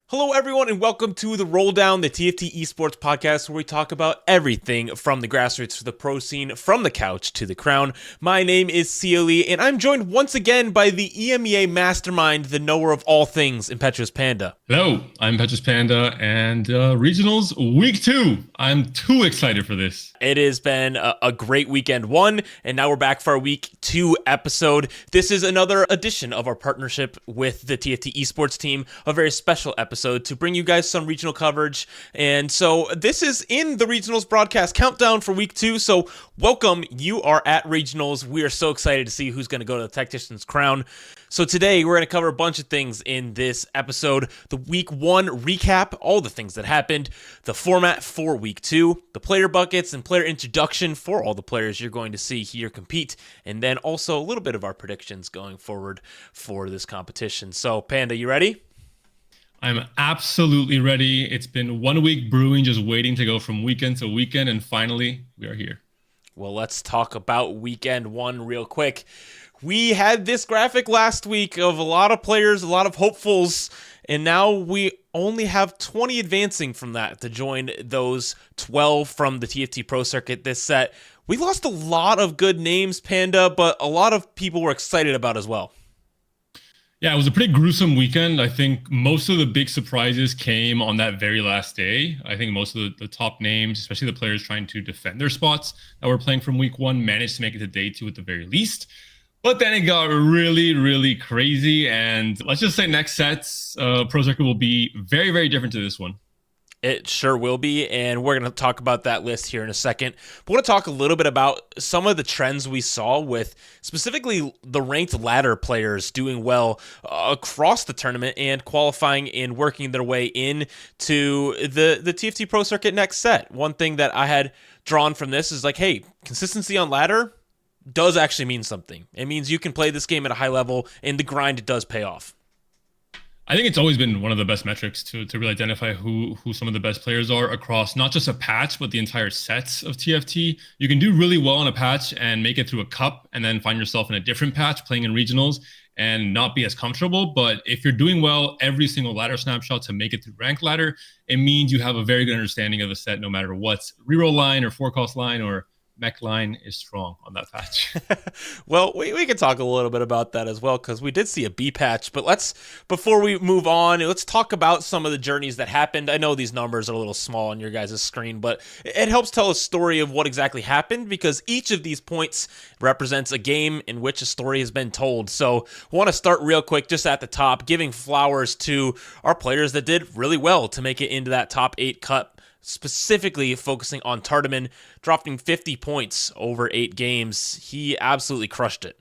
Hello everyone and welcome to the Roll Down, the TFT Esports podcast where we talk about everything from the grassroots to the pro scene, from the couch to the crown. My name is Sia Lee and I'm joined once again by the EMEA mastermind, the knower of all things, Impetuous Panda. Hello, I'm Impetuous Panda and Regionals Week 2. I'm too excited for this. It has been a great weekend one and now we're back for our Week 2 episode. This is another edition of our partnership with the TFT Esports team, a very special episode to bring you guys some regional coverage. And so this is in the Regionals broadcast countdown for Week 2. So welcome, you are at Regionals. We are so excited to see who's going to go to the Tactician's crown. So today we're going to cover a bunch of things in this episode. The Week 1 recap, all the things that happened, the format for Week 2, the player buckets and player introduction for all the players you're going to see here compete, and then also a little bit of our predictions going forward for this competition. So Panda, you ready? I'm absolutely ready. It's been 1 week brewing, just waiting to go from weekend to weekend, and finally we are here. Well, let's talk about weekend one real quick. We had this graphic last week of a lot of players, a lot of hopefuls, and now we only have 20 advancing from that to join those 12 from the TFT Pro Circuit this set. We lost a lot of good names, Panda, but a lot of people were excited about as well. Yeah, it was a pretty gruesome weekend. I think most of the big surprises came on that very last day. I think most of the top names, especially the players trying to defend their spots that were playing from Week 1, managed to make it to day 2 at the very least. But then it got really, really crazy. And let's just say next sets, Pro Circuit will be very, very different to this one. It sure will be, and we're going to talk about that list here in a second. But I want to talk a little bit about some of the trends we saw with specifically the ranked ladder players doing well across the tournament and qualifying and working their way in to the TFT Pro Circuit next set. One thing that I had drawn from this is like, hey, consistency on ladder does actually mean something. It means you can play this game at a high level, and the grind does pay off. I think it's always been one of the best metrics to really identify who some of the best players are across not just a patch, but the entire sets of TFT. You can do really well on a patch and make it through a cup and then find yourself in a different patch playing in regionals and not be as comfortable. But if you're doing well every single ladder snapshot to make it through ranked ladder, it means you have a very good understanding of the set no matter what reroll line or forecast line or mech line is strong on that patch. Well, we can talk a little bit about that as well, because we did see a B patch. But before we move on, let's talk about some of the journeys that happened. I know these numbers are a little small on your guys' screen, but it helps tell a story of what exactly happened, because each of these points represents a game in which a story has been told. So I want to start real quick just at the top, giving flowers to our players that did really well to make it into that top 8 cut. Specifically focusing on Tartaman, dropping 50 points over 8 games. He absolutely crushed it.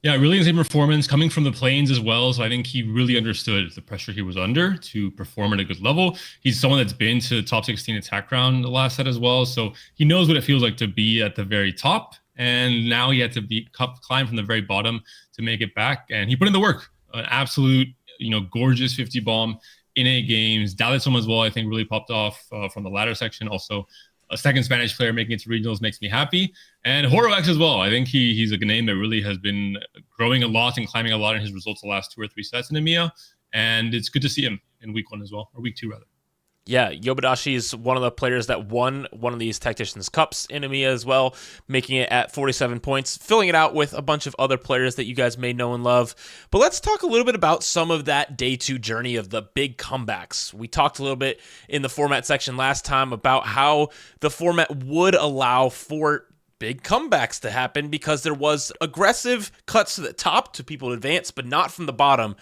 Yeah, really insane performance coming from the plains as well. So I think he really understood the pressure he was under to perform at a good level. He's someone that's been to top 16 attack round the last set as well. So he knows what it feels like to be at the very top. And now he had to climb from the very bottom to make it back. And he put in the work. An absolute, gorgeous 50 bomb. In 8 games. Dalitsom as well, I think, really popped off from the ladder section. Also, a second Spanish player making it to regionals makes me happy. And HoroX as well. I think he's a name that really has been growing a lot and climbing a lot in his results the last 2 or 3 sets in EMEA. And it's good to see him in Week 1 as well, or Week 2 rather. Yeah, Yobadashi is one of the players that won one of these Tacticians Cups in EMEA as well, making it at 47 points, filling it out with a bunch of other players that you guys may know and love. But let's talk a little bit about some of that day 2 journey of the big comebacks. We talked a little bit in the format section last time about how the format would allow for big comebacks to happen because there was aggressive cuts to the top to people to advance, but not from the bottom.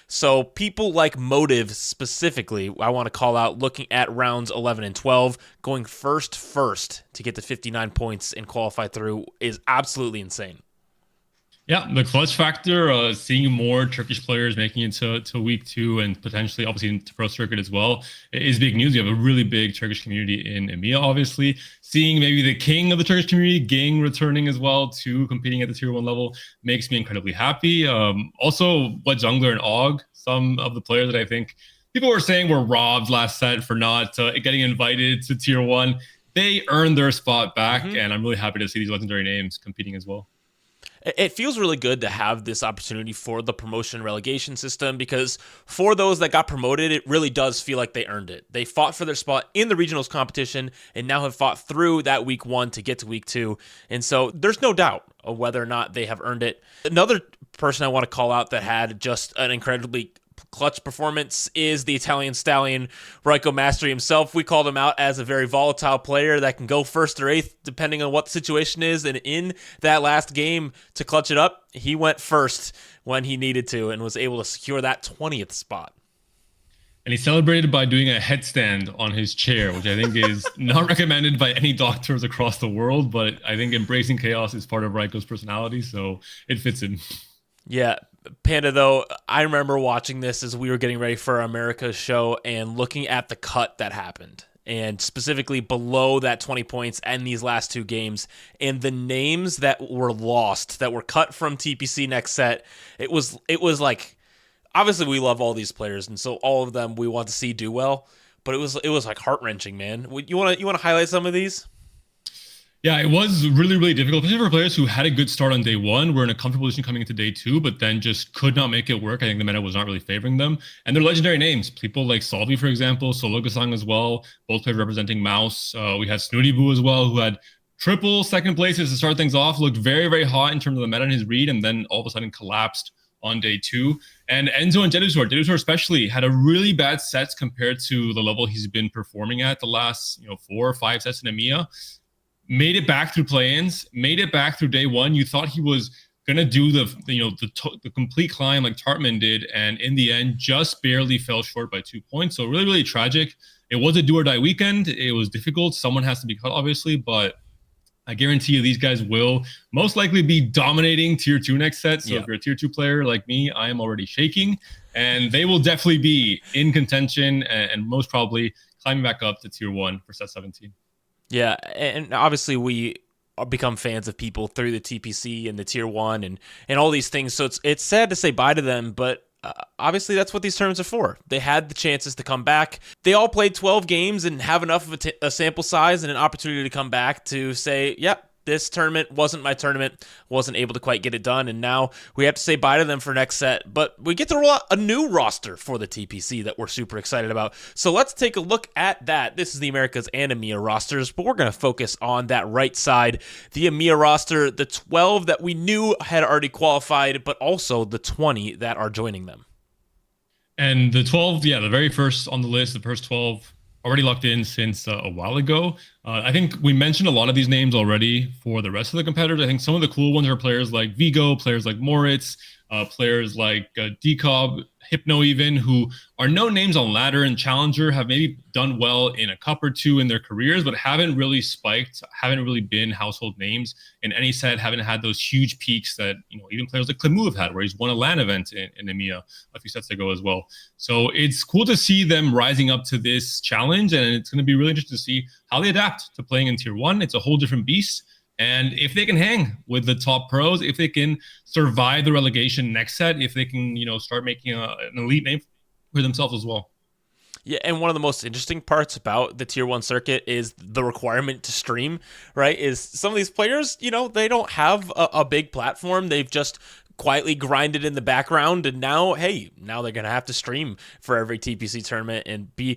So people like Motive specifically, I want to call out looking at rounds 11 and 12, going first to get to 59 points and qualify through is absolutely insane. Yeah, the clutch factor, seeing more Turkish players making it to week 2 and potentially obviously into pro circuit as well is big news. You have a really big Turkish community in EMEA, obviously. Seeing maybe the king of the Turkish community, Gang, returning as well to competing at the tier 1 level makes me incredibly happy. Also, Blood Jungler and Og, some of the players that I think people were saying were robbed last set for not getting invited to tier 1. They earned their spot back, and I'm really happy to see these legendary names competing as well. It feels really good to have this opportunity for the promotion relegation system, because for those that got promoted, it really does feel like they earned it. They fought for their spot in the regionals competition and now have fought through that week 1 to get to week 2. And so there's no doubt of whether or not they have earned it. Another person I want to call out that had just an incredibly clutch performance is the Italian stallion, Raiko Mastery himself. We called him out as a very volatile player that can go 1st or 8th depending on what the situation is. And in that last game to clutch it up, he went 1st when he needed to and was able to secure that 20th spot. And he celebrated by doing a headstand on his chair, which I think is not recommended by any doctors across the world. But I think embracing chaos is part of Raiko's personality, so it fits him. Yeah. Panda, though, I remember watching this as we were getting ready for America's show and looking at the cut that happened, and specifically below that 20 points and these last 2 games, and the names that were lost, that were cut from TPC next set. It was like, obviously we love all these players, and so all of them we want to see do well, but it was like heart-wrenching, man. You want to highlight some of these? Yeah, it was really, really difficult, especially for players who had a good start on day 1, were in a comfortable position coming into day 2, but then just could not make it work. I think the meta was not really favoring them. And they're legendary names. People like Salvi, for example, Sologasang as well, both players representing Mouse. We had Snooty Boo as well, who had triple second places to start things off, looked very, very hot in terms of the meta and his read, and then all of a sudden collapsed on day 2. And Enzo and Jedusor especially had a really bad sets compared to the level he's been performing at the last 4 or 5 sets in EMEA. Made it back through play-ins, made it back through day 1. You thought he was gonna do the complete climb like Tartman did, and in the end, just barely fell short by 2 points. So really, really tragic. It was a do or die weekend. It was difficult. Someone has to be cut, obviously, but I guarantee you these guys will most likely be dominating tier 2 next set. So if you're a tier 2 player like me, I am already shaking, and they will definitely be in contention and most probably climbing back up to tier 1 for set 17. Yeah, and obviously we become fans of people through the TPC and the tier 1 and all these things. So it's sad to say bye to them, but obviously that's what these tournaments are for. They had the chances to come back. They all played 12 games and have enough of a sample size and an opportunity to come back to say, yep, this tournament wasn't my tournament, wasn't able to quite get it done, and now we have to say bye to them for next set. But we get to roll out a new roster for the TPC that we're super excited about. So let's take a look at that. This is the Americas and EMEA rosters, but we're going to focus on that right side. The EMEA roster, the 12 that we knew had already qualified, but also the 20 that are joining them. And the 12, the very first on the list, the first 12, already locked in since a while ago. I think we mentioned a lot of these names already for the rest of the competitors. I think some of the cool ones are players like Vigo, players like Moritz, players like Decob, Hypno even, who are known names on ladder and challenger, have maybe done well in a cup or 2 in their careers, but haven't really spiked, haven't really been household names in any set, haven't had those huge peaks that even players like Clemu have had, where he's won a LAN event in EMEA a few sets ago as well. So it's cool to see them rising up to this challenge, and it's going to be really interesting to see how they adapt to playing in tier 1. It's a whole different beast. And if they can hang with the top pros, if they can survive the relegation next set, if they can, start making an elite name for themselves as well. Yeah, and one of the most interesting parts about the tier 1 circuit is the requirement to stream, right? Is some of these players, they don't have a big platform. They've just quietly grinded in the background, and now they're gonna have to stream for every TPC tournament and be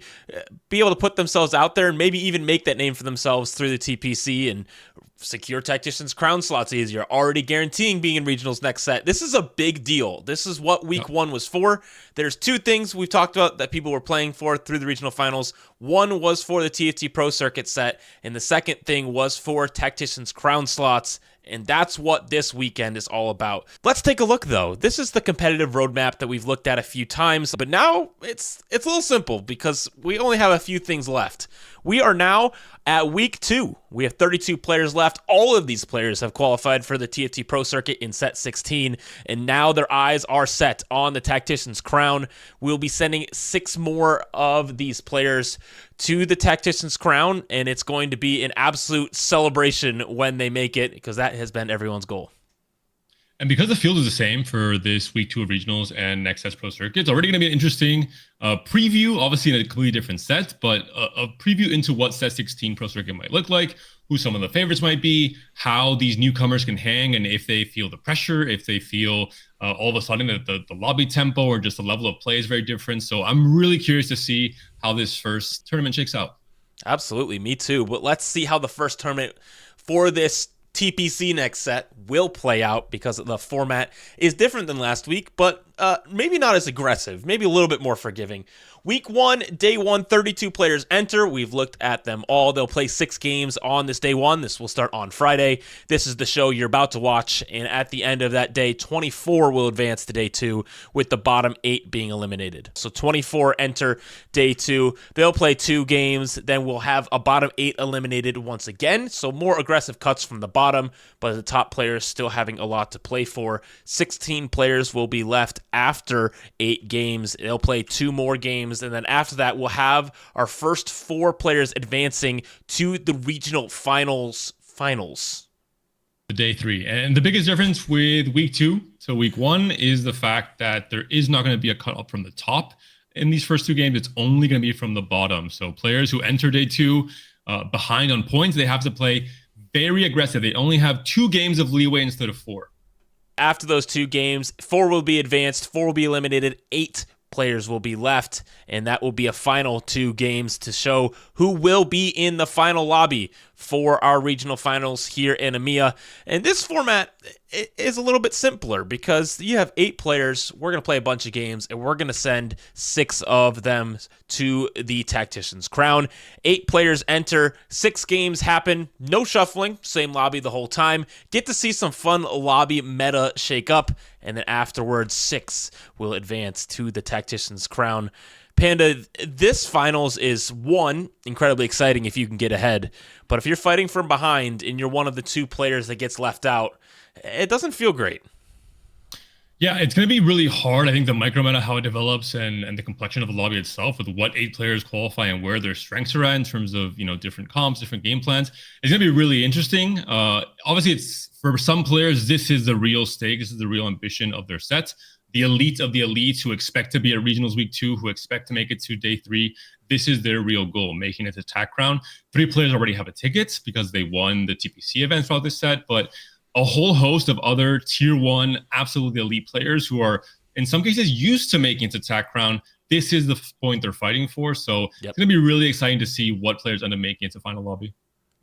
able to put themselves out there and maybe even make that name for themselves through the TPC and secure Tactician's crown slots easier, already guaranteeing being in regionals next set. This is a big deal. This is what week one was for. There's two things we've talked about that people were playing for through the regional finals. One was for the TFT Pro Circuit set, and the second thing was for Tactician's crown slots. And that's what this weekend is all about. Let's take a look, though. This is the competitive roadmap that we've looked at a few times, but now it's a little simple because we only have a few things left. We are now at week 2. We have 32 players left. All of these players have qualified for the TFT Pro Circuit in set 16, and now their eyes are set on the Tactician's crown. We'll be sending 6 more of these players to the Tactician's crown, and it's going to be an absolute celebration when they make it, because that has been everyone's goal. And because the field is the same for this week 2 of regionals and next set's pro circuit, it's already going to be an interesting preview, obviously in a completely different set, but a preview into what set 16 pro circuit might look like, who some of the favorites might be, how these newcomers can hang, and if they feel the pressure, if they feel all of a sudden that the lobby tempo or just the level of play is very different. So I'm really curious to see how this first tournament shakes out. Absolutely, me too. But let's see how the first tournament for this TPC next set will play out, because the format is different than last week, but maybe not as aggressive, maybe a little bit more forgiving. Week 1, day 1, 32 players enter. We've looked at them all. They'll play 6 games on this day 1. This will start on Friday. This is the show you're about to watch, and at the end of that day, 24 will advance to day 2, with the bottom 8 being eliminated. So 24 enter day 2. They'll play 2 games. Then we'll have a bottom 8 eliminated once again. So more aggressive cuts from the bottom, but the top players still having a lot to play for. 16 players will be left after 8 games. They'll play 2 more games, and then after that, we'll have our first 4 players advancing to the regional finals. The day 3. And the biggest difference with week 2 to week 1 is the fact that there is not going to be a cut up from the top in these first 2 games. It's only going to be from the bottom. So players who enter day 2 behind on points, they have to play very aggressive. They only have 2 games of leeway instead of 4. After those 2 games, 4 will be advanced, 4 will be eliminated, 8 players will be left, and that will be a final 2 games to show who will be in the final lobby for our regional finals here in EMEA. And this format is a little bit simpler because you have 8 players. We're going to play a bunch of games, and we're going to send 6 of them to the Tactician's crown. 8 players enter, 6 games happen, no shuffling, same lobby the whole time. Get to see some fun lobby meta shake up, and then afterwards 6 will advance to the Tactician's crown. Panda, this finals is, 1, incredibly exciting if you can get ahead, but if you're fighting from behind and you're one of the 2 players that gets left out, it doesn't feel great. Yeah, it's going to be really hard. I think the micro meta, how it develops, and the complexion of the lobby itself, with what 8 players qualify and where their strengths are at in terms of, different comps, different game plans, is going to be really interesting. Obviously, it's for some players, this is the real stake. This is the real ambition of their set. The elite of the elites who expect to be at regionals week 2, who expect to make it to day 3. This is their real goal, making it to TAC crown. 3 players already have a ticket because they won the TPC events throughout this set, but a whole host of other tier 1, absolutely elite players who are, in some cases, used to making it to TAC crown. This is the point they're fighting for. So It's going to be really exciting to see what players end up making it to final lobby.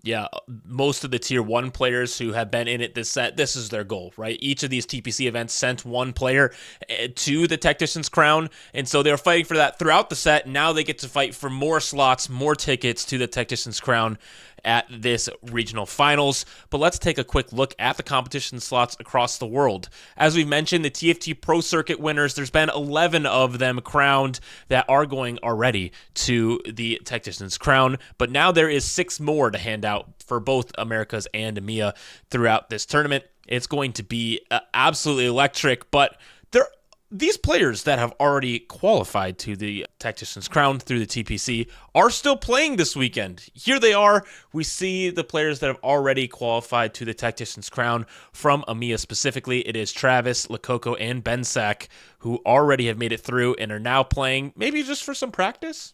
Yeah, most of the tier 1 players who have been in it this set, this is their goal, right? Each of these TPC events sent 1 player to the Tactician's crown, and so they're fighting for that throughout the set. Now they get to fight for more slots, more tickets to the Tactician's crown at this regional finals. But let's take a quick look at the competition slots across the world. As we've mentioned, the TFT Pro Circuit winners, there's been 11 of them crowned that are going already to the Tactician's crown, but now there is 6 more to hand out for both Americas and EMEA throughout this tournament. It's going to be absolutely electric, but these players that have already qualified to the Tactician's crown through the TPC are still playing this weekend. Here they are. We see the players that have already qualified to the Tactician's crown from EMEA specifically. It is Travis, Lakoko, and Bensak who already have made it through and are now playing, maybe just for some practice.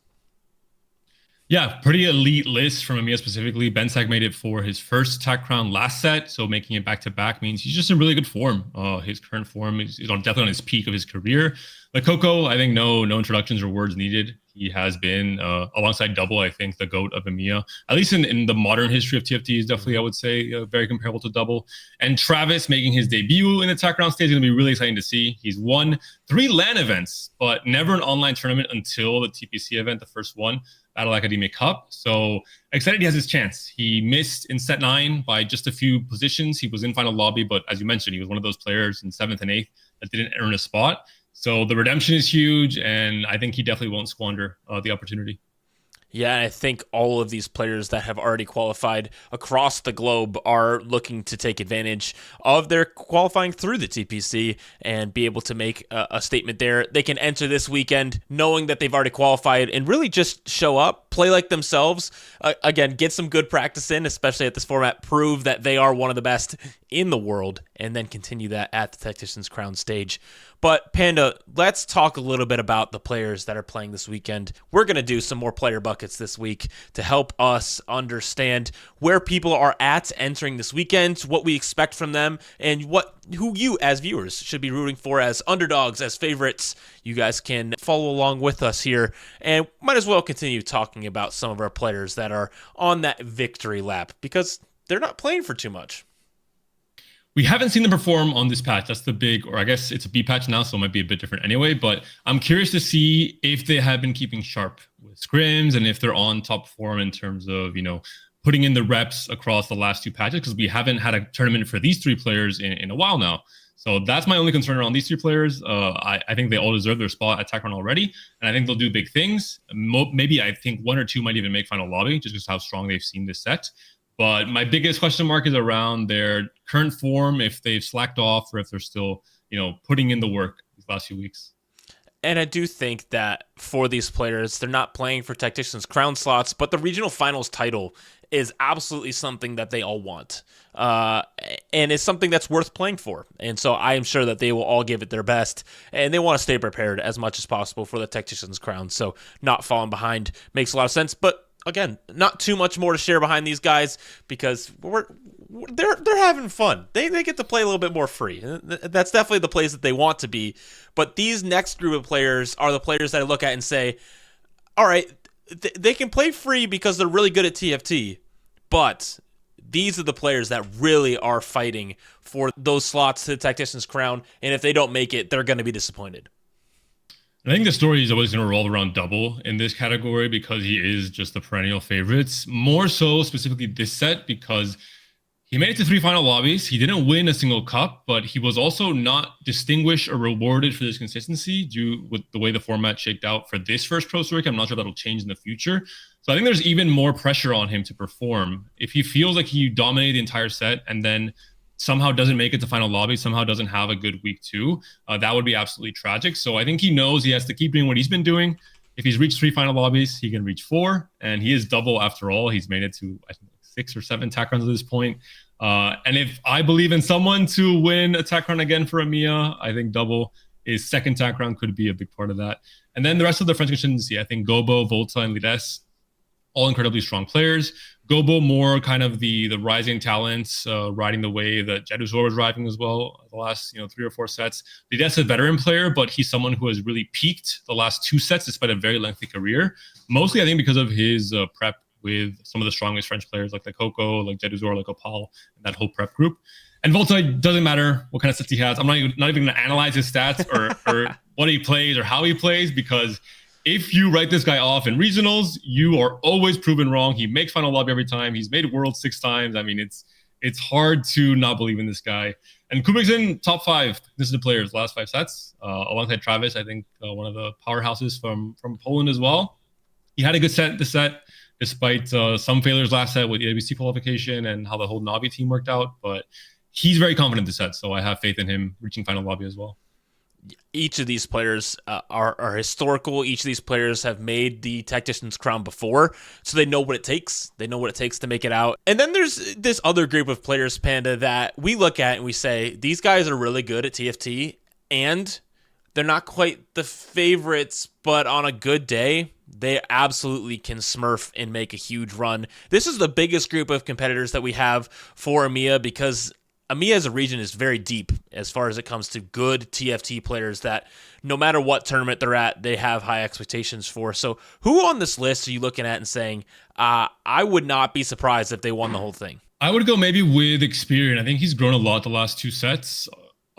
Yeah, pretty elite list from EMEA specifically. Bensak made it for his first TAC crown last set, so making it back-to-back means he's just in really good form. His current form is definitely on his peak of his career. Lakoko, I think no introductions or words needed. He has been, alongside Double, I think, the GOAT of EMEA. At least in the modern history of TFT is definitely, I would say, very comparable to Double. And Travis making his debut in the attack round stage is going to be really exciting to see. He's won 3 LAN events, but never an online tournament until the TPC event, the first one, Battle Academia Cup. So excited he has his chance. He missed in set 9 by just a few positions. He was in final lobby, but as you mentioned, he was one of those players in 7th and 8th that didn't earn a spot. So the redemption is huge, and I think he definitely won't squander the opportunity. Yeah, I think all of these players that have already qualified across the globe are looking to take advantage of their qualifying through the TPC and be able to make a statement there. They can enter this weekend knowing that they've already qualified and really just show up, play like themselves. Again, get some good practice in, especially at this format, prove that they are one of the best in the world, and then continue that at the Tactician's Crown stage. But Panda, let's talk a little bit about the players that are playing this weekend. We're going to do some more player buckets this week to help us understand where people are at entering this weekend, what we expect from them, and who you as viewers should be rooting for as underdogs, as favorites. You guys can follow along with us here, and might as well continue talking about some of our players that are on that victory lap, because they're not playing for too much. We haven't seen them perform on this patch. That's the big, or I guess it's a B patch now, so it might be a bit different anyway. But I'm curious to see if they have been keeping sharp with scrims and if they're on top form in terms of, putting in the reps across the last 2 patches, because we haven't had a tournament for these 3 players in a while now. So that's my only concern around these 3 players. I think they all deserve their spot at TechRun already, and I think they'll do big things. Maybe I think 1 or 2 might even make final lobby, just because how strong they've seen this set. But my biggest question mark is around their current form, if they've slacked off or if they're still, putting in the work these last few weeks. And I do think that for these players, they're not playing for Tactician's Crown slots, but the regional finals title is absolutely something that they all want. And it's something that's worth playing for. And so I am sure that they will all give it their best, and they want to stay prepared as much as possible for the Tactician's Crown. So not falling behind makes a lot of sense. But again, not too much more to share behind these guys, because they're having fun. They get to play a little bit more free. That's definitely the place that they want to be. But these next group of players are the players that I look at and say, all right, they can play free because they're really good at TFT, but these are the players that really are fighting for those slots to the Tactician's Crown, and if they don't make it, they're going to be disappointed. I think the story is always going to revolve around Double in this category, because he is just the perennial favorites. More so specifically this set, because he made it to 3 final lobbies. He didn't win a single cup, but he was also not distinguished or rewarded for this consistency due with the way the format shaked out for this first Pro Circuit. I'm not sure that'll change in the future. So I think there's even more pressure on him to perform. If he feels like he dominated the entire set and then somehow doesn't make it to final lobby, somehow doesn't have a good week 2, that would be absolutely tragic. So I think he knows he has to keep doing what he's been doing. If he's reached 3 final lobbies, he can reach 4, and he is Double after all. He's made it to, I think, 6 or 7 tack runs at this point. And if I believe in someone to win a tack run again for EMEA, I think Double is second tack run could be a big part of that. And then the rest of the French constituency, I think Gobo, Volta, and Lides, all incredibly strong players. Gobo more kind of the rising talents, riding the wave that Jedusor was riding as well the last 3 or 4 sets. Lides is a veteran player, but he's someone who has really peaked the last 2 sets despite a very lengthy career. Mostly, I think, because of his prep with some of the strongest French players like the Coco, like Jedusor, like Opal, and that whole prep group. And Volta, doesn't matter what kind of sets he has. I'm not even going to analyze his stats or what he plays or how he plays, because if you write this guy off in regionals, you are always proven wrong. He makes final lobby every time. He's made World 6 times. I mean, it's hard to not believe in this guy. And Kubik's in top 5. This is the players last 5 sets, alongside Travis. I think one of the powerhouses from Poland as well. He had a good set this set, despite some failures last set with the ABC qualification and how the whole Navi team worked out. But he's very confident this set, so I have faith in him reaching final lobby as well. Each of these players are historical. Each of these players have made the Tactician's Crown before, so they know what it takes. They know what it takes to make it out. And then there's this other group of players, Panda, that we look at and we say, these guys are really good at TFT, and they're not quite the favorites, but on a good day, they absolutely can smurf and make a huge run. This is the biggest group of competitors that we have for EMEA, because EMEA as a region is very deep as far as it comes to good TFT players that no matter what tournament they're at, they have high expectations for. So who on this list are you looking at and saying, I would not be surprised if they won the whole thing? I would go maybe with Experian. I think he's grown a lot the last 2 sets.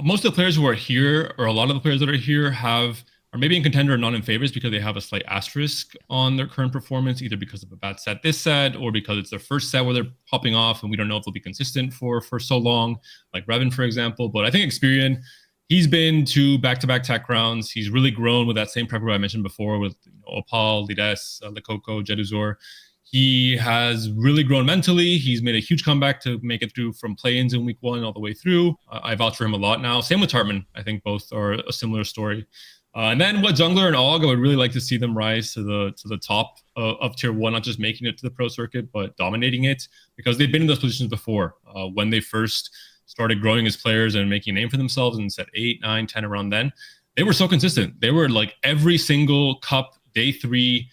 Most of the players who are here, or a lot of the players that are here, are maybe in contender or not in favorites because they have a slight asterisk on their current performance, either because of a bad set this set or because it's their first set where they're popping off and we don't know if they'll be consistent for so long, like Revan, for example. But I think Experian, he's been to back-to-back tech rounds. He's really grown with that same prep group I mentioned before with Opal, Lides, Lekoko, Jeduzor. He has really grown mentally. He's made a huge comeback to make it through from play-ins in week 1 all the way through. I vouch for him a lot now. Same with Tartman. I think both are a similar story. And then with Jungler and Og, I would really like to see them rise to the top of tier 1, not just making it to the pro circuit, but dominating it, because they've been in those positions before. When they first started growing as players and making a name for themselves in set 8, 9, 10, around then, they were so consistent. They were like every single cup, day 3,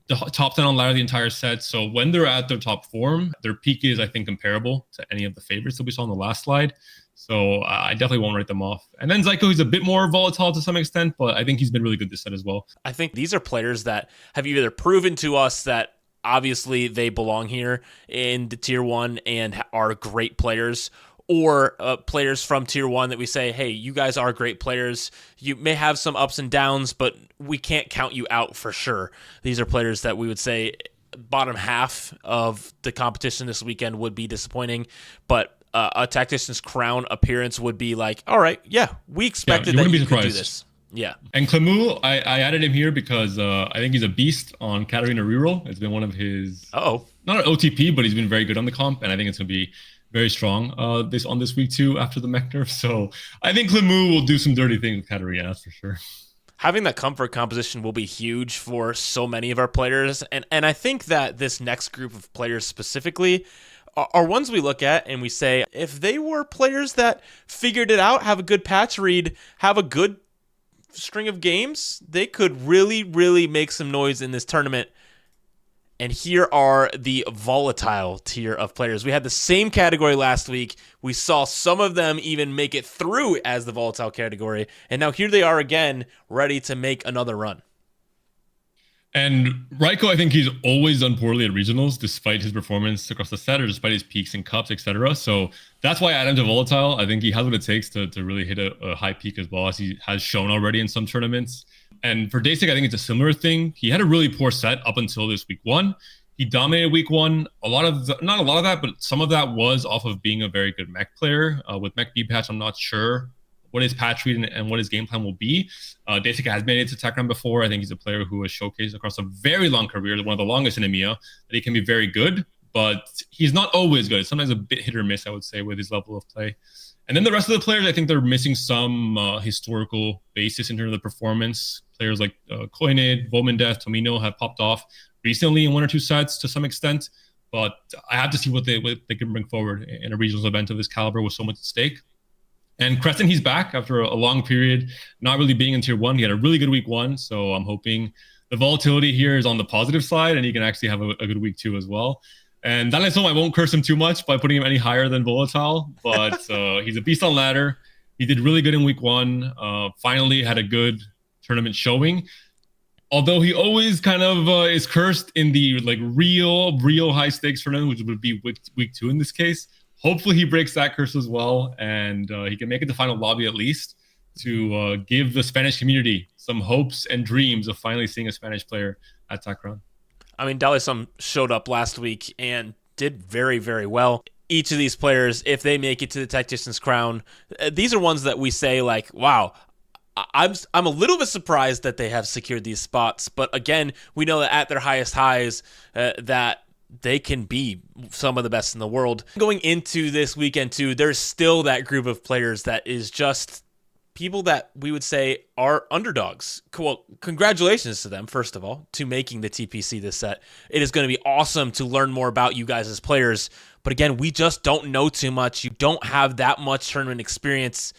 the top 10 on ladder the entire set. So when they're at their top form, their peak is, I think, comparable to any of the favorites that we saw on the last slide. So I definitely won't write them off. And then Zyko, he's a bit more volatile to some extent, but I think he's been really good this set as well. I think these are players that have either proven to us that obviously they belong here in the tier 1 and are great players, or players from tier 1 that we say, hey, you guys are great players. You may have some ups and downs, but we can't count you out for sure. These are players that we would say bottom half of the competition this weekend would be disappointing, but a Tactician's crown appearance would be like, all right, yeah, we expected that you could do this. Yeah. And Clemu, I added him here because I think he's a beast on Katarina reroll. It's been one of his, not an OTP, but he's been very good on the comp, and I think it's going to be very strong this week too after the mech nerf. So I think Clemu will do some dirty things with Katarina, that's for sure. Having that comfort composition will be huge for so many of our players. And I think that this next group of players specifically are ones we look at and we say, if they were players that figured it out, have a good patch read, have a good string of games, they could really, really make some noise in this tournament. And here are the volatile tier of players. We had the same category last week. We saw some of them even make it through as the volatile category. And now here they are again, ready to make another run. And Raiko, I think he's always done poorly at regionals, despite his performance across the set, or despite his peaks in cups, etc. So that's why I add him to volatile. I think he has what it takes to really hit a high peak as well, as he has shown already in some tournaments. And for Daysig, I think it's a similar thing. He had a really poor set up until this week 1. He dominated week 1. Not a lot of that, but some of that was off of being a very good mech player. With mech B patch, I'm not sure what his patch read and what his game plan will be. Daysig has made it to tech round before. I think he's a player who has showcased across a very long career, one of the longest in EMEA, that he can be very good, but he's not always good. Sometimes a bit hit or miss, I would say, with his level of play. And then the rest of the players, I think they're missing some historical basis in terms of the performance. Players like Koinid, Volmindeth, Tomino have popped off recently in 1 or 2 sets to some extent, but I have to see what they can bring forward in a regionals event of this caliber with so much at stake. And Crescent, he's back after a long period, not really being in tier 1. He had a really good week 1, so I'm hoping the volatility here is on the positive side and he can actually have a good week 2 as well. And Danielson, I won't curse him too much by putting him any higher than volatile, but he's a beast on ladder. He did really good in week 1. Finally had a good tournament showing. Although he always kind of is cursed in the like real high stakes tournament, which would be week 2 in this case. Hopefully he breaks that curse as well, and he can make it to final lobby at least to give the Spanish community some hopes and dreams of finally seeing a Spanish player at TechRound. I mean, Dalisum showed up last week and did very, very well. Each of these players, if they make it to the Tactician's crown, these are ones that we say like, wow, I'm a little bit surprised that they have secured these spots. But again, we know that at their highest highs, that they can be some of the best in the world. Going into this weekend too, there's still that group of players that is just people that we would say are underdogs. Well, congratulations to them, first of all, to making the TPC this set. It is going to be awesome to learn more about you guys as players. But again, we just don't know too much. You don't have that much tournament experience.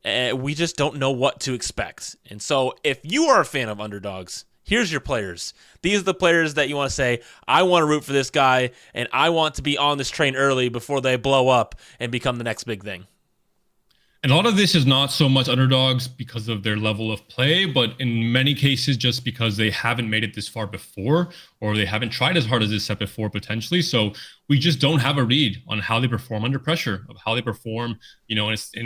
We just don't know what to expect. And so if you are a fan of underdogs, Here's your players. These are the players that you want to say, I want to root for this guy, and I want to be on this train early before they blow up and become the next big thing. And a lot of this is not so much underdogs because of their level of play, but in many cases, just because they haven't made it this far before, or they haven't tried as hard as this set before potentially. So we just don't have a read on how they perform under pressure, of how they perform, in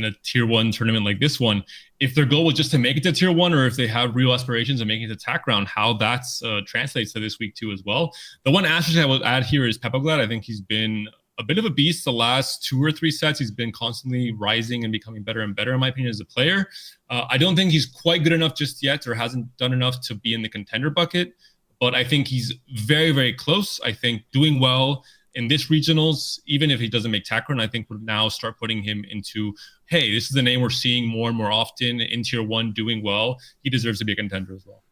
a tier 1 tournament like this one. If their goal was just to make it to tier 1, or if they have real aspirations of making it to TAC round, how that translates to this week too as well. The one asterisk I will add here is Pepoglad. I think he's been a bit of a beast the last 2 or 3 sets. He's been constantly rising and becoming better and better, in my opinion, as a player. I don't think he's quite good enough just yet, or hasn't done enough to be in the contender bucket, but I think he's very, very close. I think doing well in this regionals, even if he doesn't make TAC run, I think we'll now start putting him into, hey, this is the name we're seeing more and more often in tier 1 doing well. He deserves to be a contender as well.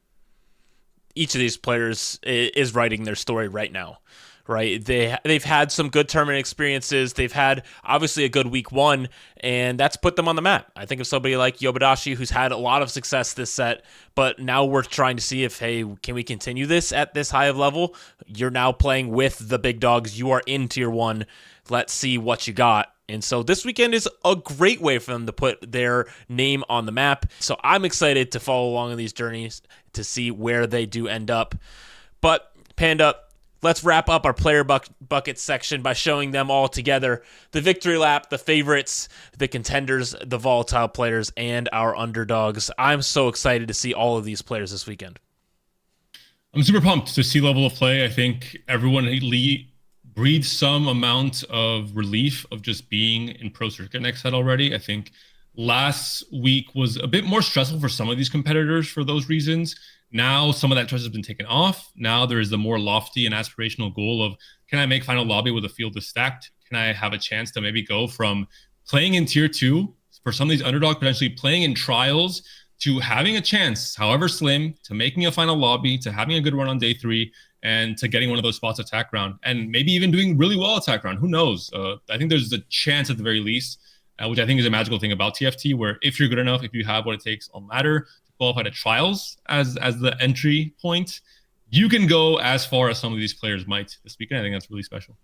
Each of these players is writing their story right now. Right, they've had some good tournament experiences. They've had obviously a good week 1, and that's put them on the map. I think of somebody like Yobadashi, who's had a lot of success this set, but now we're trying to see if, hey, can we continue this at this high of level? You're now playing with the big dogs. You are in tier 1. Let's see what you got. And so this weekend is a great way for them to put their name on the map. So I'm excited to follow along on these journeys to see where they do end up. But Panda, let's wrap up our player bucket section by showing them all together. The victory lap, the favorites, the contenders, the volatile players, and our underdogs. I'm so excited to see all of these players this weekend. I'm super pumped to see level of play. I think everyone breathes some amount of relief of just being in Pro Circuit next set already. I think last week was a bit more stressful for some of these competitors for those reasons. Now some of that trust has been taken off. Now there is the more lofty and aspirational goal of, can I make final lobby with a field that's stacked? Can I have a chance to maybe go from playing in tier 2 for some of these underdogs, potentially playing in trials, to having a chance, however slim, to making a final lobby, to having a good run on day 3, and to getting one of those spots at TAC round, and maybe even doing really well at TAC round. Who knows? I think there's a chance at the very least, which I think is a magical thing about TFT, where if you're good enough, if you have what it takes on ladder, qualify to trials as the entry point, you can go as far as some of these players might this weekend. I think that's really special.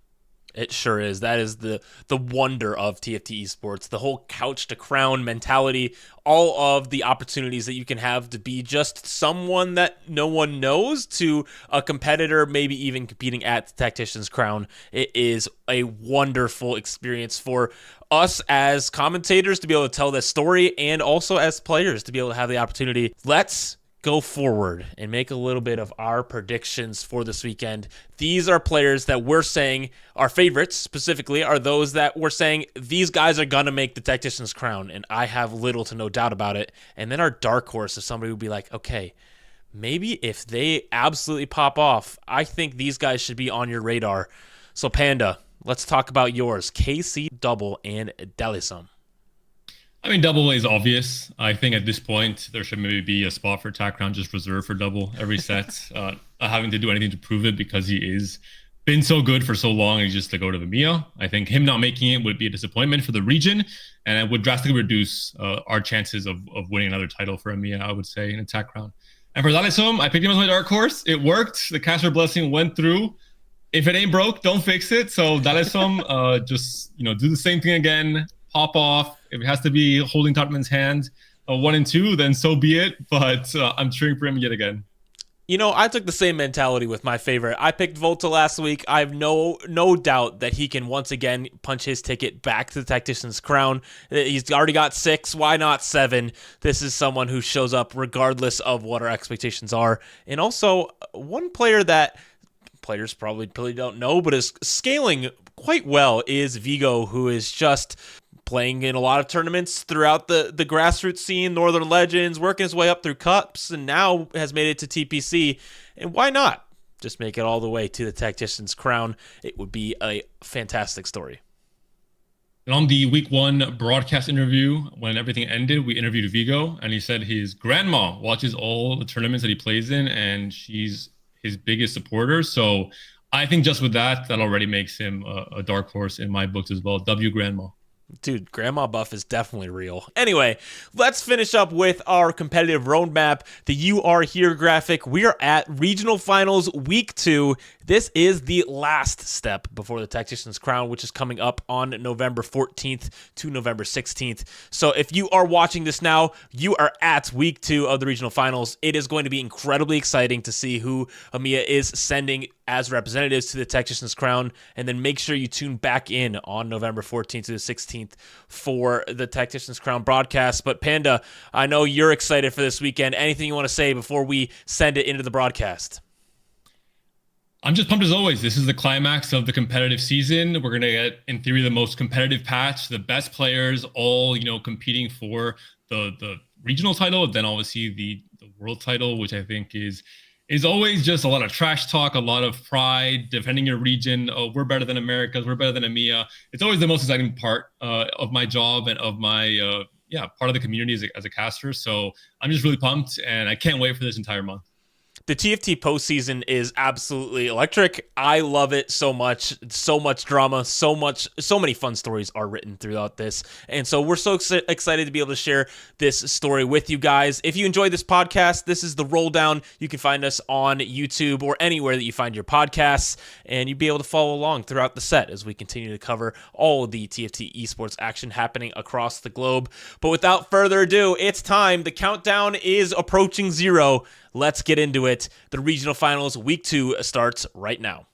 It sure is. That is the wonder of TFT esports, the whole couch to crown mentality, all of the opportunities that you can have to be just someone that no one knows to a competitor, maybe even competing at the Tactician's crown. It is a wonderful experience for us as commentators to be able to tell this story, and also as players to be able to have the opportunity. Let's go forward and make a little bit of our predictions for this weekend. These are players that we're saying, our favorites specifically, are those that we're saying these guys are going to make the Tactician's crown, and I have little to no doubt about it. And then our dark horse is somebody who would be like, okay, maybe if they absolutely pop off, I think these guys should be on your radar. So Panda, let's talk about yours. KC, Double, and Coliseum. I mean, Double is obvious. I think at this point, there should maybe be a spot for TAC round just reserved for Double every set. Not having to do anything to prove it, because he is been so good for so long, and he's just to go to the EMEA. I think him not making it would be a disappointment for the region, and it would drastically reduce our chances of winning another title for EMEA, I would say, in a TAC round. And for Coliseum, I picked him as my dark horse. It worked. The caster blessing went through. If it ain't broke, don't fix it. So Coliseum, just do the same thing again. Pop off. If it has to be holding Tottenham's hand 1 and 2, then so be it. But I'm cheering for him yet again. I took the same mentality with my favorite. I picked Volta last week. I have no doubt that he can once again punch his ticket back to the Tactician's crown. He's already got 6. Why not 7? This is someone who shows up regardless of what our expectations are. And also, one player that players probably don't know, but is scaling quite well, is Vigo, who is just playing in a lot of tournaments throughout the grassroots scene, Northern Legends, working his way up through cups, and now has made it to TPC. And why not just make it all the way to the Tactician's crown? It would be a fantastic story. And on the week 1 broadcast interview, when everything ended, we interviewed Vigo, and he said his grandma watches all the tournaments that he plays in, and she's his biggest supporter. So I think just with that already makes him a dark horse in my books as well. W grandma. Dude, Grandma Buff is definitely real. Anyway, let's finish up with our competitive roadmap. The You Are Here graphic. We are at Regional Finals Week 2. This is the last step before the Tactician's Crown, which is coming up on November 14th to November 16th. So if you are watching this now, you are at Week 2 of the Regional Finals. It is going to be incredibly exciting to see who EMEA is sending as representatives to the Tactician's Crown, and then make sure you tune back in on November 14th to the 16th for the Tactician's Crown broadcast. But Panda, I know you're excited for this weekend. Anything you want to say before we send it into the broadcast? I'm just pumped as always. This is the climax of the competitive season. We're going to get, in theory, the most competitive patch, the best players all, competing for the regional title, and then obviously the world title, which I think is always just a lot of trash talk, a lot of pride, defending your region. Oh, we're better than Americas. We're better than EMEA. It's always the most exciting part of my job and of my, part of the community as a caster. So I'm just really pumped, and I can't wait for this entire month. The TFT postseason is absolutely electric. I love it so much. So much drama, so many fun stories are written throughout this. And so we're so excited to be able to share this story with you guys. If you enjoyed this podcast, this is the Roll Down. You can find us on YouTube or anywhere that you find your podcasts, and you'll be able to follow along throughout the set as we continue to cover all of the TFT esports action happening across the globe. But without further ado, it's time. The countdown is approaching 0. Let's get into it. The regional finals week 2 starts right now.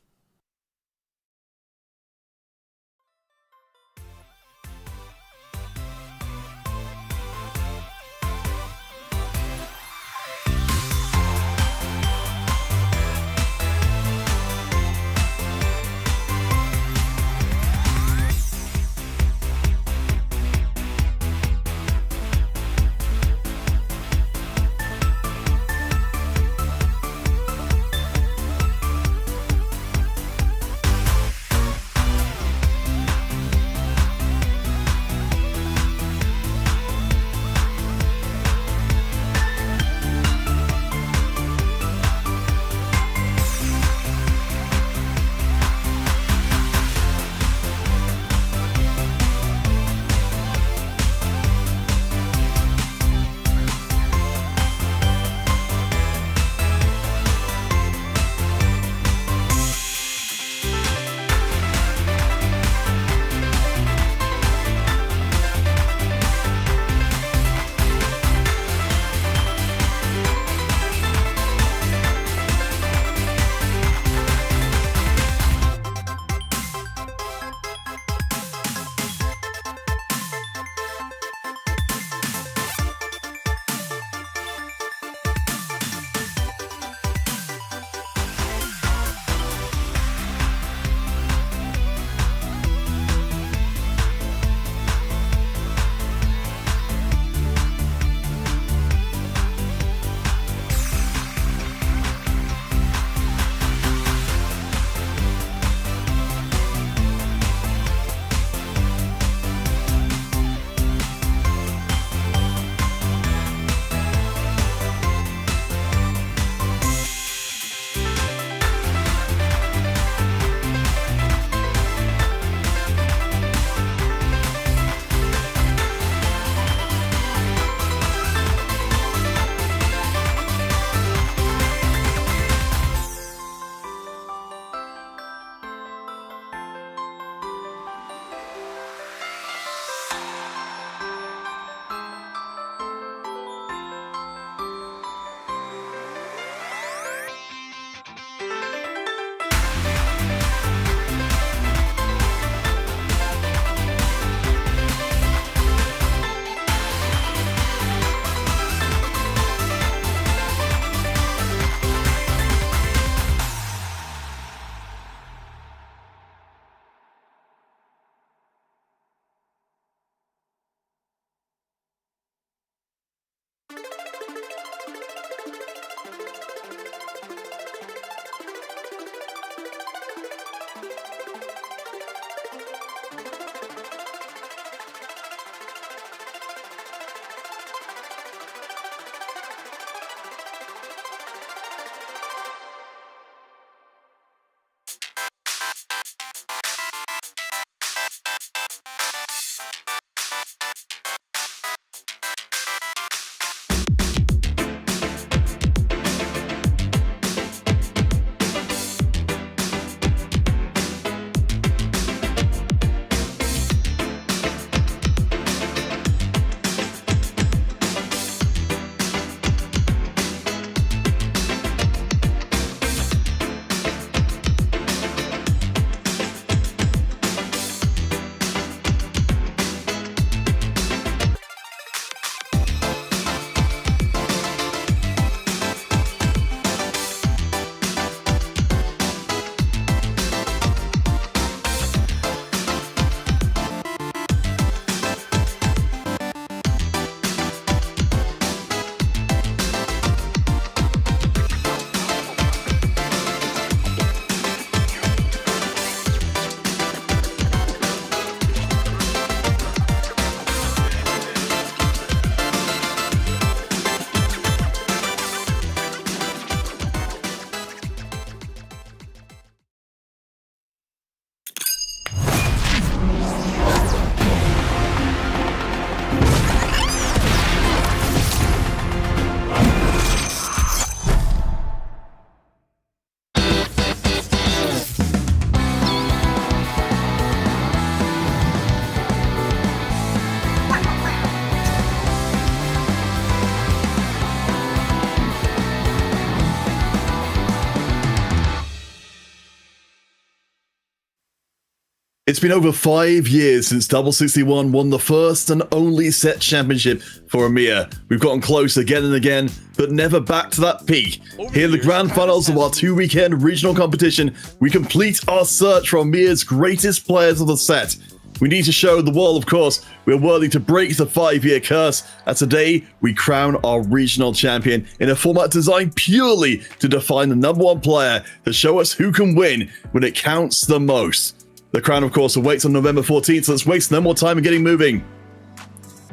It's been over 5 years since Double 61 won the first and only set championship for EMEA. We've gotten close again and again, but never back to that peak. Here in the grand finals of our 2-weekend regional competition, we complete our search for EMEA's greatest players of the set. We need to show the world, of course, we're worthy to break the 5-year curse, and today we crown our regional champion in a format designed purely to define the #1 player to show us who can win when it counts the most. The crown, of course, awaits on November 14th, so let's waste no more time in getting moving.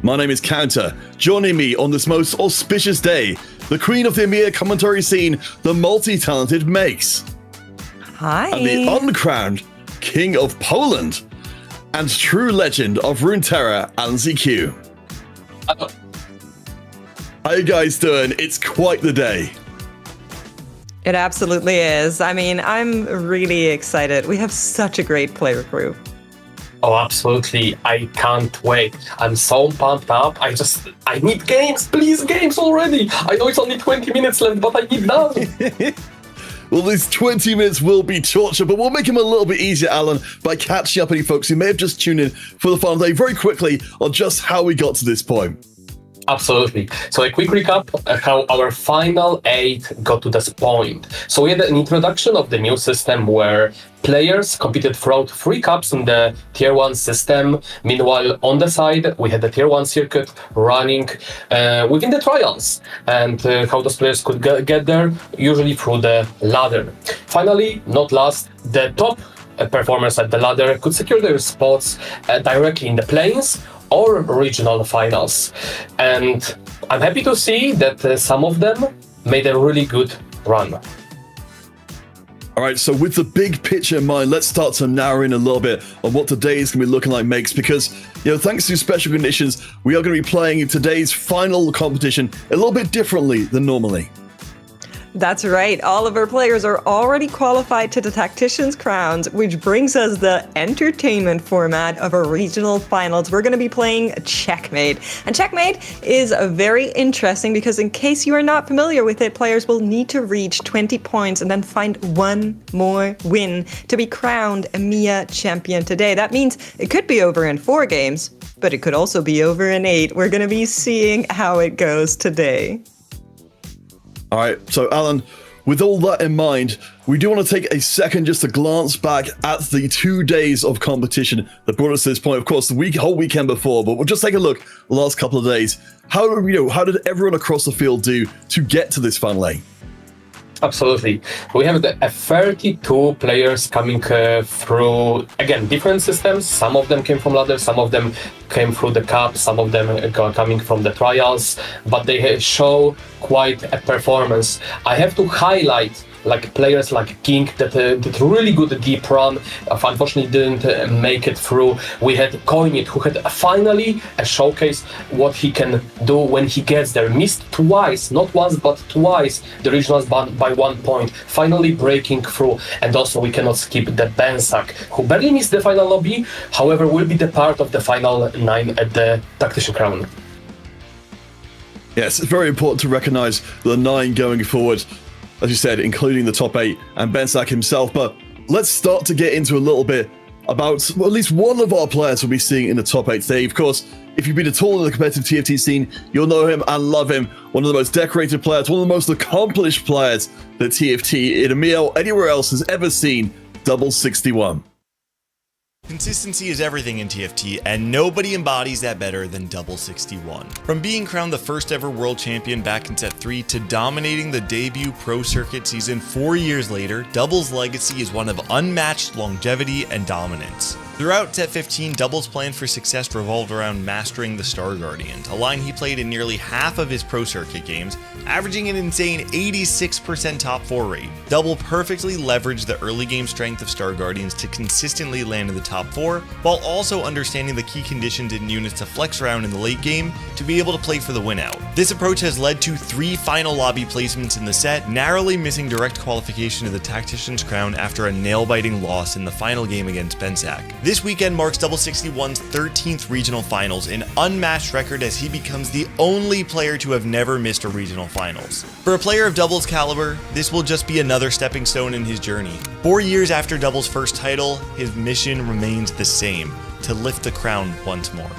My name is Counter. Joining me on this most auspicious day, the queen of the EMEA commentary scene, the multi-talented Makes. Hi. And the uncrowned king of Poland, and true legend of Runeterra, Alan ZQ. How you guys doing? It's quite the day. It absolutely is. I mean, I'm really excited. We have such a great player group. Oh, absolutely. I can't wait. I'm so pumped up. I need games. Please, games already. I know it's only 20 minutes left, but I need now. Well, these 20 minutes will be torture, but we'll make them a little bit easier, Alan, by catching up any folks who may have just tuned in for the final day very quickly on just how we got to this point. Absolutely. So a quick recap of how our final 8 got to this point. So we had an introduction of the new system where players competed throughout 3 cups in the Tier 1 system. Meanwhile, on the side, we had the Tier 1 circuit running within the trials, and how those players could get there, usually through the ladder. Finally, not last, the top performers at the ladder could secure their spots directly in the plains or regional finals. And I'm happy to see that some of them made a really good run. All right, so with the big picture in mind, let's start to narrow in a little bit on what today is going to be looking like, Makes, because, thanks to special conditions, we are going to be playing in today's final competition a little bit differently than normally. That's right. All of our players are already qualified to the Tacticians crowns, which brings us the entertainment format of our regional finals. We're going to be playing Checkmate. And Checkmate is very interesting because in case you are not familiar with it, players will need to reach 20 points and then find one more win to be crowned EMEA champion today. That means it could be over in 4 games, but it could also be over in 8. We're going to be seeing how it goes today. All right, so Alan, with all that in mind, we do want to take a second just to glance back at the 2 days of competition that brought us to this point. Of course, the whole weekend before, but we'll just take a look the last couple of days. How did everyone across the field do to get to this final eight? Absolutely. We have 32 players coming through, again, different systems. Some of them came from ladder, some of them came through the cup, some of them are coming from the trials, but they show quite a performance. I have to highlight players like King that did really good deep run, unfortunately didn't make it through. We had Coinit, who had finally a showcase what he can do when he gets there. Missed twice, not once but twice, the regionals by 1 point, finally breaking through. And also we cannot skip the Bensak, who barely missed the final lobby, however will be the part of the final 9 at the Tactician crown. Yes, it's very important to recognize the 9 going forward, as you said, including the top 8 and Bensak himself. But let's start to get into a little bit about at least one of our players we'll be seeing in the top 8 today. Of course, if you've been at all in the competitive TFT scene, you'll know him and love him. One of the most decorated players, one of the most accomplished players that TFT in EMEA or anywhere else has ever seen, Double 61. Consistency is everything in TFT, and nobody embodies that better than Double 61. From being crowned the first ever world champion back in Set 3 to dominating the debut pro circuit season 4 years later, Double's legacy is one of unmatched longevity and dominance. Throughout Set 15, Double's plan for success revolved around mastering the Star Guardians, a line he played in nearly half of his pro circuit games, averaging an insane 86% top 4 rate. Double perfectly leveraged the early game strength of Star Guardians to consistently land in the top 4, while also understanding the key conditions and units to flex around in the late game to be able to play for the win out. This approach has led to 3 final lobby placements in the set, narrowly missing direct qualification to the Tactician's crown after a nail-biting loss in the final game against Bensak. This This weekend marks Double 61's 13th regional finals, an unmatched record as he becomes the only player to have never missed a regional finals. For a player of doubles caliber, this will just be another stepping stone in his journey. 4 years after doubles' first title, his mission remains the same: to lift the crown once more.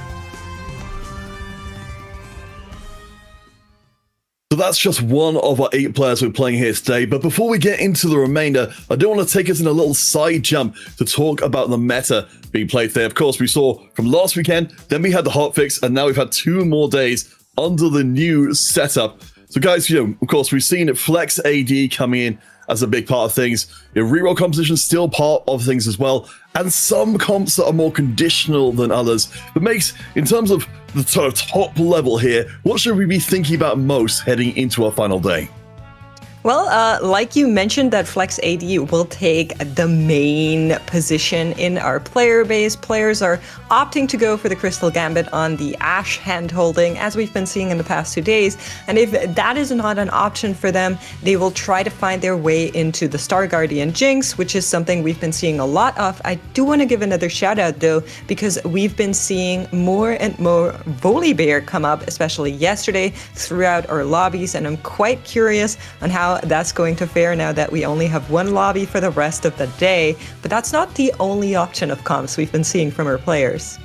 So that's just one of our 8 players we're playing here today. But before we get into the remainder, I do want to take us in a little side jump to talk about the meta being played today. Of course, we saw from last weekend, then we had the hotfix, and now we've had 2 more days under the new setup. So guys, of course, we've seen Flex AD coming in as a big part of things. Reroll composition still part of things as well, and some comps that are more conditional than others. But makes, in terms of the sort of top level here, what should we be thinking about most heading into our final day? Well, like you mentioned, that Flex AD will take the main position in our player base. Players are opting to go for the Crystal Gambit on the Ashe hand-holding, as we've been seeing in the past 2 days. And if that is not an option for them, they will try to find their way into the Star Guardian Jinx, which is something we've been seeing a lot of. I do want to give another shout out, though, because we've been seeing more and more Volibear come up, especially yesterday, throughout our lobbies. And I'm quite curious on how that's going to fare now that we only have 1 lobby for the rest of the day. But that's not the only option of comps we've been seeing from our players.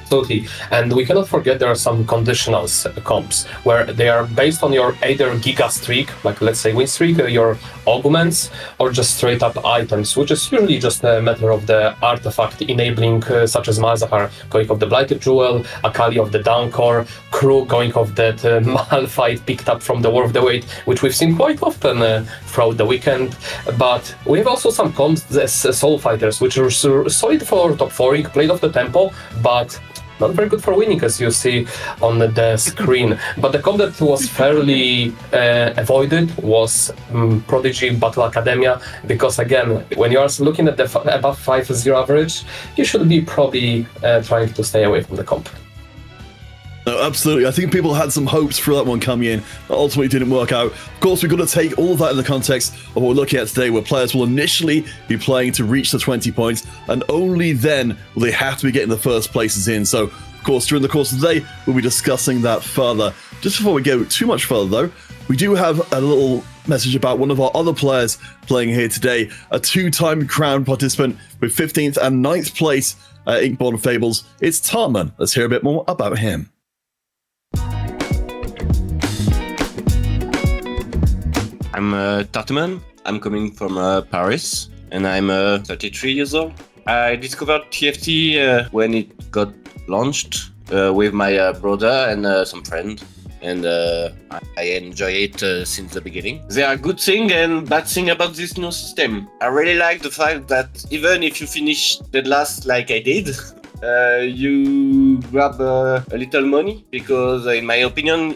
Absolutely. And we cannot forget there are some conditionals comps where they are based on your either giga streak, like let's say win streak, your augments, or just straight up items, which is usually just a matter of the artifact enabling, such as Malzahar going off the Blighted Jewel, Akali of the Downcore, Crew going off that Malphite picked up from the War of the Wait, which we've seen quite often throughout the weekend. But we have also some comps as Soul Fighters, which are solid for top 4, played off the tempo, but not very good for winning, as you see on the screen. But the comp that was fairly avoided was Prodigy Battle Academia, because again, when you are looking at the above 5-0 average, you should be probably trying to stay away from the comp. No, absolutely. I think people had some hopes for that one coming in, but ultimately didn't work out. Of course, we've got to take all of that in the context of what we're looking at today, where players will initially be playing to reach the 20 points, and only then will they have to be getting the first places in. So, of course, during the course of the day, we'll be discussing that further. Just before we go too much further, though, we do have a little message about one of our other players playing here today, a 2-time crown participant with 15th and 9th place at Inkborn Fables. It's Tarman. Let's hear a bit more about him. I'm Tartman. I'm coming from Paris, and I'm 33 years old. I discovered TFT when it got launched with my brother and some friends, and I enjoy it since the beginning. There are good things and bad things about this new system. I really like the fact that even if you finish dead last like I did, you grab a little money, because in my opinion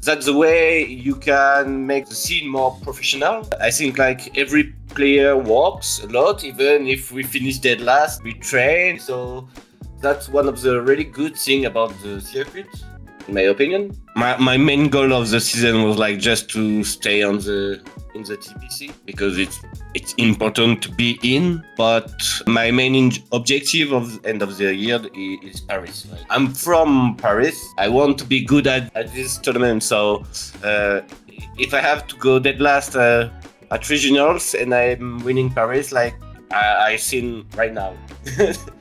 that's the way you can make the scene more professional. I think like every player works a lot, even if we finish dead last, we train, so that's one of the really good things about the circuit, in my opinion. My main goal of the season was like just to stay in the TPC, because it's important to be in, but my main objective of the end of the year is Paris. I'm from Paris. I want to be good at this tournament, so if I have to go dead last at regionals and I'm winning Paris, like I seen right now.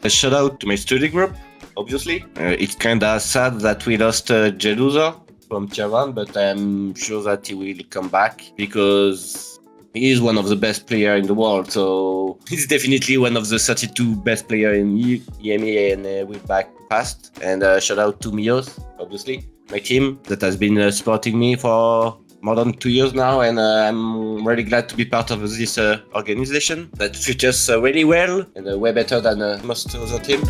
A shout out to my study group, obviously. It's kind of sad that we lost Jelusa from Tier 1, but I'm sure that he will come back, because he is one of the best players in the world. So he's definitely one of the 32 best players in EMEA, and we're back fast. And shout out to Mios, obviously, my team that has been supporting me for more than 2 years now, and I'm really glad to be part of this organization that treats us really well, and way better than most other teams.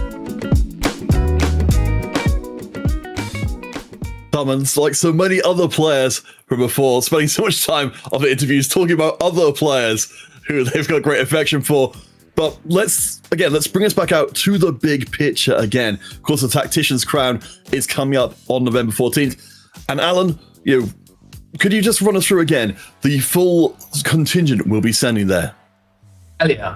Comments like so many other players from before, spending so much time of the interviews talking about other players who they've got great affection for. But let's bring us back out to the big picture again. Of course, the Tactician's crown is coming up on November 14th. And Alan, could you just run us through again the full contingent we'll be sending there? Hell yeah.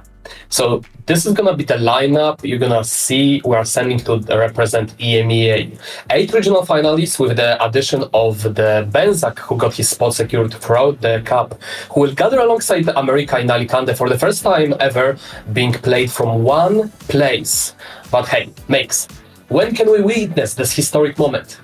So this is gonna be the lineup you're gonna see we are sending to represent EMEA. 8 regional finalists with the addition of the Benzak, who got his spot secured throughout the cup, who will gather alongside America in Alicante for the first time ever being played from one place. But hey, Makes, when can we witness this historic moment?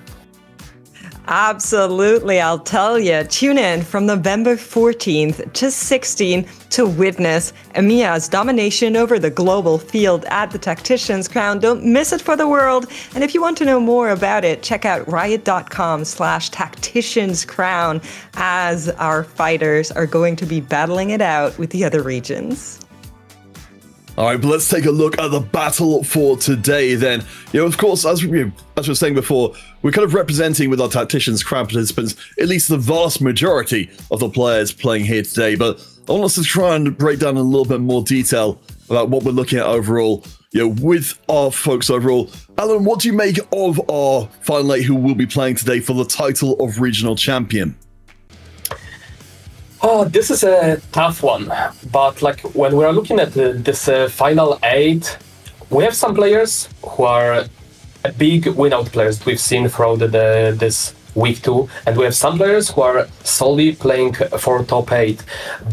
Absolutely, I'll tell you. Tune in from November 14th to 16th to witness EMEA's domination over the global field at the Tactician's Crown. Don't miss it for the world. And if you want to know more about it, check out riot.com/Tactician's Crown as our fighters are going to be battling it out with the other regions. All right, but let's take a look at the battle for today then. Of course, as we were saying before, we're kind of representing with our Tacticians Crown participants at least the vast majority of the players playing here today. But I want us to try and break down in a little bit more detail about what we're looking at overall, with our folks overall. Alan, what do you make of our Final 8 who will be playing today for the title of Regional Champion? Oh, this is a tough one. But when we are looking at this Final 8, we have some players who are big win-out players we've seen throughout this week 2, and we have some players who are solely playing for top 8.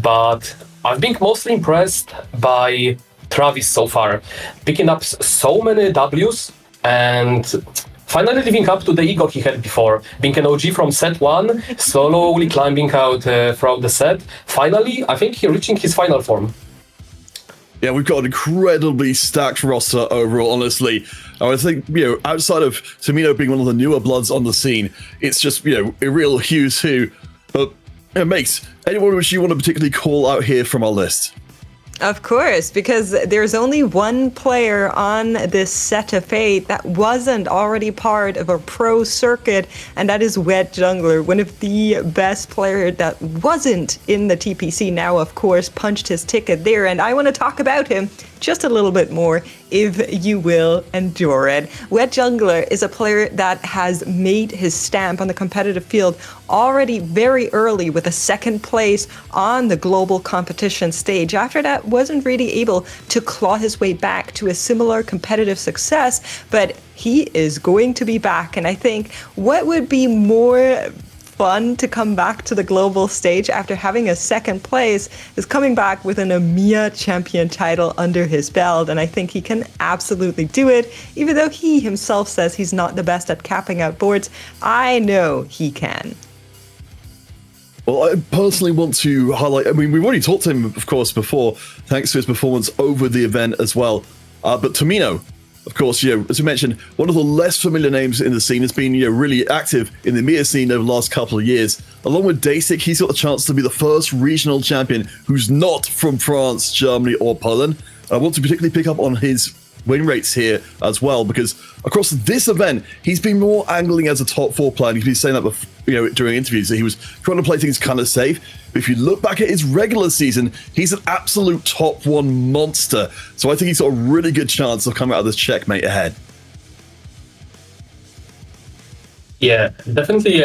But I've been mostly impressed by Travis so far, picking up so many Ws and finally living up to the ego he had before, being an OG from set 1, slowly climbing out throughout the set. Finally, I think he's reaching his final form. Yeah, we've got an incredibly stacked roster overall, honestly. I think, outside of Tamino being one of the newer bloods on the scene, it's just, a real who's who. But, Makes, anyone which you want to particularly call out here from our list? Of course, because there's only one player on this set of 8 that wasn't already part of a pro circuit, and that is Wet Jungler, one of the best players that wasn't in the TPC now, of course, punched his ticket there, and I want to talk about him just a little bit more, if you will endure it. Wet Jungler is a player that has made his stamp on the competitive field already very early with a 2nd place on the global competition stage. After that, wasn't really able to claw his way back to a similar competitive success, but he is going to be back. And I think what would be more fun to come back to the global stage after having a 2nd place is coming back with an EMEA champion title under his belt, and I think he can absolutely do it. Even though he himself says he's not the best at capping out boards, I know he can. Well, I personally want to highlight, we've already talked to him, of course, before, thanks to his performance over the event as well. But Tamino, of course, as we mentioned, one of the less familiar names in the scene, has been really active in the EMEA scene over the last couple of years. Along with Dasik, he's got the chance to be the first regional champion who's not from France, Germany, or Poland. I want to particularly pick up on his win rates here as well, because across this event, he's been more angling as a top 4 player. And he's been saying that before, during interviews, that he was trying to play things kind of safe. But if you look back at his regular season, he's an absolute top 1 monster. So I think he's got a really good chance of coming out of this checkmate ahead. Yeah, definitely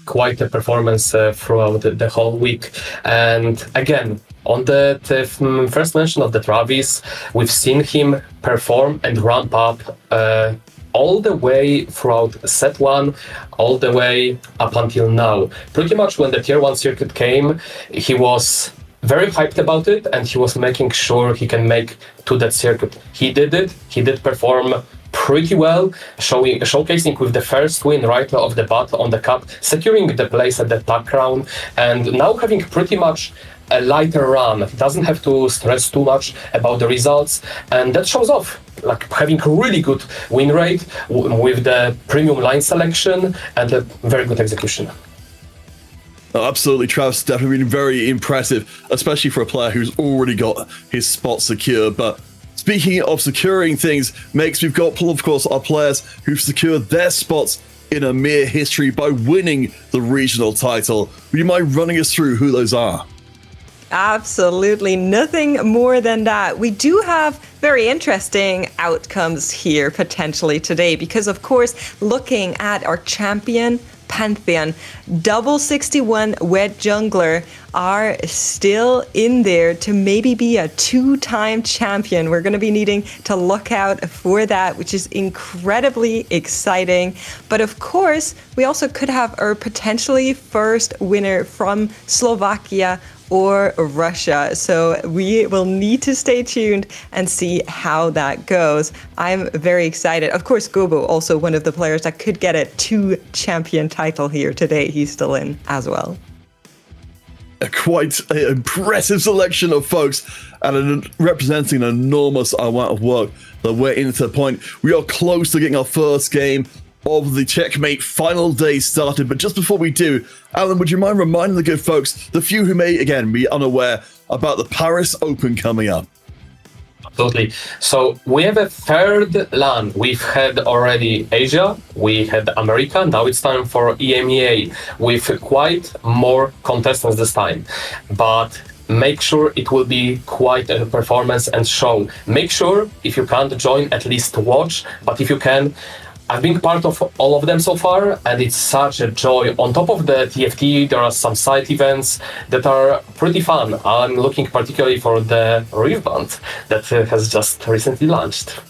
quite a performance throughout the whole week. And again, on the first mention of the Travis, we've seen him perform and ramp up all the way throughout set 1, all the way up until now. Pretty much when the tier 1 circuit came, he was very hyped about it, and he was making sure he can make to that circuit. He did it. He did perform pretty well, showcasing with the first win right off the bat on the cup, securing the place at the TAC round, and now having pretty much a lighter run. He doesn't have to stress too much about the results, and that shows off. Having a really good win rate with the premium line selection and a very good execution. Oh, absolutely, Travis, definitely been very impressive, especially for a player who's already got his spot secure. But speaking of securing things, Makes, we've got, of course, our players who've secured their spots in EMEA history by winning the regional title. Would you mind running us through who those are? Absolutely, nothing more than that. We do have very interesting outcomes here potentially today because, of course, looking at our champion pantheon. Double 61 Wet Jungler are still in there to maybe be a 2-time champion. We're going to be needing to look out for that, which is incredibly exciting. But of course, we also could have our potentially first winner from Slovakia or Russia. So we will need to stay tuned and see how that goes. I'm very excited. Of course, Gobo, also one of the players that could get a 2-champion title here today. He's still in as well. Quite an impressive selection of folks and representing an enormous amount of work that we're into the point. We are close to getting our first game of the Checkmate final day started, but just before we do, Alan, would you mind reminding the good folks, the few who may, again, be unaware about the Paris Open coming up? Absolutely. So we have a third LAN. We've had already Asia, we had America, now it's time for EMEA with quite more contestants this time. But make sure it will be quite a performance and show. Make sure, if you can't join, at least watch, but if you can, I've been part of all of them so far, and it's such a joy. On top of the TFT, there are some side events that are pretty fun. I'm looking particularly for the Reef Band that has just recently launched.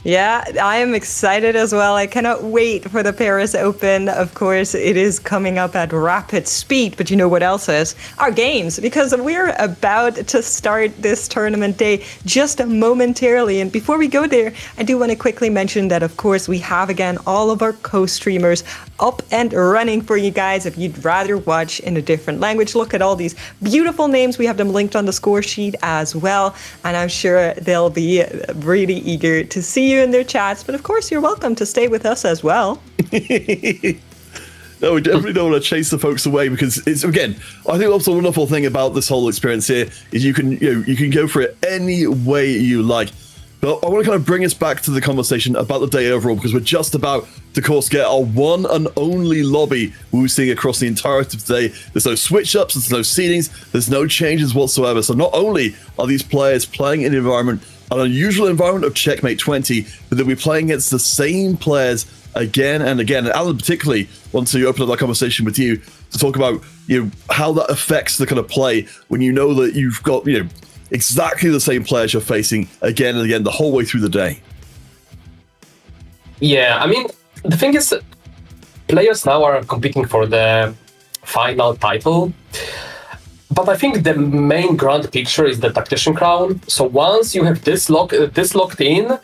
Yeah, I am excited as well. I cannot wait for the Paris Open. Of course, it is coming up at rapid speed, but you know what else is? Our games, because we're about to start this tournament day just momentarily. And before we go there, I do want to quickly mention that, of course, we have again all of our co-streamers up and running for you guys. If you'd rather watch in a different language, look at all these beautiful names. We have them linked on the score sheet as well. And I'm sure they'll be really eager to see you in their chats, but of course you're welcome to stay with us as well. No, we definitely don't want to chase the folks away, because it's, again, I think that's the wonderful thing about this whole experience here is you can go for it any way you like. But I want to kind of bring us back to the conversation about the day overall, because we're just about to, of course, get our one and only lobby we're seeing across the entirety of today. There's no switch-ups, there's no seedings, there's no changes whatsoever. So not only are these players playing in an unusual environment of Checkmate 20, but they'll be playing against the same players again and again. And Alan, particularly, wants to open up that conversation with you to talk about how that affects the kind of play when you know that you've got exactly the same players you're facing again and again the whole way through the day. Yeah, I mean, the thing is, players now are competing for the final title. But I think the main grand picture is the Tactician crown. So once you have this locked in,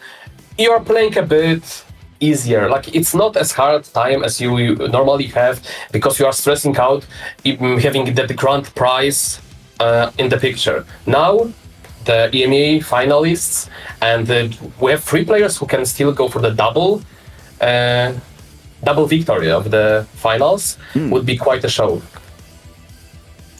you are playing a bit easier. Like, it's not as hard time as you normally have, because you are stressing out having that grand prize in the picture. Now, the EMEA finalists, and we have 3 players who can still go for the double victory of the finals. Would be quite a show.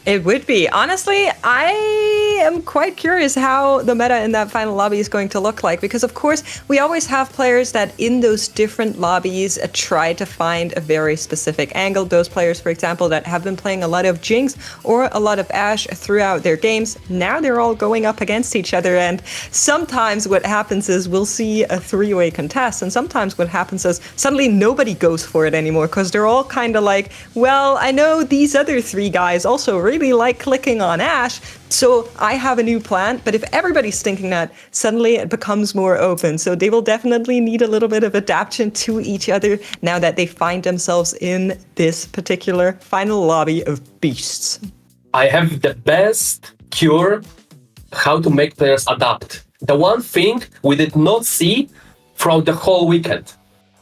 It would be. Honestly, I am quite curious how the meta in that final lobby is going to look like, because of course we always have players that in those different lobbies try to find a very specific angle. Those players, for example, that have been playing a lot of Jinx or a lot of Ashe throughout their games, now they're all going up against each other, and sometimes what happens is we'll see a 3-way contest, and sometimes what happens is suddenly nobody goes for it anymore, because they're all kind of like, well, I know these other 3 guys also really like clicking on Ashe, so I have a new plan. But if everybody's thinking that, suddenly it becomes more open. So they will definitely need a little bit of adaptation to each other now that they find themselves in this particular final lobby of beasts. I have the best cure how to make players adapt. The one thing we did not see throughout the whole weekend.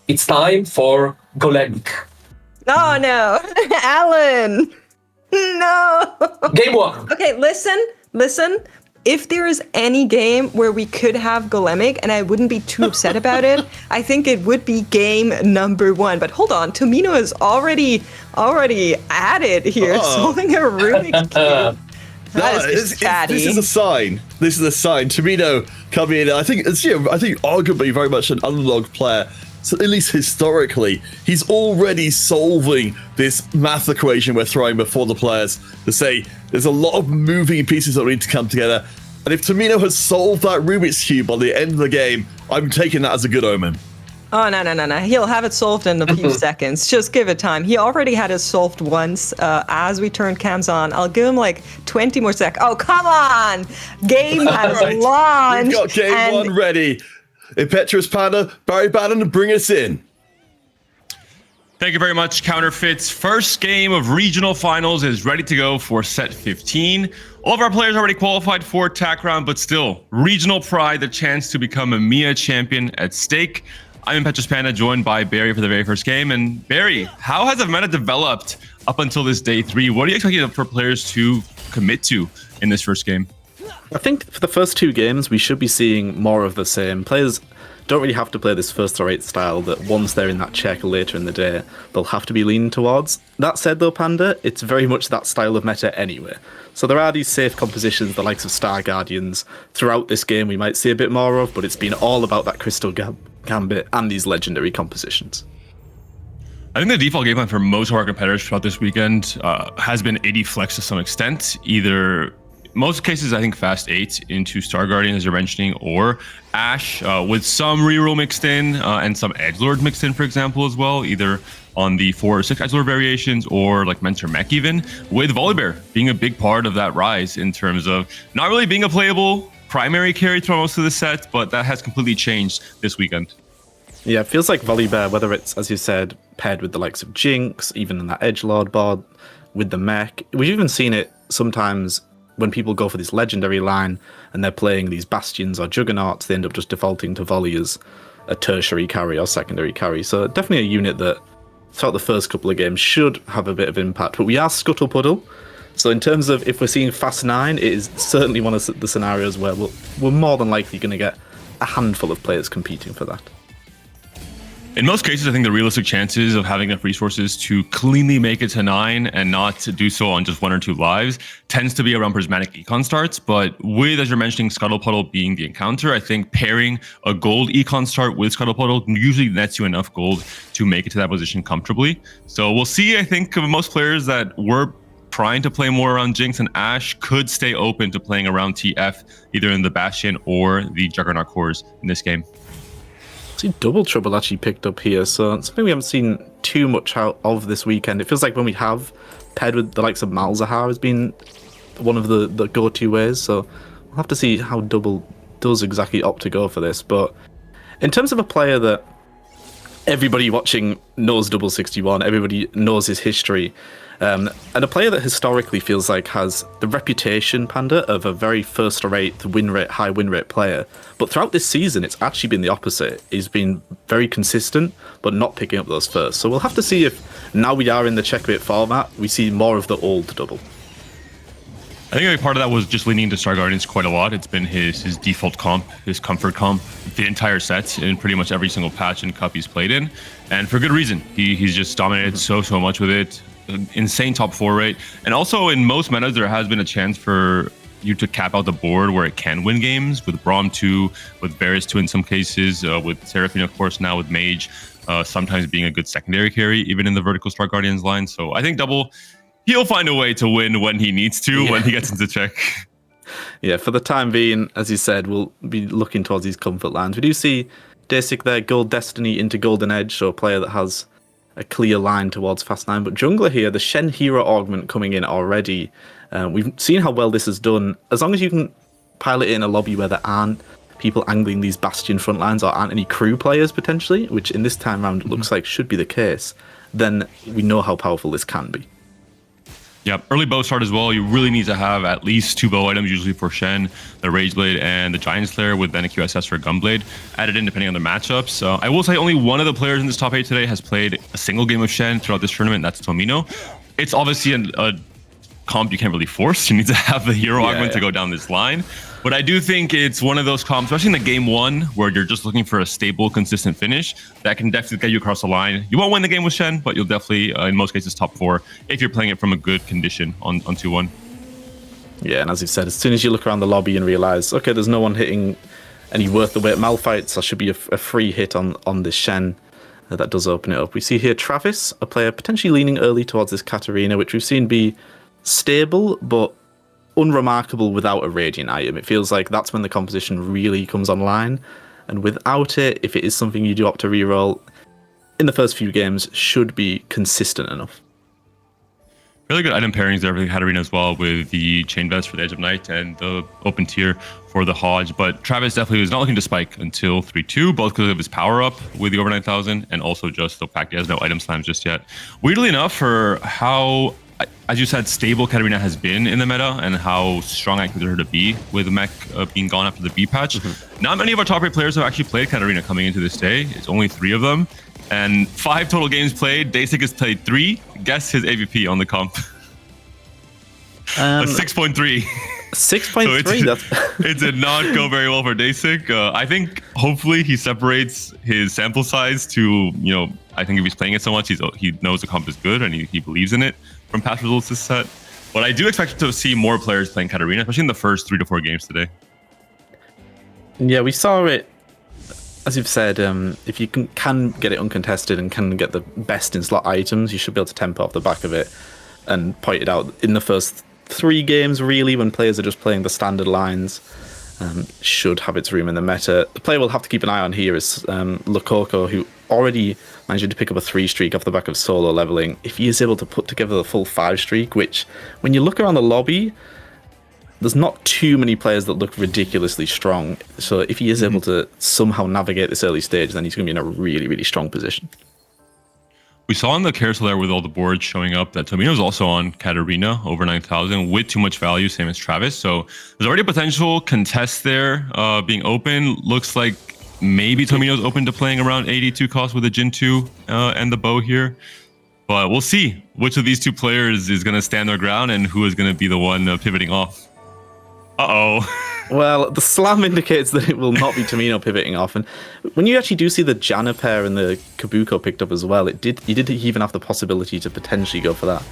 It's time for Golemic. Oh no, Alan! No! Game 1! Okay, listen. If there is any game where we could have Golemic and I wouldn't be too upset about it, I think it would be game number 1. But hold on, Tomino is already at it here, solving a Rubik's Cube. This is a sign. Tomino coming in. I think arguably very much an underdog player. So at least historically, he's already solving this math equation we're throwing before the players to say there's a lot of moving pieces that need to come together. And if Tomino has solved that Rubik's Cube by the end of the game, I'm taking that as a good omen. Oh, no. He'll have it solved in a few seconds. Just give it time. He already had it solved once as we turned cams on. I'll give him like 20 more seconds. Oh, come on! Game has launched. We've got game one ready. Impetuous Panda, Barry Bannon, bring us in. Thank you very much, Counterfeits. First game of regional finals is ready to go for set 15. All of our players already qualified for TAC round, but still, regional pride, the chance to become a EMEA champion at stake. I'm Impetuous Panda, joined by Barry for the very first game. And Barry, how has the meta developed up until this day 3? What are you expecting for players to commit to in this first game? I think for the first 2 games, we should be seeing more of the same. Players don't really have to play this first or 8 style that once they're in that check later in the day, they'll have to be leaning towards. That said though, Panda, it's very much that style of meta anyway. So there are these safe compositions, the likes of Star Guardians. Throughout this game we might see a bit more of, but it's been all about that Crystal Gambit and these legendary compositions. I think the default game plan for most of our competitors throughout this weekend has been AD Flex to some extent. Either, most cases, I think Fast 8 into Star Guardian, as you're mentioning, or Ashe with some reroll mixed in and some Edgelord mixed in, for example, as well, either on the 4 or 6 Edgelord variations or like Mentor Mech even, with Volibear being a big part of that rise in terms of not really being a playable primary carry throughout most of the set, but that has completely changed this weekend. Yeah, it feels like Volibear, whether it's, as you said, paired with the likes of Jinx, even in that Edgelord board, with the mech. We've even seen it sometimes when people go for this legendary line and they're playing these Bastions or Juggernauts, they end up just defaulting to Volley as a tertiary carry or secondary carry. So definitely a unit that throughout the first couple of games should have a bit of impact. But we are Scuttle Puddle. So in terms of if we're seeing Fast 9, it is certainly one of the scenarios where we're more than likely going to get a handful of players competing for that. In most cases, I think the realistic chances of having enough resources to cleanly make it to 9 and not to do so on just 1 or 2 lives tends to be around prismatic econ starts. But with, as you're mentioning, Scuttle Puddle being the encounter, I think pairing a gold econ start with Scuttle Puddle usually nets you enough gold to make it to that position comfortably. So we'll see, I think, most players that were trying to play more around Jinx and Ashe could stay open to playing around TF, either in the Bastion or the Juggernaut cores in this game. See, Double Trouble actually picked up here, so something we haven't seen too much out of this weekend. It feels like when we have paired with the likes of Malzahar has been one of the go-to ways, so we'll have to see how Double does exactly opt to go for this. But in terms of a player that everybody watching knows Double 61, everybody knows his history, and a player that historically feels like has the reputation, Panda, of a very first or eighth win rate, high win rate player. But throughout this season, it's actually been the opposite. He's been very consistent, but not picking up those first. So we'll have to see if now we are in the checkmate format, we see more of the old Double. I think a part of that was just leaning into Star Guardians quite a lot. It's been his default comp, his comfort comp, the entire set in pretty much every single patch and cup he's played in. And for good reason. He's just dominated so much with it. Insane top 4 rate. And also in most metas, there has been a chance for you to cap out the board where it can win games with Braum 2, with Varus 2 in some cases, with Seraphine, of course, now with Mage, sometimes being a good secondary carry, even in the vertical Star Guardians line. So I think Double, he'll find a way to win when he needs to, when he gets into check. Yeah, for the time being, as you said, we'll be looking towards these comfort lines. We do see Dasik there, Gold Destiny into Golden Edge, so a player that has a clear line towards Fast 9. But Jungler here, the Shen Hero augment coming in already. We've seen how well this has done. As long as you can pilot it in a lobby where there aren't people angling these Bastion front lines or aren't any crew players potentially, which in this time round looks like should be the case, then we know how powerful this can be. Yep, early bow start as well. You really need to have at least 2 bow items, usually for Shen, the Rage Blade and the Giant Slayer, with then a QSS or a Gunblade added in depending on the matchups. I will say only one of the players in this top 8 today has played a single game of Shen throughout this tournament, and that's Tomino. It's obviously a comp you can't really force. You need to have the hero augment to go down this line. But I do think it's one of those comps, especially in the game 1, where you're just looking for a stable, consistent finish, that can definitely get you across the line. You won't win the game with Shen, but you'll definitely, in most cases, top 4 if you're playing it from a good condition on 2-1. Yeah, and as you said, as soon as you look around the lobby and realize, okay, there's no one hitting any worth the wait Malphites, there should be a free hit on this Shen. That does open it up. We see here Travis, a player potentially leaning early towards this Katarina, which we've seen be stable, but unremarkable without a Radiant item. It feels like that's when the composition really comes online. And without it, if it is something you do opt to reroll, in the first few games, should be consistent enough. Really good item pairings there for the Katarina as well, with the Chain Vest for the Edge of Night and the Open Tier for the Hodge. But Travis definitely was not looking to spike until 3-2, both because of his power up with the over 9,000 and also just the fact he has no item slams just yet. Weirdly enough, for how, as you said, stable Katarina has been in the meta and how strong I consider her to be with the mech being gone after the B patch, not many of our top 8 players have actually played Katarina coming into this day. It's only 3 of them. And 5 total games played. Dasik has played 3. Guess his AVP on the comp. 6.3. 6.3. It did not go very well for Dasik. I think hopefully he separates his sample size to, I think if he's playing it so much, he knows the comp is good and he believes in it from past results this set. But I do expect to see more players playing Katarina, especially in the first 3 to 4 games today. Yeah, we saw it. As you've said, if you can get it uncontested and can get the best in slot items, you should be able to tempo off the back of it and point it out in the first 3 games, really, when players are just playing the standard lines. Should have its room in the meta. The player we'll have to keep an eye on here is Lococo, who already managed to pick up a 3 streak off the back of solo leveling. If he is able to put together the full 5 streak, which, when you look around the lobby, there's not too many players that look ridiculously strong. So if he is able to somehow navigate this early stage, then he's going to be in a really, really strong position. We saw in the carousel there with all the boards showing up that Tomino's also on Katarina over 9,000 with too much value, same as Travis. So there's already a potential contest there being open. Looks like maybe Tomino's open to playing around 82 cost with the Jin 2 and the bow here. But we'll see which of these 2 players is going to stand their ground and who is going to be the one pivoting off. Well, the slam indicates that it will not be Tomino pivoting off, and when you actually do see the Janna pair and the Kabuko picked up as well, you did even have the possibility to potentially go for that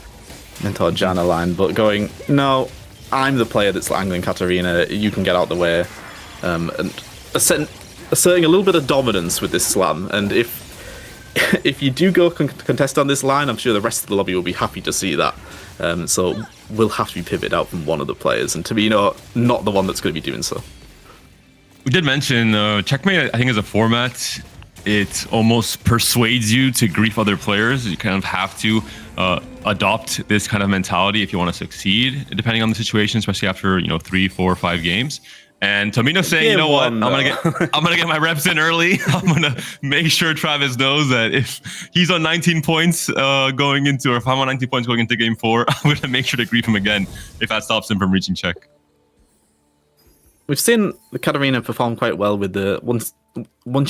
Mentor Janna line, but going, no, I'm the player that's angling Katarina, you can get out the way, and asserting a little bit of dominance with this slam. And if you do go contest on this line, I'm sure the rest of the lobby will be happy to see that. So we'll have to be pivoted out from one of the players, and Tomino, not the one that's going to be doing so. We did mention Checkmate, I think, as a format, it almost persuades you to grief other players. You kind of have to adopt this kind of mentality if you want to succeed, depending on the situation, especially after 3, 4, 5 games. And Tomino's saying, you know what, I'm gonna get my reps in early. I'm gonna make sure Travis knows that if he's on 19 points if I'm on 19 points going into game 4, I'm gonna make sure to grief him again if that stops him from reaching check. We've seen the Katarina perform quite well with the once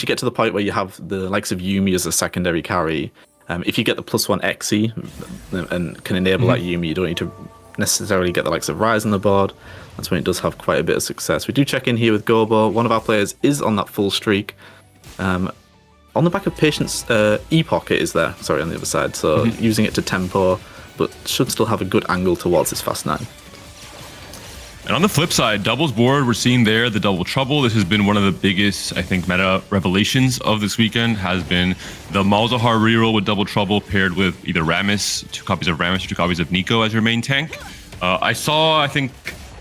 you get to the point where you have the likes of Yuumi as a secondary carry. If you get the +1 Xe and can enable that Yuumi, you don't need to necessarily get the likes of Rise on the board. That's when it does have quite a bit of success. We do check in here with Gobo. One of our players is on that full streak. On the back of Patience, Epoch it is there, sorry, on the other side. So using it to tempo, but should still have a good angle towards his fast 9. And on the flip side, doubles board, we're seeing there the double trouble. This has been one of the biggest, I think, meta revelations of this weekend, has been the Malzahar reroll with double trouble paired with either Rammus, 2 copies of Rammus or 2 copies of Nico as your main tank. I think,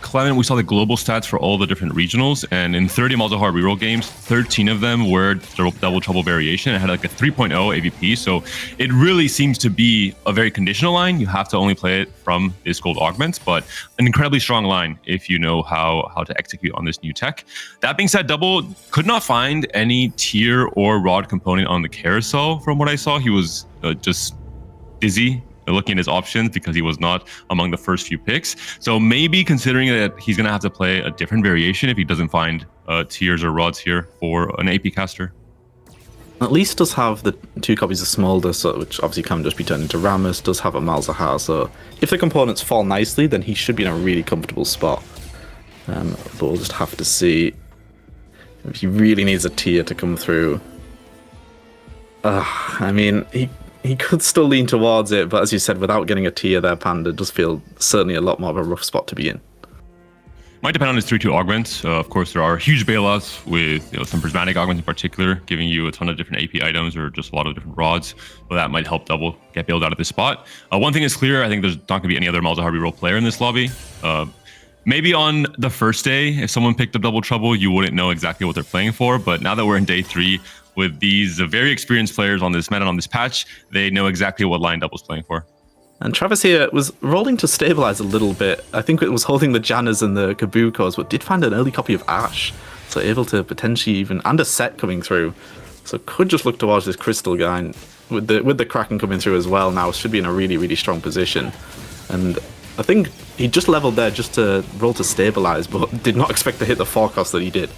Clement, we saw the global stats for all the different regionals, and in 30 Malzahar reroll games, 13 of them were double trouble variation. It had like a 3.0 AVP, so it really seems to be a very conditional line. You have to only play it from this gold augments, but an incredibly strong line if you know how to execute on this new tech. That being said, Double could not find any tier or rod component on the carousel from what I saw. He was just dizzy looking at his options because he was not among the first few picks. So maybe considering that he's going to have to play a different variation if he doesn't find tiers or rods here for an AP caster. At least does have the 2 copies of Smolder, so, which obviously can just be turned into Rammus, does have a Malzahar, so if the components fall nicely, then he should be in a really comfortable spot. But we'll just have to see if he really needs a tier to come through. I mean, he could still lean towards it, but as you said, without getting a tier there, Panda does feel certainly a lot more of a rough spot to be in. Might depend on his 3-2 augments. Of course, there are huge bailouts with some prismatic augments in particular, giving you a ton of different AP items or just a lot of different rods. So that might help Double get bailed out of this spot. One thing is clear, I think there's not going to be any other Malzahar reroll player in this lobby. maybe on the first day, if someone picked up Double Trouble, you wouldn't know exactly what they're playing for. But now that we're in day 3 with these very experienced players on this meta, on this patch, they know exactly what line Double's playing for. And Travis here was rolling to stabilize a little bit. I think it was holding the Jannas and the Kabukos, but did find an early copy of Ash. So able to potentially even, and a set coming through. So could just look towards this Crystal guy. And with the Kraken coming through as well now, should be in a really, really strong position. And I think he just leveled there just to roll to stabilize, but did not expect to hit the forecast that he did.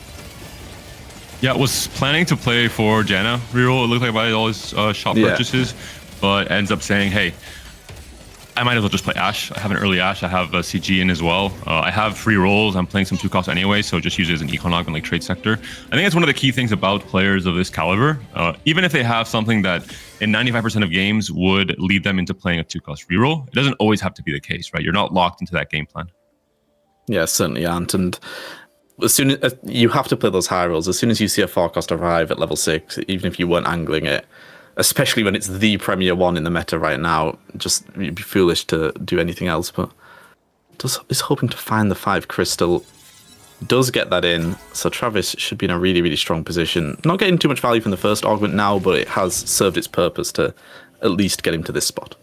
Yeah, was planning to play for Janna reroll. It looked like by all his shop purchases, but ends up saying, hey, I might as well just play Ashe. I have an early Ashe. I have a CG in as well. I have free rolls. I'm playing some 2 costs anyway, so just use it as an econ augment like Trade Sector. I think that's one of the key things about players of this caliber. Even if they have something that in 95% of games would lead them into playing a 2-cost reroll, it doesn't always have to be the case, right? You're not locked into that game plan. Yeah, certainly aren't. And as soon as you have to play those high rolls, as soon as you see a 4-cost arrive at level 6, even if you weren't angling it, especially when it's the Premier 1 in the meta right now, just you'd be foolish to do anything else. But is hoping to find the 5 crystal, does get that in, so Travis should be in a really, really strong position. Not getting too much value from the first augment now, but it has served its purpose to at least get him to this spot.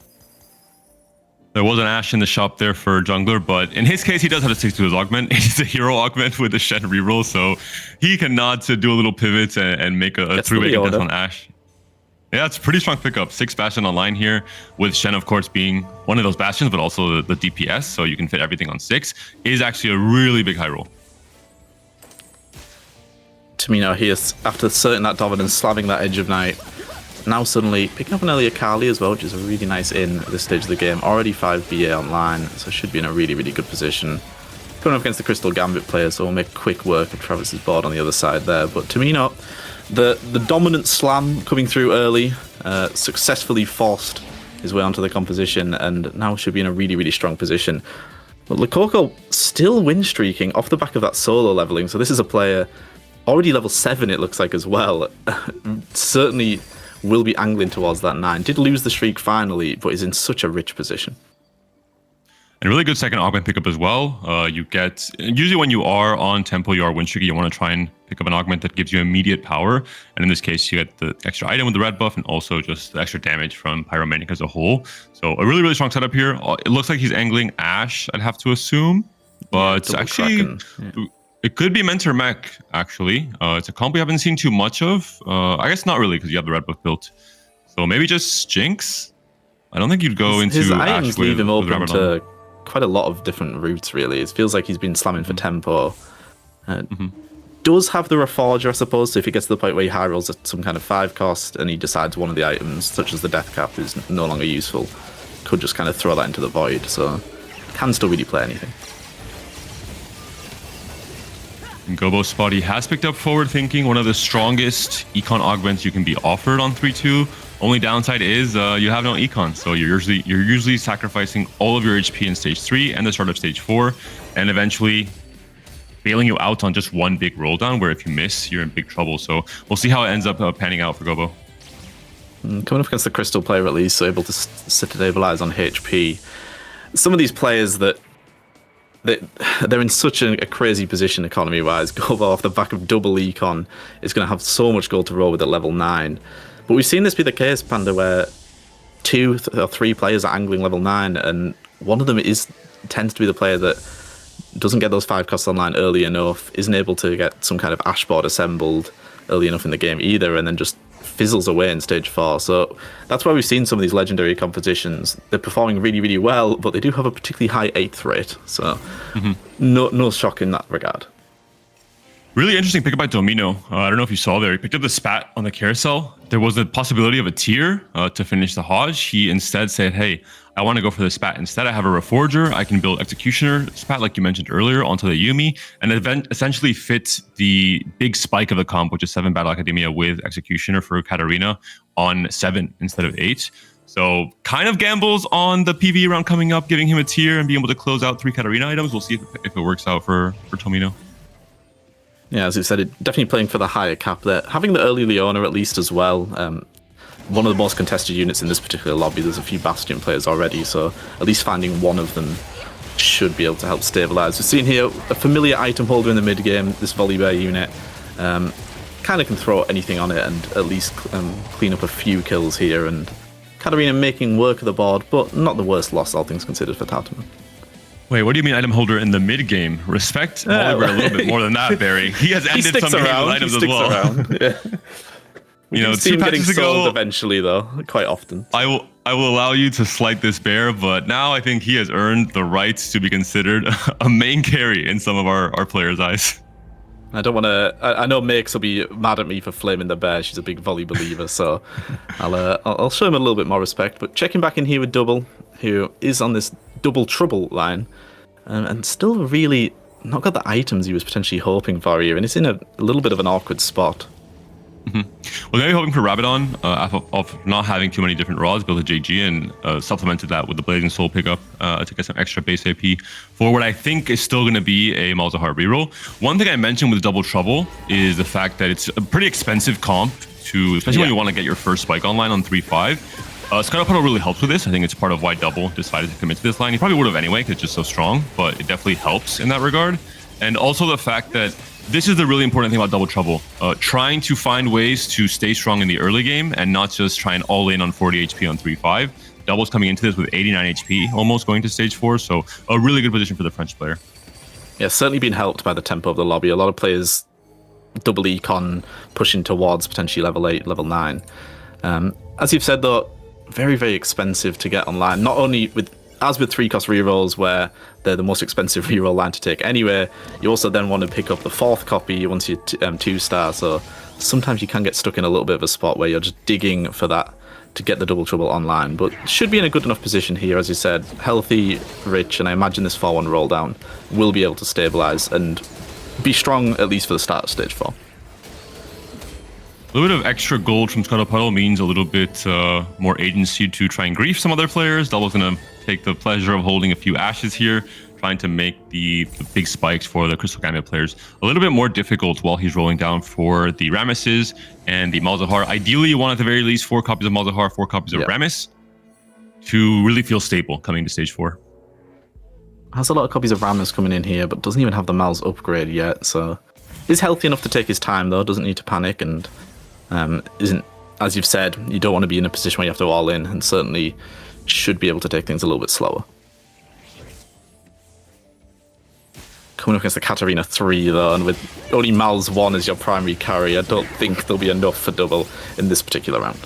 There was an Ashe in the shop there for jungler, but in his case, he does have to stick to his augment. He's a hero augment with the Shen reroll, so he can nod to do a little pivot and make a 3-way contest on Ashe. Yeah, it's a pretty strong pickup. 6 Bastion online here, with Shen, of course, being one of those Bastions, but also the DPS, so you can fit everything on 6, is actually a really big high roll. Tamino here, after asserting that dominance, slamming that Edge of Night, now suddenly picking up an early Akali as well, which is a really nice in at this stage of the game. Already 5 BA online, so should be in a really, really good position. Going up against the Crystal Gambit player, so we'll make quick work of Travis's board on the other side there. But Tamino, the dominant slam coming through early, successfully forced his way onto the composition, and now should be in a really, really strong position. But Lococo still win streaking off the back of that solo leveling, so this is a player already level 7 it looks like as well. Certainly will be angling towards that 9. Did lose the streak finally, but is in such a rich position. And a really good second augment pickup as well. You get, usually when you are on tempo, you are win streaky, you want to try and pick up an augment that gives you immediate power. And in this case, you get the extra item with the red buff and also just the extra damage from Pyromaniac as a whole. So a really, really strong setup here. It looks like he's angling Ashe, I'd have to assume. But Yeah, actually, it could be Mentor Mech, actually. It's a comp we haven't seen too much of. I guess not really, because you have the red buff built. So maybe just Jinx? I don't think you'd go into his Ashe items with leave him open Ramadan. to quite a lot of different routes, really. It feels like he's been slamming for tempo. Does have the Reforger, I suppose, so if he gets to the point where he high rolls at some kind of 5 cost and he decides one of the items, such as the Death Cap, is no longer useful, could just kind of throw that into the void, so can still really play anything. Gobo Spotty has picked up Forward Thinking, one of the strongest econ augments you can be offered on 3-2. Only downside is you have no econ, so you're usually sacrificing all of your HP in stage 3 and the start of stage 4, and eventually bailing you out on just one big roll down, where if you miss, you're in big trouble. So we'll see how it ends up panning out for Gobo. Coming up against the Crystal player at least, so able to stabilize on HP. Some of these players they're in such a crazy position economy-wise. Gobo off the back of double econ is going to have so much gold to roll with at level 9. But we've seen this be the case, Panda, where 2 or 3 players are angling level 9, and one of them tends to be the player that doesn't get those 5 costs online early enough, isn't able to get some kind of Ashe board assembled early enough in the game either, and then just fizzles away in stage 4. So that's why we've seen some of these legendary compositions. They're performing really, really well, but they do have a particularly high 8th rate. So no shock in that regard. Really interesting pickup by Domino. I don't know if you saw there. He picked up the spat on the carousel. There was a possibility of a tier to finish the Hodge. He instead said, hey, I want to go for the spat. Instead, I have a Reforger. I can build Executioner spat, like you mentioned earlier, onto the Yuumi, and essentially fit the big spike of the comp, which is 7 Battle Academia with Executioner for Katarina on 7 instead of 8. So kind of gambles on the PvE round coming up, giving him a tier and being able to close out 3 Katarina items. We'll see if it works out for Tomino. Yeah, as you said, definitely playing for the higher cap there. Having the early Leona at least as well. One of the most contested units in this particular lobby. There's a few Bastion players already, so at least finding one of them should be able to help stabilize. We've seen here a familiar item holder in the mid game, this volley bear unit. Kind of can throw anything on it and at least clean up a few kills here, and Katarina making work of the board, but not the worst loss, all things considered, for Tatman. Wait, what do you mean item holder in the mid game? Respect Oliver a little bit more than that, Barry. He has ended some games with items as well. Yeah. You know, 2 getting patches ago, sold eventually, though, quite often. I will allow you to slight this bear, but now I think he has earned the right to be considered a main carry in some of our players' eyes. I don't want to. I know Makes will be mad at me for flaming the bear. She's a big volley believer, so I'll show him a little bit more respect. But checking back in here with Double, who is on this double trouble line, and still really not got the items he was potentially hoping for here, and it's in a little bit of an awkward spot. Well, maybe hoping for Rabadon of not having too many different rods, built a JG and supplemented that with the Blazing Soul pickup to get some extra base AP for what I think is still going to be a Malzahar reroll. One thing I mentioned with Double Trouble is the fact that it's a pretty expensive comp to, especially when you want to get your first spike online on 3-5. Scuttle Puddle really helps with this. I think it's part of why Double decided to commit to this line. He probably would have anyway because it's just so strong, but it definitely helps in that regard. And also the fact that this is the really important thing about Double Trouble. Trying to find ways to stay strong in the early game and not just try and all in on 40 HP on 3-5. Double's coming into this with 89 HP, almost going to stage 4, so a really good position for the French player. Yeah, certainly been helped by the tempo of the lobby. A lot of players double econ pushing towards potentially level 8, level 9. As you've said, though, very, very expensive to get online. Not only with 3-cost rerolls, where they're the most expensive reroll line to take anyway, you also then want to pick up the 4th copy once you're 2-star, so sometimes you can get stuck in a little bit of a spot where you're just digging for that to get the Double Trouble online, but should be in a good enough position here, as you said. Healthy, rich, and I imagine this 4-1 roll down will be able to stabilize and be strong, at least for the start of stage 4. A little bit of extra gold from Scuttle Puddle means a little bit more agency to try and grief some other players. Double's going to take the pleasure of holding a few ashes here, trying to make the big spikes for the Crystal Gambit players a little bit more difficult while he's rolling down for the Ramesses and the Malzahar. Ideally, you want at the very least 4 copies of Malzahar, 4 copies of Rames to really feel stable coming to stage 4. Has a lot of copies of Rames coming in here, but doesn't even have the Mal's upgrade yet, so is healthy enough to take his time, though, doesn't need to panic, and isn't, as you've said, you don't want to be in a position where you have to all in, and certainly should be able to take things a little bit slower. Coming up against the Katarina 3, though, and with only Mal's 1 as your primary carry, I don't think there'll be enough for Double in this particular round.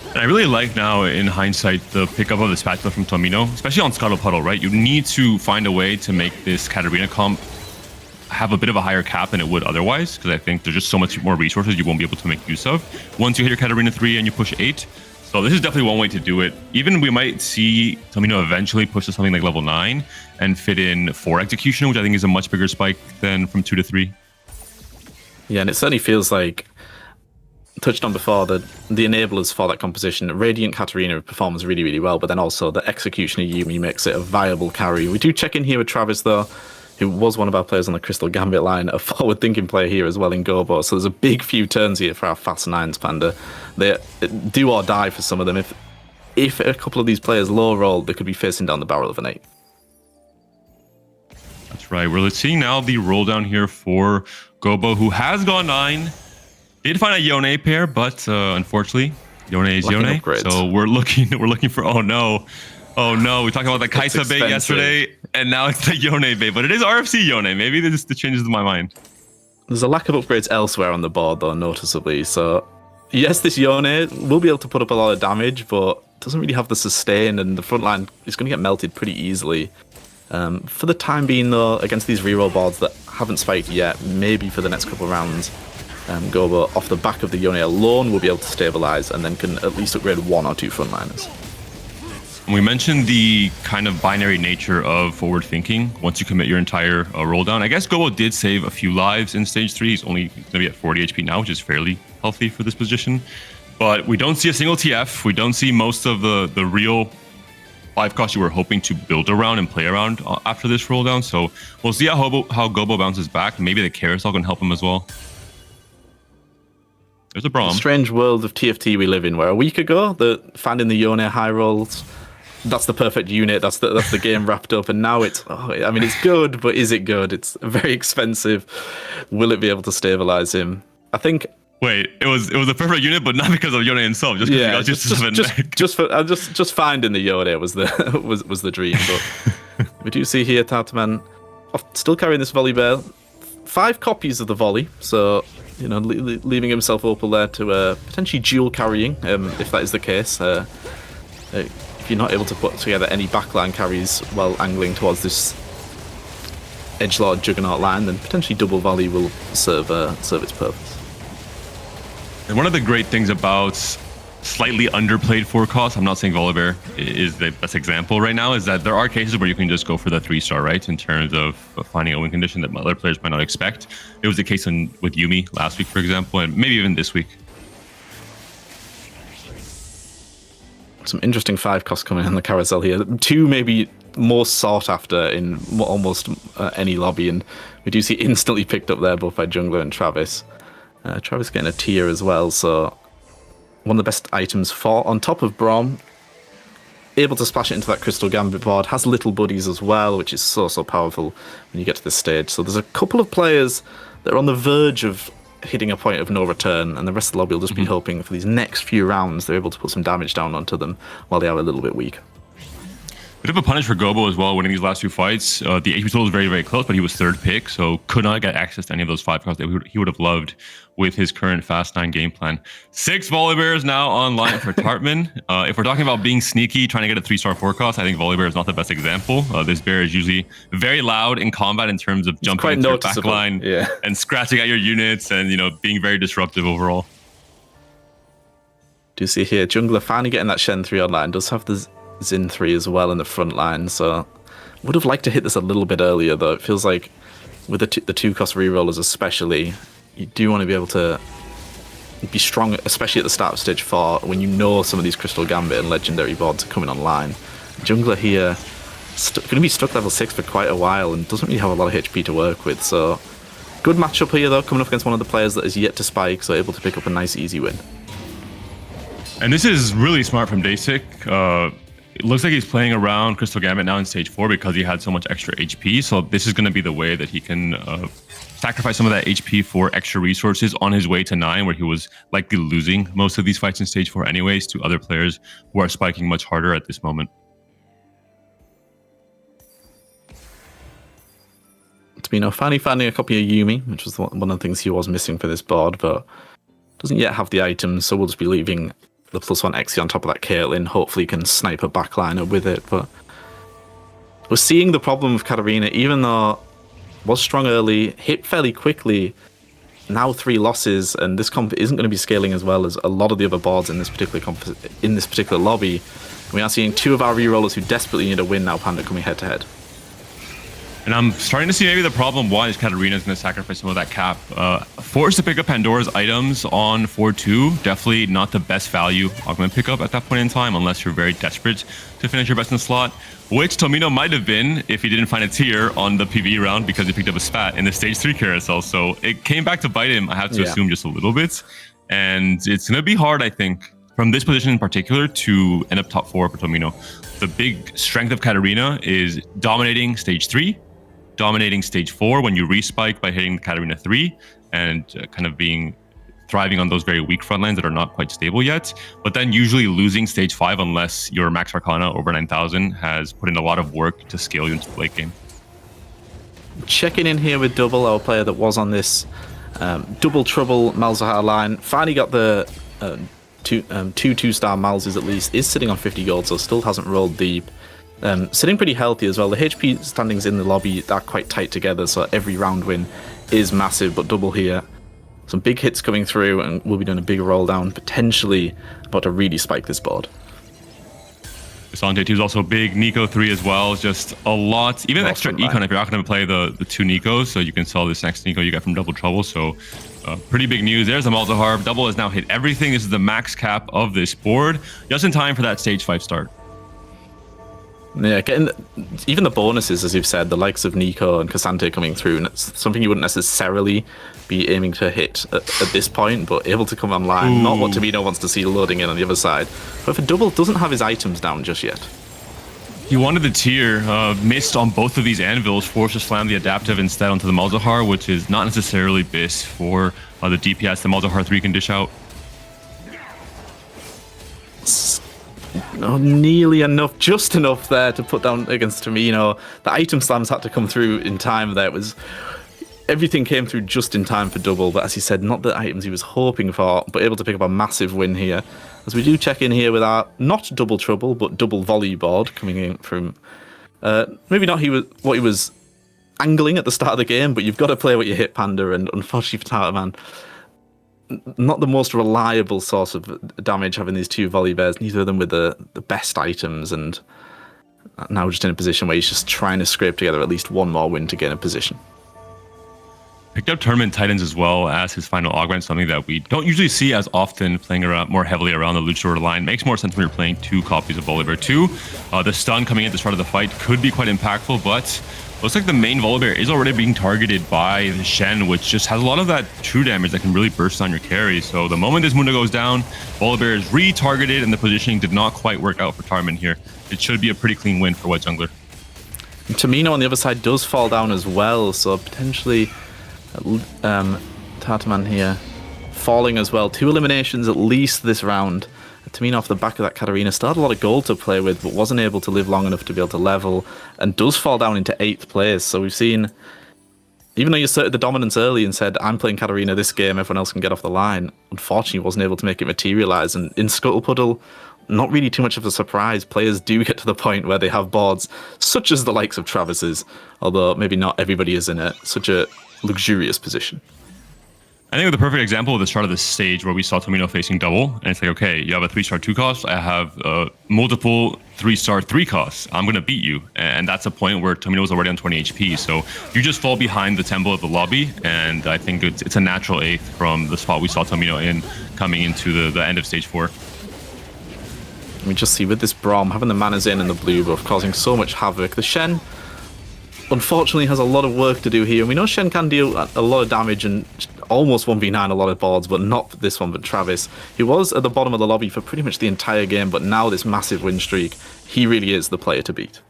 And I really like now, in hindsight, the pickup of the spatula from Tomino, especially on Scuttle Puddle, right? You need to find a way to make this Katarina comp have a bit of a higher cap than it would otherwise, because I think there's just so much more resources you won't be able to make use of once you hit your Katarina 3 and you push 8. So this is definitely one way to do it. Even we might see Tomino eventually push to something like level 9 and fit in 4 execution, which I think is a much bigger spike than from 2 to 3. Yeah, and it certainly feels like, touched on before, the enablers for that composition. Radiant Katarina performs really, really well, but then also the execution of Yumi makes it a viable carry. We do check in here with Travis, though, who was one of our players on the Crystal Gambit line, a forward-thinking player here as well in Gobo. So there's a big few turns here for our Fast 9s, Panda. They do or die for some of them. If a couple of these players low roll, they could be facing down the barrel of an 8. That's right. We're seeing now the roll down here for Gobo, who has gone 9. Did find a Yone pair, but unfortunately, Yone is Yone. So we're looking for, oh no, we talked about the Kaisa bait yesterday, and now it's the Yone bait, but it is RFC Yone. Maybe this changes my mind. There's a lack of upgrades elsewhere on the board, though, noticeably. So yes, this Yone will be able to put up a lot of damage, but doesn't really have the sustain, and the front line is going to get melted pretty easily. For the time being, though, against these reroll boards that haven't spiked yet, maybe for the next couple of rounds, Gobo, off the back of the Yone alone, will be able to stabilize and then can at least upgrade 1 or 2 frontliners. We mentioned the kind of binary nature of forward thinking once you commit your entire roll down. I guess Gobo did save a few lives in stage 3. He's only going to be at 40 HP now, which is fairly healthy for this position. But we don't see a single TF. We don't see most of the real 5-cost you were hoping to build around and play around after this roll down. So we'll see how Gobo bounces back. Maybe the carousel can help him as well. There's a Braum. Strange world of TFT we live in, where a week ago, finding the Yone high rolls that's the perfect unit. That's the game wrapped up. And now it's it's good, but is it good? It's very expensive. Will it be able to stabilize him? I think. Wait, it was a perfect unit, but not because of Yone himself. Just because just finding the Yone was the dream. But we do see here Tatman still carrying this volley bear, 5 copies of the volley, so leaving himself open there to potentially dual carrying, if that is the case. If you're not able to put together any backline carries while angling towards this edgelord juggernaut line, then potentially double volley will serve its purpose. And one of the great things about slightly underplayed 4 costs, I'm not saying Volibear is the best example right now, is that there are cases where you can just go for the 3-star, right? In terms of finding a win condition that other players might not expect. It was the case with Yuumi last week, for example, and maybe even this week. Some interesting 5 costs coming in the carousel here. 2 maybe more sought after in almost any lobby, and we do see instantly picked up there both by Jungler and Travis. Travis getting a tier as well, so one of the best items on top of Braum. Able to splash it into that Crystal Gambit board, has little buddies as well, which is so powerful when you get to this stage. So there's a couple of players that are on the verge of hitting a point of no return, and the rest of the lobby will just be hoping for these next few rounds they're able to put some damage down onto them while they are a little bit weak. Bit of a punish for Gobo as well, winning these last 2 fights. The HP total was very, very close, but he was 3rd pick, so could not get access to any of those 5 costs that he would have loved with his current Fast 9 game plan. 6 Volibears now online for Tartman. If we're talking about being sneaky, trying to get a 3-star 4 cost, I think Volibear is not the best example. This bear is usually very loud in combat in terms of jumping into your backline and scratching at your units and being very disruptive overall. Do you see here, Jungler finally getting that Shen 3 online, does have the Xin 3 as well in the front line, so would have liked to hit this a little bit earlier, though. It feels like with the 2-cost rerollers especially, you do want to be able to be strong, especially at the start of stage 4, when you know some of these Crystal Gambit and Legendary boards are coming online. Jungler here, going to be stuck level 6 for quite a while and doesn't really have a lot of HP to work with, so good matchup here, though, coming up against one of the players that is yet to spike, so able to pick up a nice, easy win. And this is really smart from Daysik. It looks like he's playing around Crystal Gambit now in stage 4 because he had so much extra HP. So this is going to be the way that he can sacrifice some of that HP for extra resources on his way to 9, where he was likely losing most of these fights in stage 4 anyways to other players who are spiking much harder at this moment. Finally finding a copy of Yuumi, which was one of the things he was missing for this board, but doesn't yet have the items, so we'll just be leaving the +1 Xe on top of that Caitlyn. Hopefully can snipe a backliner with it, but we're seeing the problem with Katarina, even though was strong early, hit fairly quickly, now 3 losses, and this comp isn't going to be scaling as well as a lot of the other boards in this particular lobby. We are seeing 2 of our rerollers who desperately need a win now, Panda, coming head to head. And I'm starting to see maybe the problem why is Katarina is going to sacrifice some of that cap. Forced to pick up Pandora's items on 4-2. Definitely not the best value augment pickup at that point in time, unless you're very desperate to finish your best in slot, which Tomino might have been if he didn't find a tier on the PV round because he picked up a spat in the stage 3 carousel. So it came back to bite him, I have to assume, just a little bit. And it's going to be hard, I think, from this position in particular to end up top 4 for Tomino. The big strength of Katarina is dominating stage 3, dominating stage 4 when you respike by hitting Katarina 3, and kind of thriving on those very weak front lines that are not quite stable yet, but then usually losing stage 5 unless your Max Arcana over 9,000 has put in a lot of work to scale you into the late game. Checking in here with Double, our player that was on this Double Trouble Malzahar line, finally got the 2-star Malzes at least, is sitting on 50 gold, so still hasn't rolled deep. Sitting pretty healthy as well. The HP standings in the lobby are quite tight together, so every round win is massive, but Double here, some big hits coming through, and we'll be doing a big roll down, potentially about to really spike this board. Sanjay 2 is also big. Nico 3 as well, just a lot. Even extra econ if you're not going to play the 2 Nicos, so you can sell this next Nico you get from Double Trouble, so pretty big news. There's a Malzahar. Double has now hit everything. This is the max cap of this board, just in time for that stage 5 start. Yeah, getting even the bonuses, as you've said, the likes of Nico and Cassante coming through, and it's something you wouldn't necessarily be aiming to hit at this point, but able to come online. Not what Tomino wants to see loading in on the other side. But for Double, doesn't have his items down just yet. He wanted the tier, missed on both of these anvils, forced to slam the adaptive instead onto the Malzahar, which is not necessarily BIS for the DPS the Malzahar 3 can dish out. Nearly enough, just enough there to put down against Tomino. The item slams had to come through in time there. Everything came through just in time for double, but as he said, not the items he was hoping for, but able to pick up a massive win here. As we do check in here with our, not double trouble, but double volley board coming in from, maybe not what he was angling at the start of the game, but you've got to play what you hit, Panda, and unfortunately for Tartaman, not the most reliable source of damage having these two volley bears, neither of them with the best items, and now just in a position where he's just trying to scrape together at least one more win to gain a position. Picked up Tournament Titans as well as his final augment, something that we don't usually see as often playing around more heavily around the Luchador line. Makes more sense when you're playing 2 copies of Volibear 2. The stun coming at the start of the fight could be quite impactful, but looks like the main Volibear is already being targeted by the Shen, which just has a lot of that true damage that can really burst on your carry. So the moment this Mundo goes down, Volibear is re-targeted and the positioning did not quite work out for Tarman here. It should be a pretty clean win for White Jungler. And Tomino on the other side does fall down as well, so potentially Tartaman here falling as well. 2 eliminations at least this round. Tomino off the back of that Katarina still had a lot of gold to play with, but wasn't able to live long enough to be able to level, and does fall down into 8th place. So we've seen, even though you asserted the dominance early and said, I'm playing Katarina this game, everyone else can get off the line, unfortunately wasn't able to make it materialize. And in Scuttle Puddle, not really too much of a surprise. Players do get to the point where they have boards such as the likes of Travis's, although maybe not everybody is in it, such a luxurious position. I think the perfect example of the start of this stage where we saw Tomino facing double, and it's like, okay, you have a 3-star 2 cost, I have multiple 3-star 3 costs, I'm going to beat you. And that's a point where Tomino was already on 20 HP, so you just fall behind the tempo of the lobby, and I think it's a natural 8th from the spot we saw Tomino in coming into the end of stage 4. We just see with this Braum, having the manas in and the blue buff causing so much havoc. The Shen unfortunately has a lot of work to do here. We know Shen can deal a lot of damage and almost 1v9 a lot of boards, but not this one, but Travis. He was at the bottom of the lobby for pretty much the entire game, but now this massive win streak, he really is the player to beat.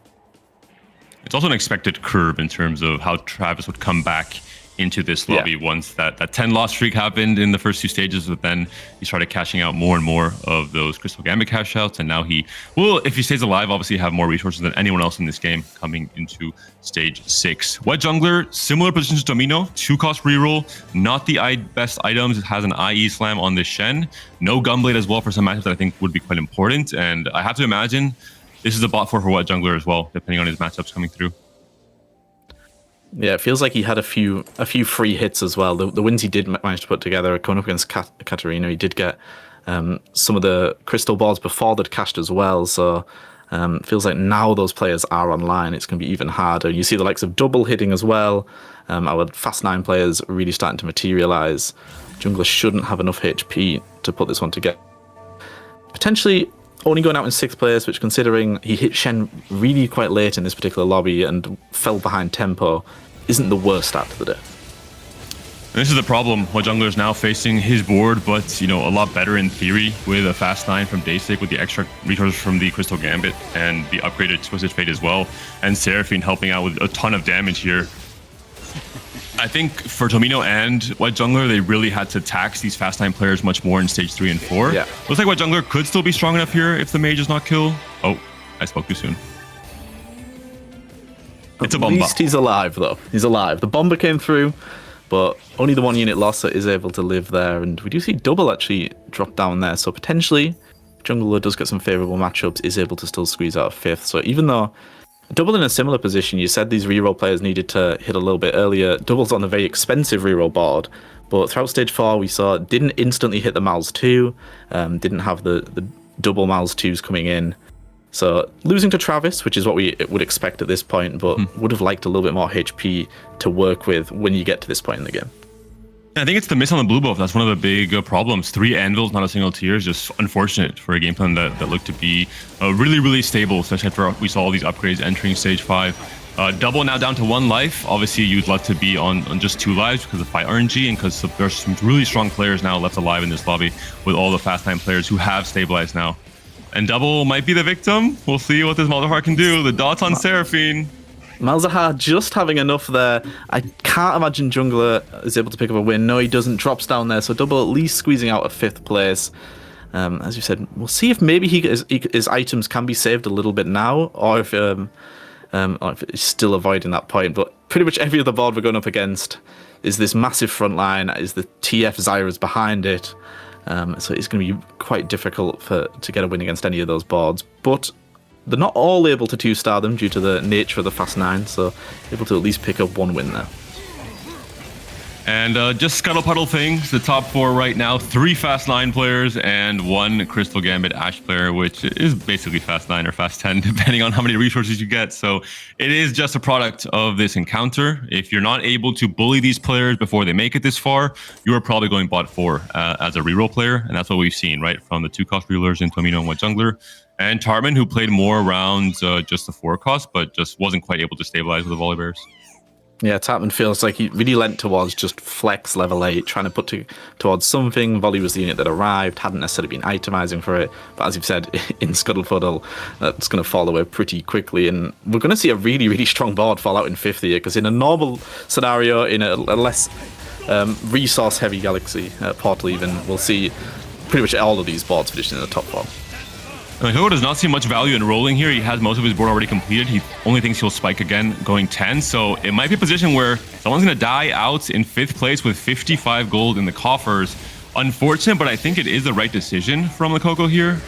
It's also an expected curve in terms of how Travis would come back into this lobby once that 10-loss streak happened in the first 2 stages, but then he started cashing out more and more of those Crystal Gambit cash outs, and now he will, if he stays alive, obviously have more resources than anyone else in this game coming into stage 6. White Jungler, similar position to Domino, 2-cost reroll, not the best items. It has an IE slam on the Shen, no Gunblade as well for some matchups that I think would be quite important, and I have to imagine this is a bot for White Jungler as well, depending on his matchups coming through. Yeah, it feels like he had a few free hits as well. The wins he did manage to put together coming up against Katarina, he did get some of the crystal balls before they'd cashed as well. So feels like now those players are online, it's going to be even harder. You see the likes of double hitting as well. Our Fast 9 players really starting to materialize. Jungler shouldn't have enough HP to put this one together. Potentially only going out in 6th place, which considering he hit Shen really quite late in this particular lobby and fell behind tempo, isn't the worst start to the day. And this is the problem. White Jungler is now facing his board, but a lot better in theory with a Fast 9 from Daysig, with the extra resources from the Crystal Gambit and the upgraded Twisted Fate as well, and Seraphine helping out with a ton of damage here. I think for Tomino and White Jungler, they really had to tax these Fast 9 players much more in stage 3 and 4. Yeah. Looks like White Jungler could still be strong enough here if the mage does not kill. Oh, I spoke too soon. It's a bomba. At least he's alive, though. He's alive. The bomber came through, but only the 1 unit loss is able to live there. And we do see double actually drop down there. So potentially, Jungler does get some favourable matchups, is able to still squeeze out a 5th. So even though double in a similar position, you said these reroll players needed to hit a little bit earlier. Double's on a very expensive reroll board, but throughout stage 4 we saw didn't instantly hit the Mal's 2, didn't have the double Mal's 2s coming in. So losing to Travis, which is what we would expect at this point, but would have liked a little bit more HP to work with when you get to this point in the game. I think it's the miss on the blue buff. That's one of the big problems. 3 anvils, not a single tier, is just unfortunate for a game plan that looked to be really, really stable, especially after we saw all these upgrades entering stage 5. Double now down to 1 life. Obviously, you'd love to be on just 2 lives because of fight RNG and because there's some really strong players now left alive in this lobby with all the Fast 9 players who have stabilized now. And Double might be the victim. We'll see what this Malzahar can do. The dots on Seraphine. Malzahar just having enough there. I can't imagine Jungler is able to pick up a win. No, he doesn't. Drops down there. So Double at least squeezing out a 5th place. As you said, we'll see if maybe his items can be saved a little bit now, or if he's still avoiding that point. But pretty much every other board we're going up against is this massive front line, is the TF Zyras behind it. So it's going to be quite difficult to get a win against any of those boards. But they're not all able to 2-star them due to the nature of the Fast 9, so able to at least pick up one win there. And just Scuttle Puddle things, the top 4 right now, 3 Fast 9 players and 1 Crystal Gambit Ashe player, which is basically Fast 9 or Fast 10, depending on how many resources you get. So it is just a product of this encounter. If you're not able to bully these players before they make it this far, you are probably going bot 4 as a reroll player. And that's what we've seen, right? From the 2-cost rerolers into Amino and White Jungler. And Tarman, who played more around just the 4-cost, but just wasn't quite able to stabilize with the Volley Bears. Yeah, Tapman feels like he really lent towards just flex level 8, trying to put towards something. Volley was the unit that arrived, hadn't necessarily been itemizing for it. But as you've said, in Scuttlepuddle, that's going to fall away pretty quickly. And we're going to see a really, really strong board fall out in 5th here, because in a normal scenario, in a less resource-heavy Galaxy Portal even, we'll see pretty much all of these boards finishing in the top 4. Hugo does not see much value in rolling here. He has most of his board already completed. He only thinks he'll spike again going 10. So it might be a position where someone's going to die out in 5th place with 55 gold in the coffers. Unfortunate, but I think it is the right decision from the Coco here.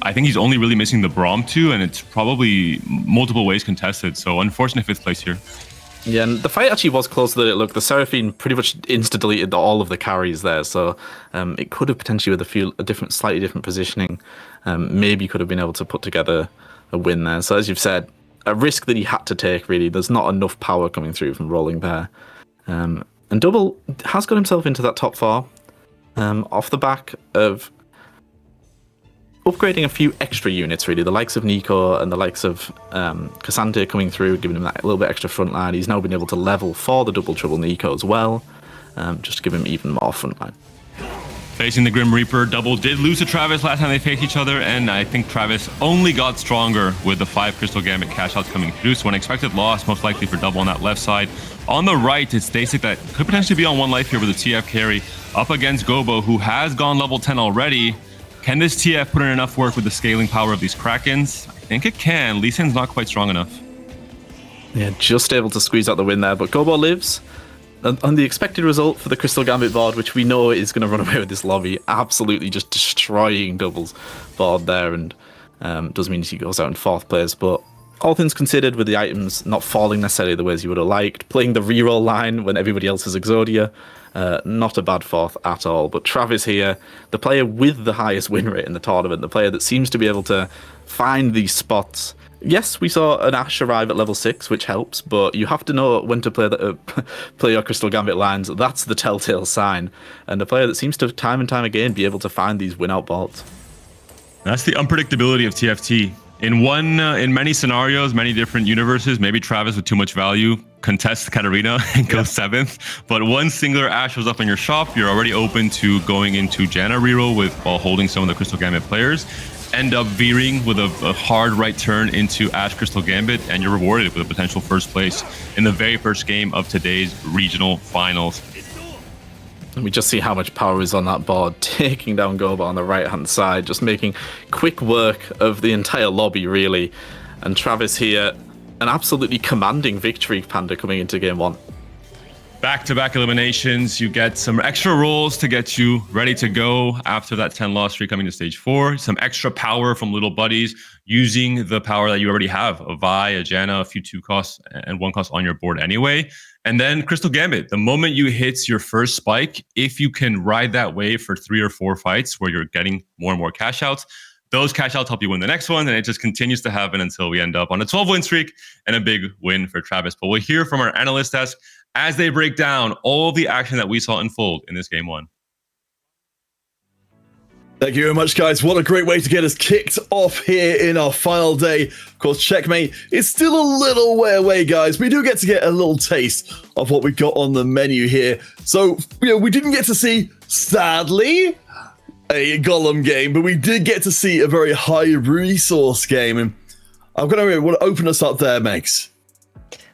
I think he's only really missing the Braum too, and it's probably multiple ways contested. So unfortunate 5th place here. Yeah, and the fight actually was closer than it looked. The Seraphine pretty much insta-deleted all of the carries there, so it could have potentially, with a slightly different positioning, maybe could have been able to put together a win there. So as you've said, a risk that he had to take, really. There's not enough power coming through from rolling there. And Double has got himself into that top 4 off the back of upgrading a few extra units, really. The likes of Nico and the likes of Cassante coming through, giving him that little bit extra front line. He's now been able to level for the Double Trouble Nico as well, just to give him even more front line. Facing the Grim Reaper, Double did lose to Travis last time they faced each other, and I think Travis only got stronger with the 5 Crystal Gambit cash outs coming through, so an expected loss, most likely for Double on that left side. On the right, it's Dasik that could potentially be on 1 life here with a TF carry up against Gobo, who has gone level 10 already. Can this TF put in enough work with the scaling power of these Krakens? I think it can. Lee Sin's not quite strong enough. Yeah, just able to squeeze out the win there, but Gobo lives. And the expected result for the Crystal Gambit board, which we know is going to run away with this lobby, absolutely just destroying Double's board there, and does mean he goes out in 4th place. But all things considered, with the items not falling necessarily the ways you would have liked, playing the reroll line when everybody else is Exodia, not a bad 4th at all. But Travis here, the player with the highest win rate in the tournament, the player that seems to be able to find these spots. Yes, we saw an Ashe arrive at level 6, which helps, but you have to know when to play your Crystal Gambit lines. That's the telltale sign. And a player that seems to, time and time again, be able to find these win-out bolts. That's the unpredictability of TFT. In many scenarios, many different universes, maybe Travis with too much value contests Katarina and goes 7th, but one singular Ashe shows up on your shop, you're already open to going into Janna reroll while holding some of the Crystal Gambit players, end up veering with a hard right turn into Ashe Crystal Gambit, and you're rewarded with a potential 1st place in the very first game of today's regional finals. And we just see how much power is on that board, taking down Goba on the right-hand side, just making quick work of the entire lobby, really. And Travis here, an absolutely commanding victory, Panda, coming into game 1. Back-to-back eliminations, you get some extra rolls to get you ready to go after that 10-loss streak coming to stage 4. Some extra power from little buddies using the power that you already have. A Vi, a Janna, a few 2-costs and 1-cost on your board anyway. And then Crystal Gambit, the moment you hit your first spike, if you can ride that wave for 3 or 4 fights where you're getting more and more cash outs, those cash outs help you win the next one, and it just continues to happen until we end up on a 12-win streak and a big win for Travis. But we'll hear from our analyst desk as they break down all the action that we saw unfold in this game 1. Thank you very much, guys. What a great way to get us kicked off here in our final day. Of course, Checkmate is still a little way away, guys. We do get to get a little taste of what we got on the menu here. So, we didn't get to see, sadly, a Golem game, but we did get to see a very high resource game. And I'm going to want to open us up there, Megs.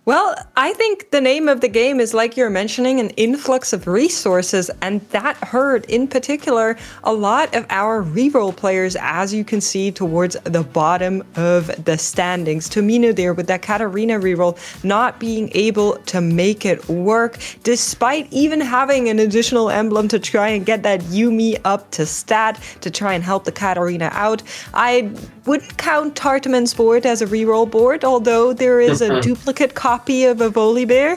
Well, I think the name of the game is, like you're mentioning, an influx of resources, and that hurt, in particular, a lot of our reroll players, as you can see towards the bottom of the standings. Tomino there with that Katarina reroll not being able to make it work, despite even having an additional emblem to try and get that Yumi up to stat to try and help the Katarina out. I wouldn't count Tartaman's board as a reroll board, although there is a duplicate copy of a Volibear.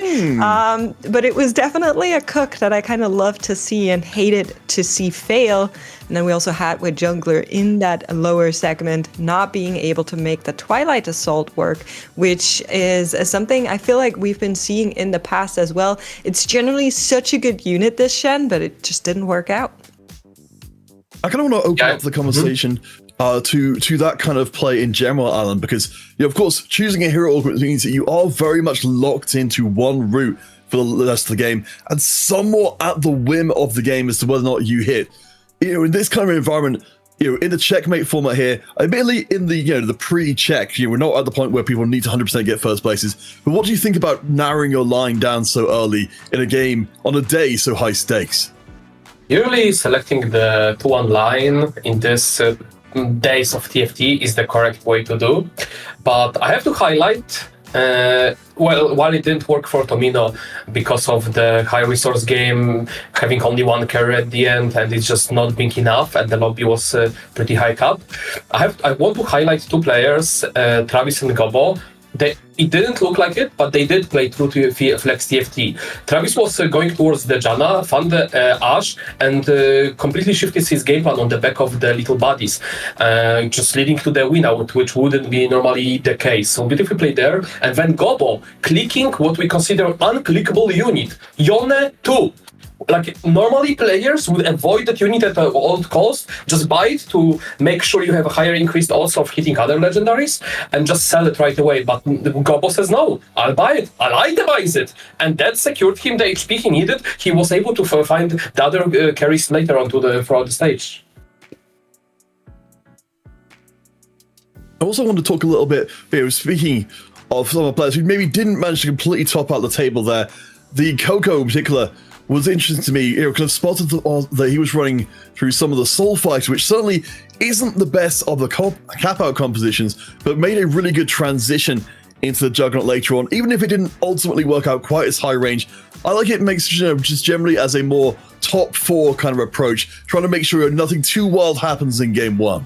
But it was definitely a cook that I kind of loved to see and hated to see fail. And then we also had with Jungler in that lower segment not being able to make the Twilight Assault work, which is something I feel like we've been seeing in the past as well. It's generally such a good unit this Shen, but it just didn't work out. I kind of want to open up the conversation to that kind of play in general, Alan, because of course choosing a hero means that you are very much locked into one route for the rest of the game and somewhat at the whim of the game as to whether or not you hit. In this kind of environment, in the checkmate format here, admittedly in the the pre-check, we're not at the point where people need to 100% get first places. But what do you think about narrowing your line down so early in a game on a day so high stakes? Usually selecting the 2-1 line in this days of TFT is the correct way to do, but I have to highlight while it didn't work for Tomino because of the high resource game, having only one carry at the end and it's just not being enough, and the lobby was pretty high cap. I want to highlight two players, Travis and Gobo. It didn't look like it, but they did play through to Flex TFT. Travis was going towards the Janna, found the Ashe, and completely shifted his game plan on the back of the little bodies, just leading to the win out, which wouldn't be normally the case. So beautiful play there. And then Gobo, clicking what we consider unclickable unit, Yone 2. Like normally players would avoid that unit at all cost, just buy it to make sure you have a higher increased odds of hitting other legendaries and just sell it right away. But Gobo says no, I'll buy it, I'll itemize it, and that secured him the HP he needed. He was able to find the other carries later on throughout the stage. I also want to talk a little bit, speaking of some of the players who maybe didn't manage to completely top out the table there. The Coco in particular was interesting to me, kind of spotted that he was running through some of the Soul Fighters, which certainly isn't the best of the cap-out compositions, but made a really good transition into the Juggernaut later on, even if it didn't ultimately work out quite as high range. I like it makes just generally as a more top 4 kind of approach, trying to make sure nothing too wild happens in game 1.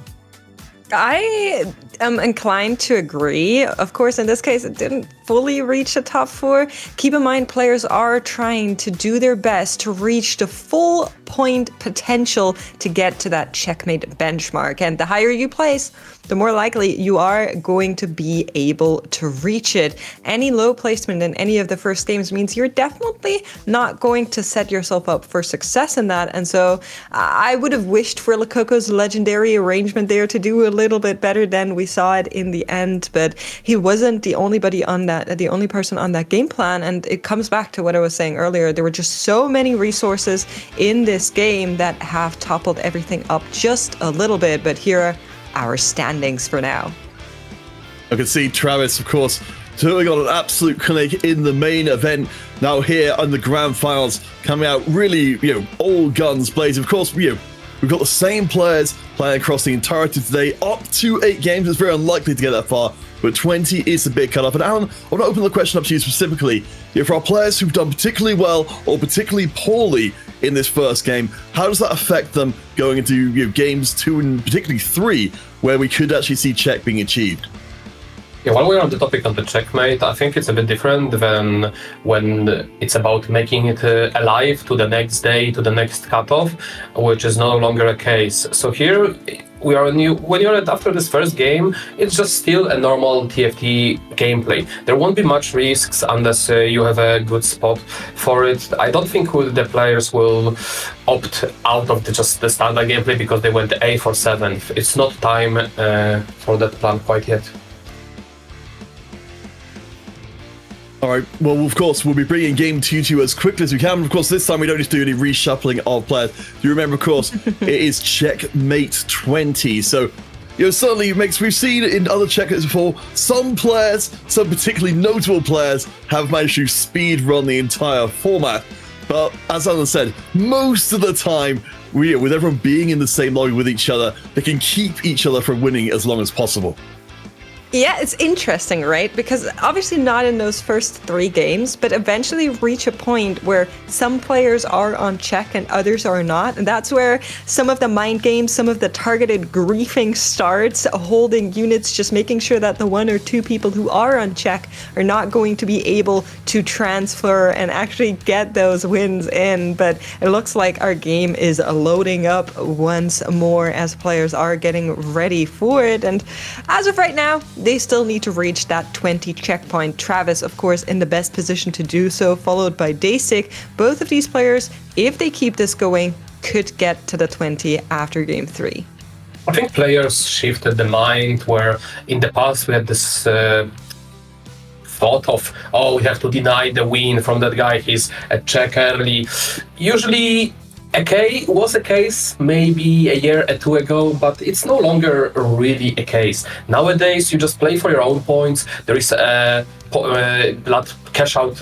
I am inclined to agree. Of course, in this case, it didn't fully reach the top 4. Keep in mind, players are trying to do their best to reach the full point potential to get to that checkmate benchmark. And the higher you place, the more likely you are going to be able to reach it. Any low placement in any of the first games means you're definitely not going to set yourself up for success in that. And so I would have wished for Lacoco's legendary arrangement there to do a little bit better than we saw it in the end, but he wasn't the only person on that game plan. And it comes back to what I was saying earlier. There were just so many resources in this game that have toppled everything up just a little bit, but here are our standings for now. I can see Travis, of course, doing on an absolute clinic in the main event. Now here on the grand finals, coming out really, all guns blazing. Of course, we've got the same players playing across the entirety today, up to 8 games. It's very unlikely to get that far, but 20 is a big cutoff. And Alan, I want to open the question up to you specifically. For our players who've done particularly well or particularly poorly in this first game, how does that affect them going into games 2 and particularly 3, where we could actually see check being achieved? Yeah, while we're on the topic of the checkmate, I think it's a bit different than when it's about making it alive to the next day, to the next cutoff, which is no longer a case. So here, when you're after this first game, it's just still a normal TFT gameplay. There won't be much risks unless you have a good spot for it. I don't think the players will opt out of just the standard gameplay because they went A for 7th. It's not time for that plan quite yet. All right. Well, of course, we'll be bringing game 2 to you as quickly as we can. Of course, this time we don't need to do any reshuffling of players. You remember, of course, it is Checkmate 20. So, certainly we've seen in other checkmates before, some players, some particularly notable players, have managed to speed run the entire format. But as Alan said, most of the time, with everyone being in the same lobby with each other, they can keep each other from winning as long as possible. Yeah, it's interesting, right? Because obviously not in those first 3 games, but eventually reach a point where some players are on check and others are not. And that's where some of the mind games, some of the targeted griefing starts, holding units, just making sure that the 1 or 2 people who are on check are not going to be able to transfer and actually get those wins in. But it looks like our game is loading up once more as players are getting ready for it. And as of right now, they still need to reach that 20 checkpoint. Travis, of course, in the best position to do so, followed by Dasik. Both of these players, if they keep this going, could get to the 20 after game 3. I think players shifted the mind where in the past we had this thought of, we have to deny the win from that guy, he's a check early. Usually was a case maybe a year or 2 ago, but it's no longer really a case. Nowadays, you just play for your own points. There is cash out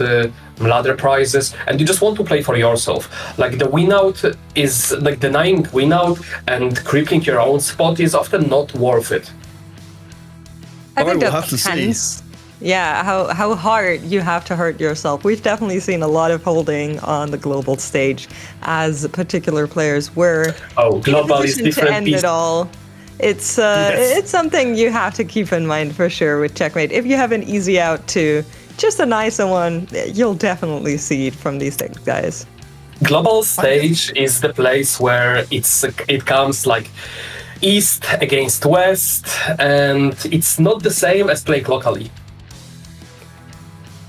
ladder prizes, and you just want to play for yourself. Like the win out is like denying win out and crippling your own spot is often not worth it. I think we'll that have to depends. Yeah, how hard you have to hurt yourself. We've definitely seen a lot of holding on the global stage as particular players were global is different to end it all. It's it's something you have to keep in mind for sure with Checkmate. If you have an easy out to just a nice one, you'll definitely see it from these things, guys. Global stage is the place where it comes like East against West, and it's not the same as playing locally.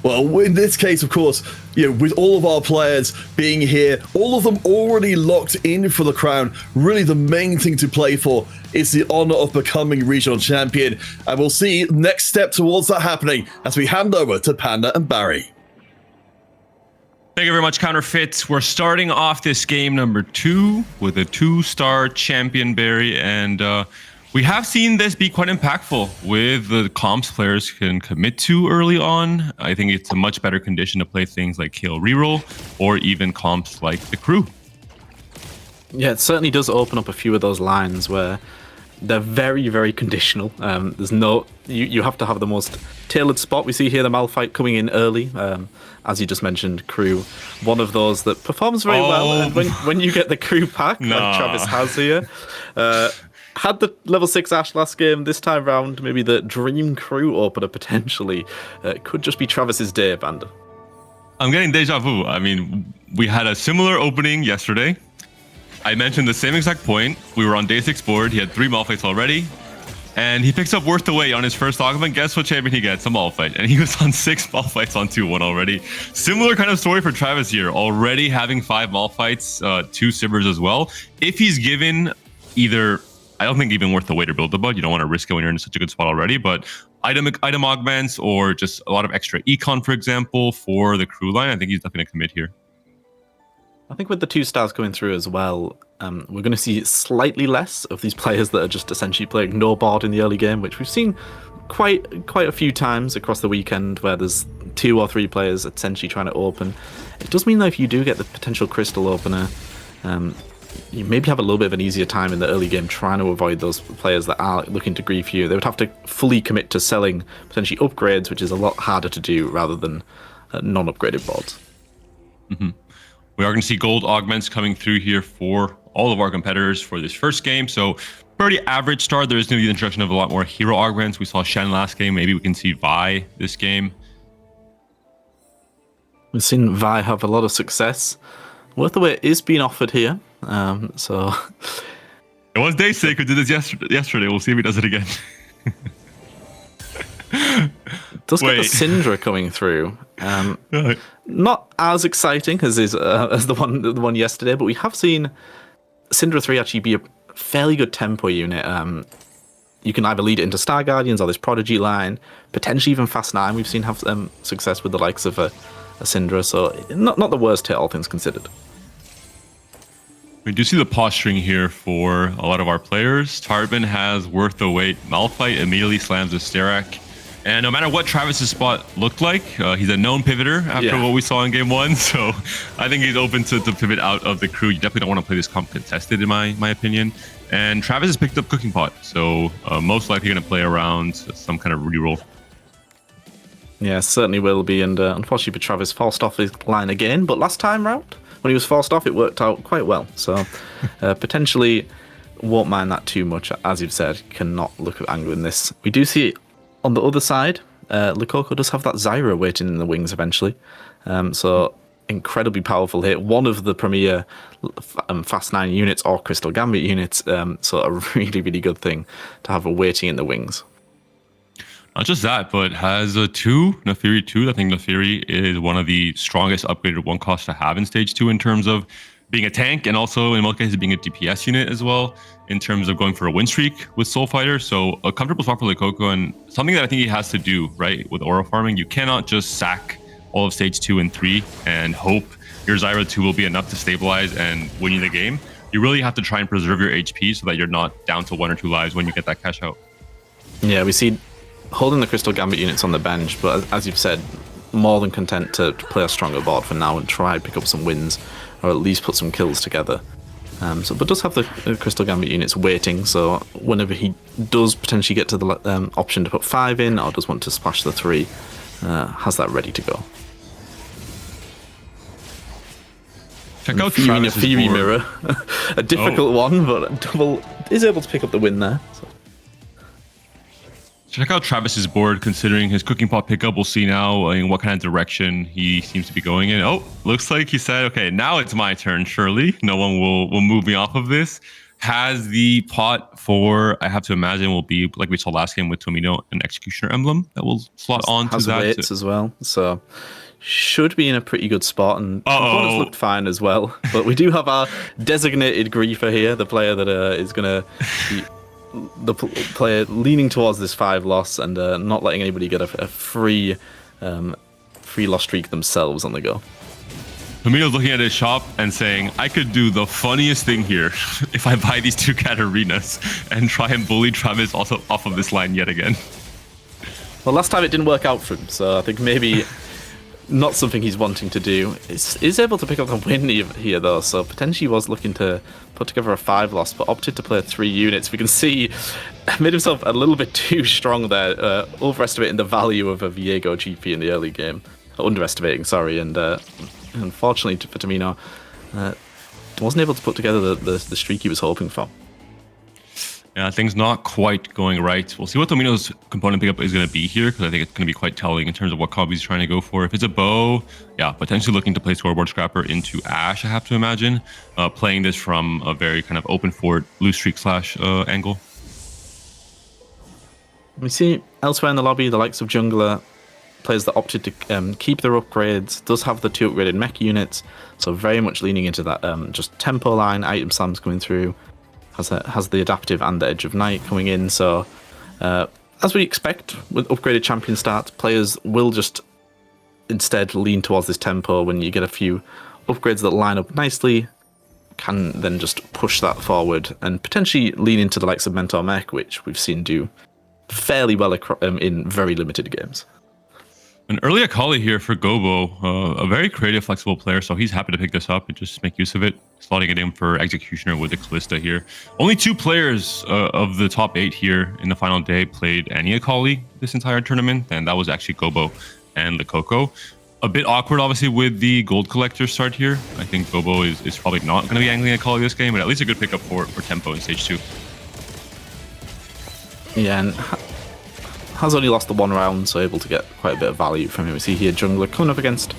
Well, in this case, of course, with all of our players being here, all of them already locked in for the crown, really the main thing to play for is the honor of becoming regional champion. And we'll see next step towards that happening as we hand over to Panda and Barry. Thank you very much, Counterfeit. We're starting off this game number 2 with a 2-star champion, Barry, and we have seen this be quite impactful with the comps players can commit to early on. I think it's a much better condition to play things like Kill Reroll or even comps like the crew. Yeah, it certainly does open up a few of those lines where they're very, very conditional. There's no, you have to have the most tailored spot. We see here the Malphite coming in early. As you just mentioned, crew, one of those that performs very well. And when you get the crew pack, like Travis has here, had the level 6 Ash last game. This time round, maybe the Dream Crew opener potentially could just be Travis's day, Banda. I'm getting deja vu. I mean, we had a similar opening yesterday. I mentioned the same exact point. We were on day 6 board. He had 3 Malphites already. And he picks up Worth the Wait on his first augment. Guess what champion he gets? A Malphite. And he was on 6 Malphites on 2-1 already. Similar kind of story for Travis here. Already having 5 Malphites, 2 Sibbers as well. If he's given either... I don't think even Worth the Wait or Build the Bud. You don't want to risk it when you're in such a good spot already. But item augments or just a lot of extra econ, for example, for the crew line, I think he's definitely going to commit here. I think with the 2 stars coming through as well, we're going to see slightly less of these players that are just essentially playing no board in the early game, which we've seen quite a few times across the weekend where there's 2 or 3 players essentially trying to open. It does mean that if you do get the potential crystal opener, you maybe have a little bit of an easier time in the early game trying to avoid those players that are looking to grief you. They would have to fully commit to selling potentially upgrades, which is a lot harder to do rather than non-upgraded boards. Mm-hmm. We are going to see gold augments coming through here for all of our competitors for this first game. So pretty average start. There is going to be the introduction of a lot more hero augments. We saw Shen last game. Maybe we can see Vi this game. We've seen Vi have a lot of success. Worth the Wait is being offered here. So it was Daysake who did this yesterday. We'll see if he does it again. Does get the Syndra coming through. Not as exciting as the one yesterday, but we have seen Syndra 3 actually be a fairly good tempo unit. you can either lead it into Star Guardians or this Prodigy line, potentially even Fast 9. We've seen have success with the likes of a Syndra, so not the worst hit, all things considered. We do see the posturing here for a lot of our players. Tarbin has worth the wait. Malphite immediately slams the Sterak. And no matter what Travis's spot looked like, he's a known pivoter after what we saw in game 1. So I think he's open to pivot out of the crew. You definitely don't want to play this comp contested, in my opinion. And Travis has picked up Cooking Pot. So most likely going to play around some kind of reroll. Yeah, certainly will be. And unfortunately for Travis, forced off his line again. But last time round, when he was forced off, it worked out quite well. So potentially won't mind that too much. As you've said, cannot look at angling this. We do see it on the other side. Lucoco does have that Zyra waiting in the wings eventually. So incredibly powerful hit. One of the premier Fast 9 units or Crystal Gambit units. So a really, really good thing to have a waiting in the wings. Not just that, but has a 2, Naafiri 2. I think Naafiri is one of the strongest upgraded 1 cost to have in Stage 2 in terms of being a tank, and also in most cases being a DPS unit as well, in terms of going for a win streak with Soul Fighter. So a comfortable spot for Lucoco, and something that I think he has to do, right, with aura farming. You cannot just sack all of Stage 2 and 3 and hope your Zyra 2 will be enough to stabilize and win you the game. You really have to try and preserve your HP so that you're not down to 1 or 2 lives when you get that cash out. Yeah, we see holding the Crystal Gambit units on the bench, but as you've said, more than content to play a stronger board for now and try and pick up some wins, or at least put some kills together. But does have the Crystal Gambit units waiting, so whenever he does potentially get to the option to put 5 in, or does want to splash the 3, has that ready to go. Check out Travis's Fury Mirror. A difficult one, but Double is able to pick up the win there. So. Check out Travis's board, considering his Cooking Pot pickup. We'll see now in what kind of direction he seems to be going in. Oh, looks like he said, okay, now it's my turn, surely. No one will move me off of this. Has the pot for, I have to imagine, will be, like we saw last game with Tomino, an Executioner emblem that will slot on to that. Weights as well, so should be in a pretty good spot, and opponents looked fine as well. But we do have our designated griefer here, the player that is going to be the player leaning towards this 5 loss and not letting anybody get a free loss streak themselves on the go. Tomino's looking at his shop and saying, I could do the funniest thing here if I buy these 2 Katarinas and try and bully Travis also off of this line yet again. Well, last time it didn't work out for him, so I think maybe not something he's wanting to do. Is able to pick up the win here though, so potentially was looking to put together a 5 loss, but opted to play 3 units. We can see made himself a little bit too strong there, overestimating the value of a Viego GP in the early game. Underestimating, sorry, and unfortunately for Tomino, wasn't able to put together the streak he was hoping for. Yeah, things not quite going right. We'll see what Tomino's component pickup is going to be here, because I think it's going to be quite telling in terms of what combo he's trying to go for. If it's a bow, yeah, potentially looking to play Scoreboard Scrapper into Ashe, I have to imagine. Playing this from a very kind of open fort, loose streak / angle. We see elsewhere in the lobby, the likes of Jungler, players that opted to keep their upgrades, does have the 2 upgraded mech units, so very much leaning into that just tempo line, item slams coming through. Has the adaptive and the Edge of Night coming in, so as we expect with upgraded champion starts, players will just instead lean towards this tempo. When you get a few upgrades that line up nicely, can then just push that forward and potentially lean into the likes of Mentor Mech, which we've seen do fairly well in very limited games. An early Akali here for Gobo, a very creative, flexible player, so he's happy to pick this up and just make use of it, slotting it in for Executioner with the Callista here. Only 2 players of the top 8 here in the final day played any Akali this entire tournament, and that was actually Gobo and Lucoco. A bit awkward, obviously, with the gold collector start here. I think Gobo is probably not going to be angling Akali this game, but at least a good pickup for tempo in stage 2. Yeah, and has only lost the 1 round, so able to get quite a bit of value from him. We see here Jungler coming up against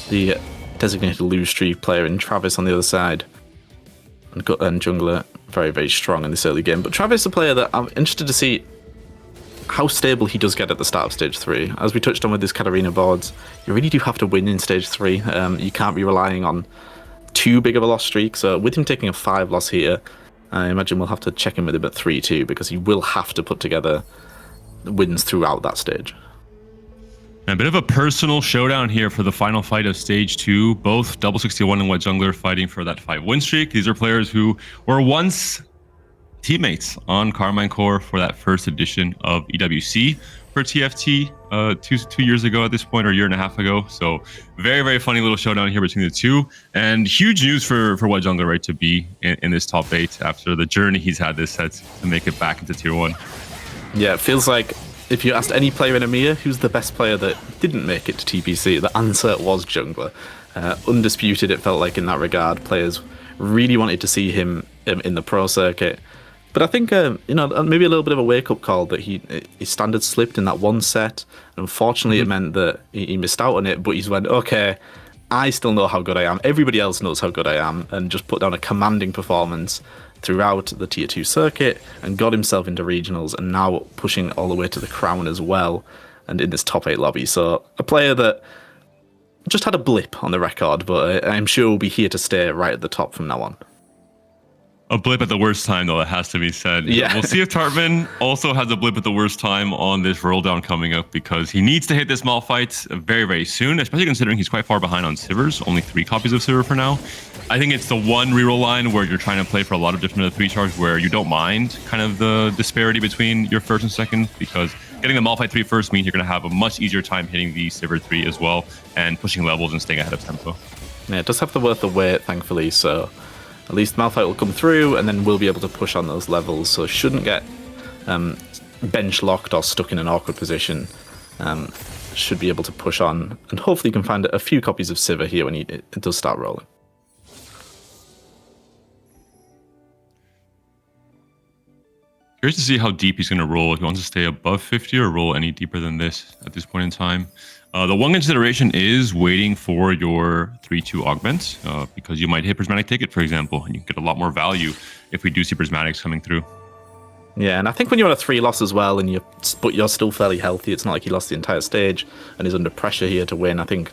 the designated lose streak player in Travis on the other side. And Jungler very, very strong in this early game. But Travis is a player that I'm interested to see how stable he does get at the start of stage 3. As we touched on with his Katarina boards, you really do have to win in stage 3. You can't be relying on too big of a loss streak. So with him taking a 5 loss here, I imagine we'll have to check in with him at 3-2 because he will have to put together wins throughout that stage. A bit of a personal showdown here for the final fight of Stage 2. Both Double 61 and Wet Jungler fighting for that 5-win streak. These are players who were once teammates on Carmine Core for that first edition of EWC for TFT 2 years ago at this point, or a year and a half ago. So very, very funny little showdown here between the two. And huge news for Wet Jungler, right, to be in this top 8 after the journey he's had this set to make it back into Tier 1. Yeah, it feels like if you asked any player in EMEA who's the best player that didn't make it to TPC, the answer was Jungler. Undisputed, it felt like in that regard. Players really wanted to see him in the pro circuit. But I think, maybe a little bit of a wake-up call that his standards slipped in that one set. And unfortunately, it meant that he missed out on it. But he's went, okay, I still know how good I am. Everybody else knows how good I am. And just put down a commanding performance throughout the Tier 2 circuit and got himself into regionals and now pushing all the way to the crown as well and in this top 8 lobby. So a player that just had a blip on the record, but I'm sure will be here to stay right at the top from now on. A blip at the worst time, though, that has to be said. Yeah. We'll see if Tartman also has a blip at the worst time on this roll down coming up, because he needs to hit this Malphite very, very soon, especially considering he's quite far behind on Sivers, only 3 copies of Sivir for now. I think it's the one reroll line where you're trying to play for a lot of different 3 charge where you don't mind kind of the disparity between your first and second, because getting the Malphite 3 first means you're going to have a much easier time hitting the Sivir 3 as well and pushing levels and staying ahead of tempo. Yeah, it does have the worth the wait, thankfully, so at least Malphite will come through and then we'll be able to push on those levels, so shouldn't get bench locked or stuck in an awkward position. Should be able to push on and hopefully can find a few copies of Sivir here when it does start rolling. Curious to see how deep he's going to roll. If he wants to stay above 50 or roll any deeper than this at this point in time. The one consideration is waiting for your 3-2 augment, because you might hit Prismatic Ticket, for example, and you get a lot more value if we do see Prismatics coming through. Yeah, and I think when you're on a 3 loss as well, but you're still fairly healthy, it's not like he lost the entire stage and is under pressure here to win. I think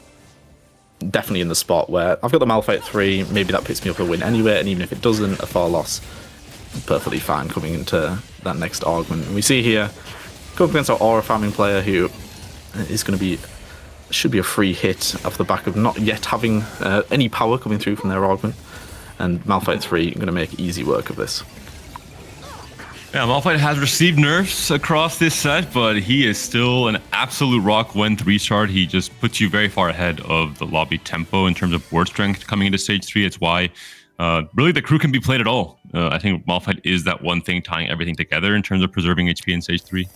definitely in the spot where I've got the Malphite 3, maybe that picks me up a win anyway, and even if it doesn't, a 4 loss, perfectly fine coming into that next augment. And we see here, going against our aura farming player who is going to be, should be a free hit off the back of not yet having any power coming through from their augment, and Malphite 3 going to make easy work of this. Yeah, Malphite has received nerfs across this set, but he is still an absolute rock when 3-starred. He just puts you very far ahead of the lobby tempo in terms of ward strength coming into stage 3. It's why really the crew can be played at all. I think Malphite is that one thing tying everything together in terms of preserving HP in stage 3.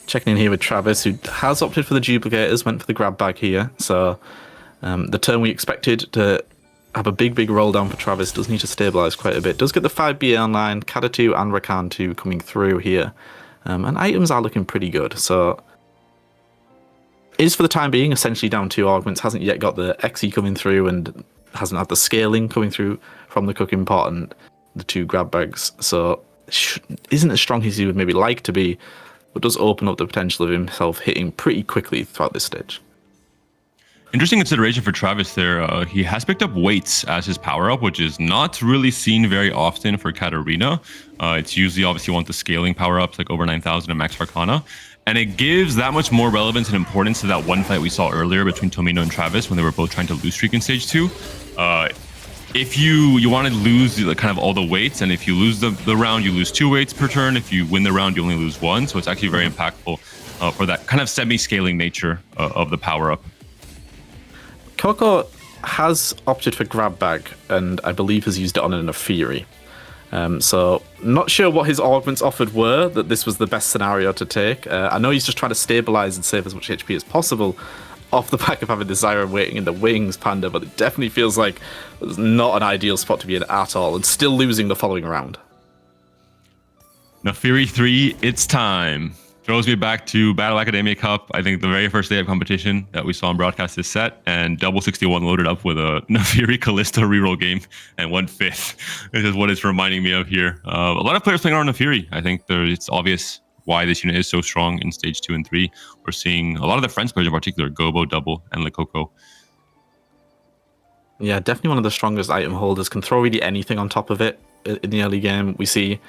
Checking in here with Travis, who has opted for the duplicators, went for the grab bag here. So the turn we expected to have a big roll down for Travis does need to stabilize quite a bit. Does get the 5BA online, Kada2 and Rakan 2 coming through here. And items are looking pretty good. So is for the time being essentially down 2 augments, hasn't yet got the XE coming through and hasn't had the scaling coming through from the cooking pot and the 2 grab bags. So isn't as strong as he would maybe like to be, but does open up the potential of himself hitting pretty quickly throughout this stage. Interesting consideration for Travis there. He has picked up weights as his power-up, which is not really seen very often for Katarina. It's usually obviously want the scaling power-ups like over 9,000 and Max Arcana. And it gives that much more relevance and importance to that one fight we saw earlier between Tomino and Travis when they were both trying to lose streak in stage 2. If you want to lose kind of all the weights, and if you lose the round, you lose 2 weights per turn. If you win the round, you only lose 1. So it's actually very impactful for that kind of semi-scaling nature of the power-up. Coco has opted for grab bag, and I believe has used it on an Fury. So not sure what his augments offered were, that this was the best scenario to take. I know he's just trying to stabilize and save as much HP as possible off the back of having the Zyra waiting in the wings, Panda, but it definitely feels like it's not an ideal spot to be in at all, and still losing the following round. Now Fury 3, it's time. Throws me back to Battle Academia Cup. I think the very first day of competition that we saw on broadcast this set, and Double 61 loaded up with a Nafiri Kalista reroll game and won 5th. This is what it's reminding me of here. A lot of players playing around Nafiri. I think it's obvious why this unit is so strong in stage 2 and 3. We're seeing a lot of the French players in particular, Gobo, Double, and Lekoko. Yeah, definitely one of the strongest item holders. Can throw really anything on top of it in the early game. We see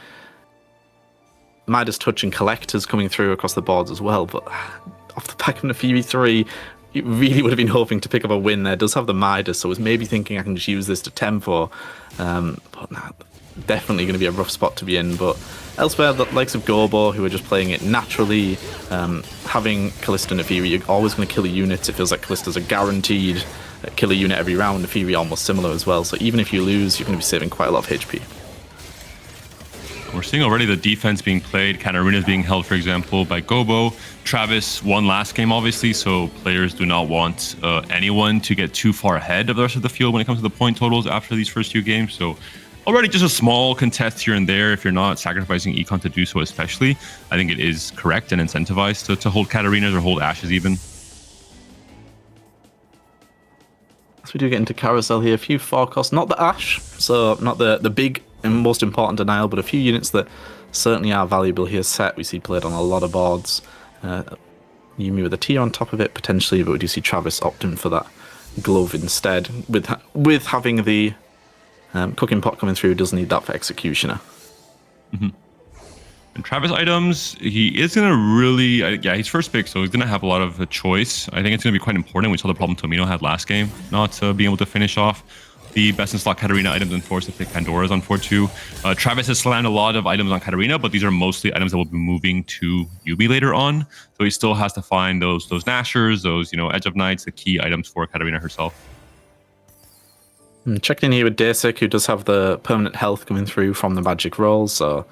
Midas Touch and Collectors coming through across the boards as well, but off the back of an Nefiri 3, you really would have been hoping to pick up a win there. It does have the Midas, so I was maybe thinking I can just use this to tempo. But nah, definitely going to be a rough spot to be in. But elsewhere, the likes of Gobo, who are just playing it naturally, having Callista and Nefiri, you're always going to kill units. It feels like Callista's a guaranteed kill a unit every round. Nefiri almost similar as well. So even if you lose, you're going to be saving quite a lot of HP. We're seeing already the defense being played. Katarina's being held, for example, by Gobo. Travis won last game, obviously, so players do not want anyone to get too far ahead of the rest of the field when it comes to the point totals after these first few games. So already just a small contest here and there. If you're not sacrificing Econ to do so especially, I think it is correct and incentivized to hold Katarinas or hold Ashes even. So we do get into Carousel here. A few 4 costs, not the Ash, so not the big and most important denial, but a few units that certainly are valuable here. Set we see played on a lot of boards. Yumi with a T on top of it potentially, but we do see Travis opting for that glove instead. With having the cooking pot coming through, does need that for Executioner. Mm-hmm. And Travis items, he is going to really, he's first pick, so he's going to have a lot of choice. I think it's going to be quite important. We saw the problem Tomino had last game, not being able to finish off the best in slot Katarina items and forced to pick Pandora's on 4-2. Travis has slammed a lot of items on Katarina, but these are mostly items that will be moving to Yubi later on. So he still has to find those Nashers, those Edge of Knights, the key items for Katarina herself. Checked in here with Dasek, who does have the permanent health coming through from the magic rolls, so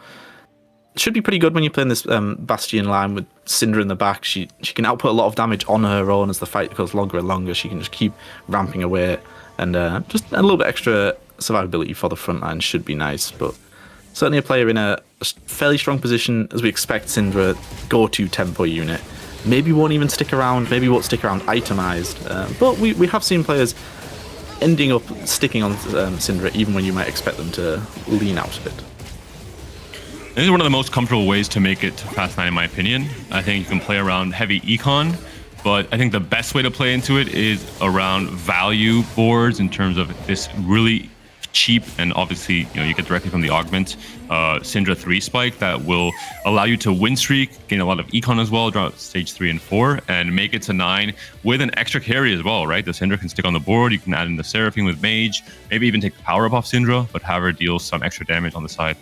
should be pretty good when you're playing this Bastion line with Syndra in the back. She can output a lot of damage on her own as the fight goes longer and longer. She can just keep ramping away, and just a little bit extra survivability for the front line should be nice. But certainly a player in a fairly strong position, as we expect Syndra, go-to tempo unit. Maybe won't even stick around, maybe won't stick around itemized, but we have seen players ending up sticking on Syndra even when you might expect them to lean out a bit. This is one of the most comfortable ways to make it to Fast 9, in my opinion. I think you can play around heavy econ, but I think the best way to play into it is around value boards in terms of this really cheap, and obviously you get directly from the augment Syndra 3 spike that will allow you to win streak, gain a lot of econ as well, draw stage 3 and 4, and make it to 9 with an extra carry as well, right? The Syndra can stick on the board, you can add in the Seraphine with Mage, maybe even take the power up off Syndra, but have her deal some extra damage on the side.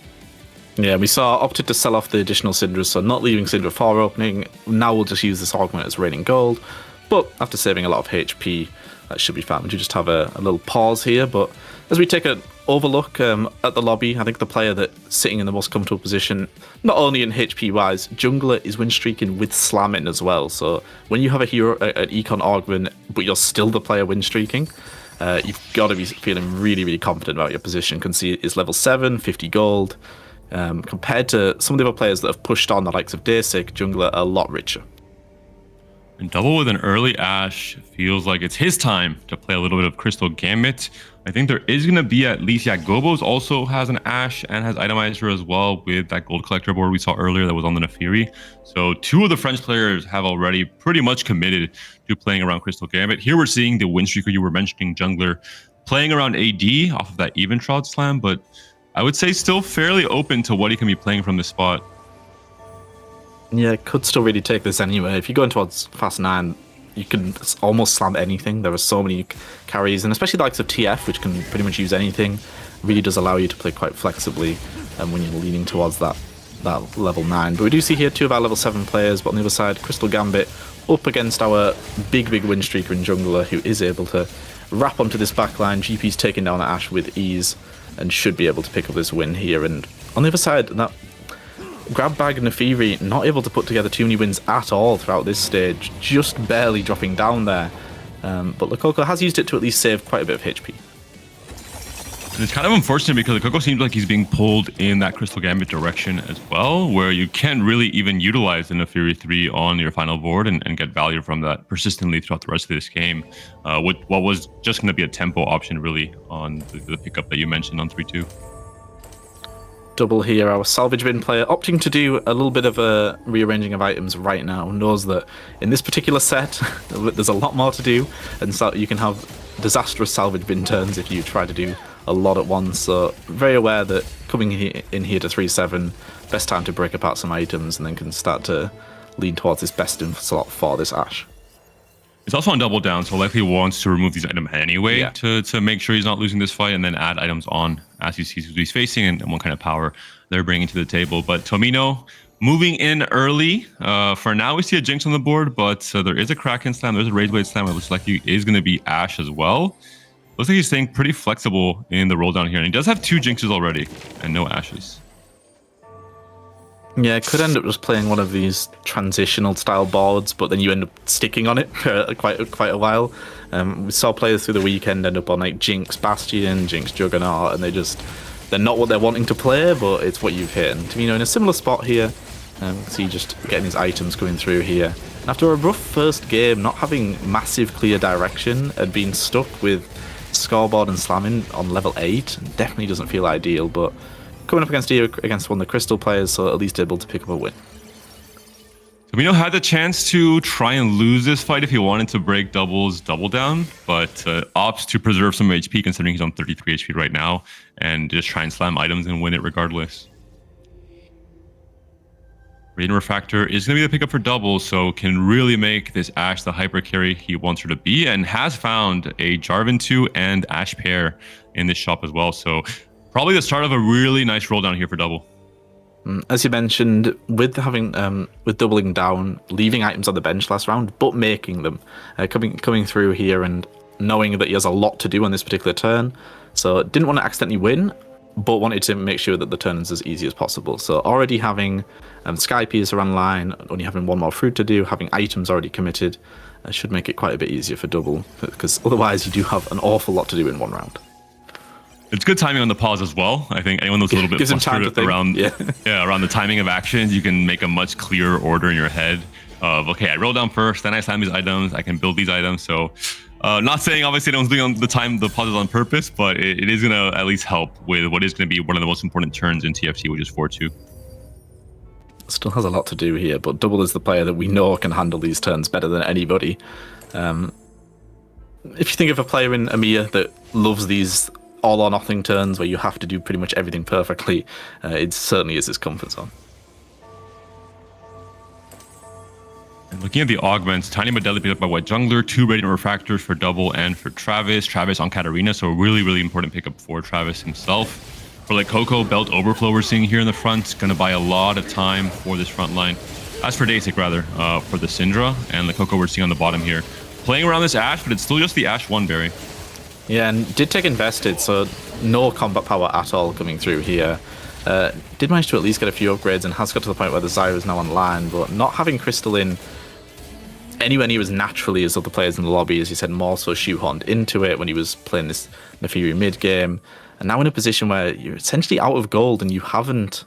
Yeah, we saw opted to sell off the additional Syndras, so not leaving Syndra 4 opening. Now we'll just use this augment as raining gold, but after saving a lot of HP, that should be fine. We do just have a little pause here, but as we take an overlook at the lobby, I think the player that's sitting in the most comfortable position, not only in HP wise, jungler is win streaking with slamming as well. So when you have a hero, an econ augment, but you're still the player win streaking, you've got to be feeling really, really confident about your position. Can see it's level 7, 50 gold. Compared to some of the other players that have pushed on, the likes of Dasek, jungler are a lot richer. And Double with an early Ashe feels like it's his time to play a little bit of Crystal Gambit. I think there is going to be at least, Gobos also has an Ashe and has Itemizer as well with that gold collector board we saw earlier that was on the Nefiri. So 2 of the French players have already pretty much committed to playing around Crystal Gambit. Here we're seeing the win streaker you were mentioning, jungler, playing around AD off of that Eventrod slam, but I would say still fairly open to what he can be playing from this spot. Yeah, could still really take this anyway. If you go in towards Fast 9, you can almost slam anything. There are so many carries, and especially the likes of TF, which can pretty much use anything, really does allow you to play quite flexibly when you're leaning towards that level 9. But we do see here 2 of our level 7 players, but on the other side, Crystal Gambit up against our big win streaker and jungler, who is able to wrap onto this backline. GP's taking down Ashe with ease and should be able to pick up this win here. And on the other side, that grab bag Nefiri not able to put together too many wins at all throughout this stage, just barely dropping down there. But Lococo has used it to at least save quite a bit of HP. And it's kind of unfortunate because Lococo seems like he's being pulled in that Crystal Gambit direction as well, where you can't really even utilize the Nefiri 3 on your final board and get value from that persistently throughout the rest of this game. What was just going to be a tempo option really on the pickup that you mentioned on 3-2. Double here, our salvage bin player opting to do a little bit of a rearranging of items right now, knows that in this particular set there's a lot more to do, and so you can have disastrous salvage bin turns if you try to do a lot at once. So very aware that coming in here to 3-7, best time to break apart some items and then can start to lean towards this best in slot for this Ashe. It's also on double down, so likely wants to remove these items anyway to make sure he's not losing this fight, and then add items on as he sees who he's facing and what kind of power they're bringing to the table. But Tomino moving in early. For now, we see a Jinx on the board, but there is a Kraken Slam, there's a Rageblade Slam. It looks like he is going to be Ashe as well. Looks like he's staying pretty flexible in the roll down here, and he does have 2 Jinxes already and no Ashes. Yeah, could end up just playing one of these transitional style boards, but then you end up sticking on it for quite a while. We saw players through the weekend end up on like Jinx Bastion, Jinx Juggernaut, and they're not what they're wanting to play, but it's what you've hit. And Tomino in a similar spot here. See, just getting his items going through here. And after a rough first game, not having massive clear direction and being stuck with scoreboard and slamming on level 8, definitely doesn't feel ideal, but coming up against one of the Crystal players, so at least able to pick up a win. Tomino had the chance to try and lose this fight if he wanted to break doubles double down, but opts to preserve some HP considering he's on 33 HP right now and just try and slam items and win it regardless. Radiant Refractor is going to be the pickup for doubles, so can really make this Ashe the hyper carry he wants her to be, and has found a Jarvan 2 and Ashe pair in this shop as well, so probably the start of a really nice roll down here for double. As you mentioned, with doubling down, leaving items on the bench last round, but making them, coming through here and knowing that he has a lot to do on this particular turn, so didn't want to accidentally win, but wanted to make sure that the turn is as easy as possible. So already having Sky Piercer online, only having one more fruit to do, having items already committed, should make it quite a bit easier for double, because otherwise you do have an awful lot to do in one round. It's good timing on the pause as well. I think anyone that's a little bit flustered around around the timing of actions, you can make a much clearer order in your head of, okay, I roll down first, then I slam these items, I can build these items. So not saying obviously no one's doing the pauses on purpose, but it is going to at least help with what is going to be one of the most important turns in TFT, which is 4-2. Still has a lot to do here, but double is the player that we know can handle these turns better than anybody. If you think of a player in EMEA that loves these all or nothing turns where you have to do pretty much everything perfectly, it certainly is his comfort zone. And looking at the augments, Tiny but Deadly picked up by White Jungler, 2 Radiant Refractors for double and for Travis. Travis on Katarina, so a really, really important pickup for Travis himself. For like Coco, Belt Overflow we're seeing here in the front, going to buy a lot of time for this front line. As for Daysik, rather, for the Syndra, and the Coco we're seeing on the bottom here. Playing around this Ashe, but it's still just the Ashe 1 berry. Yeah, and did take invested, so no combat power at all coming through here. Did manage to at least get a few upgrades and has got to the point where the Zyra is now online, but not having Crystal in anywhere near as naturally as other players in the lobby, as you said, more so shoehorned into it when he was playing this Nefiri mid game, and now in a position where you're essentially out of gold and you haven't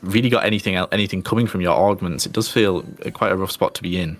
really got anything coming from your augments. It does feel quite a rough spot to be in.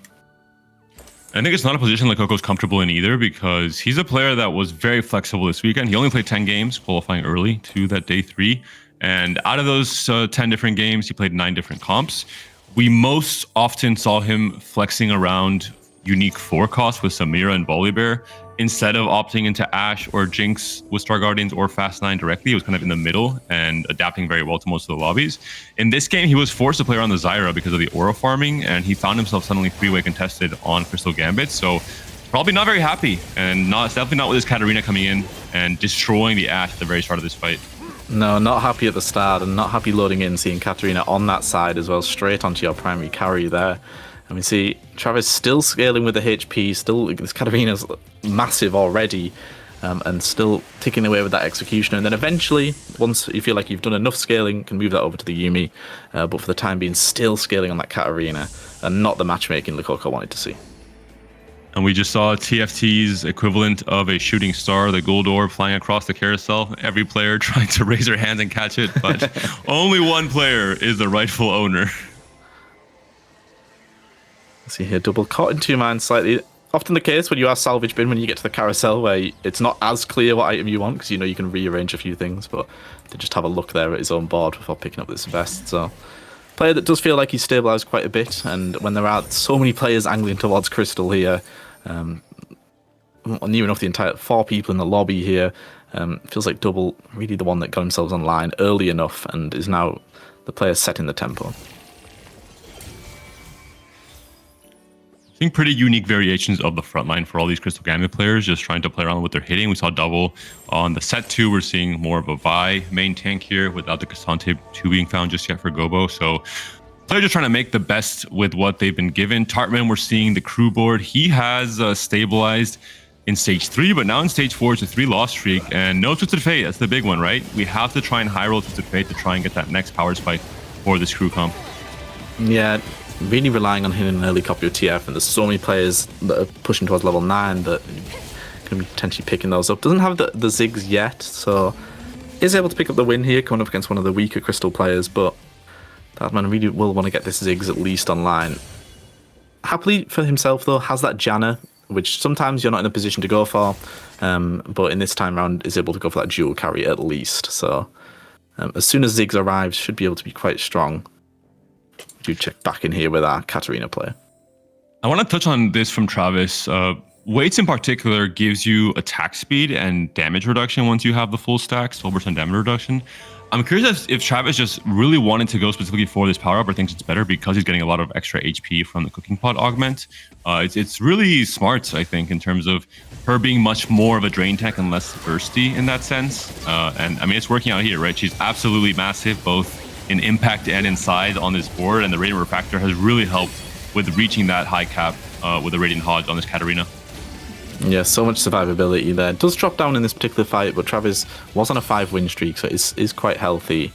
I think it's not a position that Coco's comfortable in either, because he's a player that was very flexible this weekend. He only played 10 games, qualifying early to that day 3. And out of those 10 different games, he played 9 different comps. We most often saw him flexing around unique 4 costs with Samira and Volibear instead of opting into Ashe or Jinx with Star Guardians or Fast 9 directly. It was kind of in the middle and adapting very well to most of the lobbies. In this game, he was forced to play around the Zyra because of the aura farming, and he found himself suddenly 3-way contested on Crystal Gambit. So probably not very happy, and definitely not with his Katarina coming in and destroying the Ashe at the very start of this fight. No, not happy at the start, and not happy loading in, seeing Katarina on that side as well, straight onto your primary carry there. And we see Travis still scaling with the HP, this Katarina's massive already, and still ticking away with that executioner. And then eventually, once you feel like you've done enough scaling, can move that over to the Yuumi. But for the time being, still scaling on that Katarina, and not the matchmaking Lakoko wanted to see. And we just saw TFT's equivalent of a shooting star, the gold orb flying across the carousel. Every player trying to raise their hands and catch it, but only one player is the rightful owner. See here, double caught in 2 minds slightly. Often the case when you are salvage bin, when you get to the carousel, where it's not as clear what item you want, because you know you can rearrange a few things, but to just have a look there at his own board before picking up this vest. So, player that does feel like he's stabilised quite a bit, and when there are so many players angling towards Crystal here, near enough the entire 4 people in the lobby here. Feels like Double really the one that got themselves online early enough and is now the player setting the tempo. I think pretty unique variations of the front line for all these Crystal Gambit players, just trying to play around with their hitting. We saw Double on the set 2. We're seeing more of a Vi main tank here without the Cassante 2 being found just yet for Gobo. So players just trying to make the best with what they've been given. Tartman, we're seeing the crew board. He has stabilized in stage 3, but now in stage 4 it's a 3 loss streak and no Twisted Fate. That's the big one, right? We have to try and high roll Twisted Fate to try and get that next power spike for this crew comp. Yeah, really relying on hitting an early copy of TF, and there's so many players that are pushing towards level 9 that can be potentially picking those up. Doesn't have the Ziggs yet, so is able to pick up the win here, coming up against one of the weaker Crystal players, but that man really will want to get this Ziggs at least online. Happily for himself, though, has that Janna, which sometimes you're not in a position to go for, but in this time round is able to go for that dual carry at least. So as soon as Ziggs arrives, should be able to be quite strong. Do check back in here with our Katarina player. I want to touch on this from Travis. Weights in particular gives you attack speed and damage reduction once you have the full stack, 12% damage reduction. I'm curious if Travis just really wanted to go specifically for this power up or thinks it's better because he's getting a lot of extra HP from the cooking pot augment. It's really smart, I think, in terms of her being much more of a drain tank and less thirsty in that sense. And I mean, it's working out here, right? She's absolutely massive, both in impact and inside on this board, and the Radiant Refractor has really helped with reaching that high cap with the Radiant Hodge on this Katarina. Yeah, so much survivability there. Does drop down in this particular fight, but Travis was on a 5-win streak, so is quite healthy.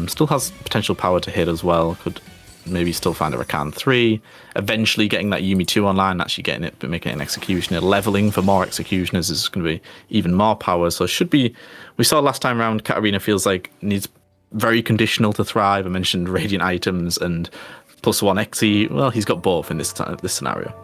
Still has potential power to hit as well. Could maybe still find a Rakan 3. Eventually getting that Yuumi 2 online, actually getting it, but making it an Executioner. Leveling for more Executioners is going to be even more power. So it should be... We saw last time round, Katarina feels like needs very conditional to thrive. I mentioned Radiant items and +1 Xe. Well, he's got both in this scenario.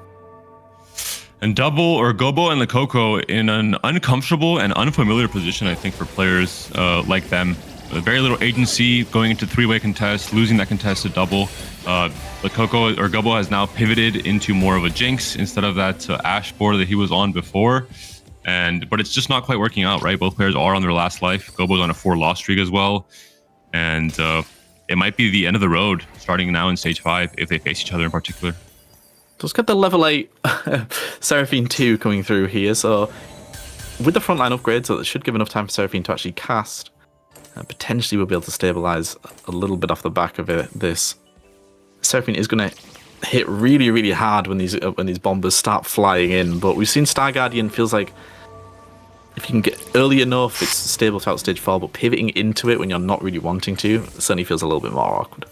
And Double or Gobo and Lakoko in an uncomfortable and unfamiliar position, I think, for players like them. Very little agency going into 3-way contest, losing that contest to Double. Lakoko or Gobo has now pivoted into more of a Jinx instead of that Ashe board that he was on before. But it's just not quite working out, right? Both players are on their last life. Gobo's on a 4 loss streak as well. And it might be the end of the road starting now in stage 5 if they face each other in particular. Let's get the level 8 Seraphine 2 coming through here. So with the frontline upgrade, so that should give enough time for Seraphine to actually cast. Potentially we'll be able to stabilize a little bit off the back of this. Seraphine is going to hit really, really hard when these bombers start flying in. But we've seen Star Guardian feels like if you can get early enough, it's stable throughout stage 4, but pivoting into it when you're not really wanting to, it certainly feels a little bit more awkward.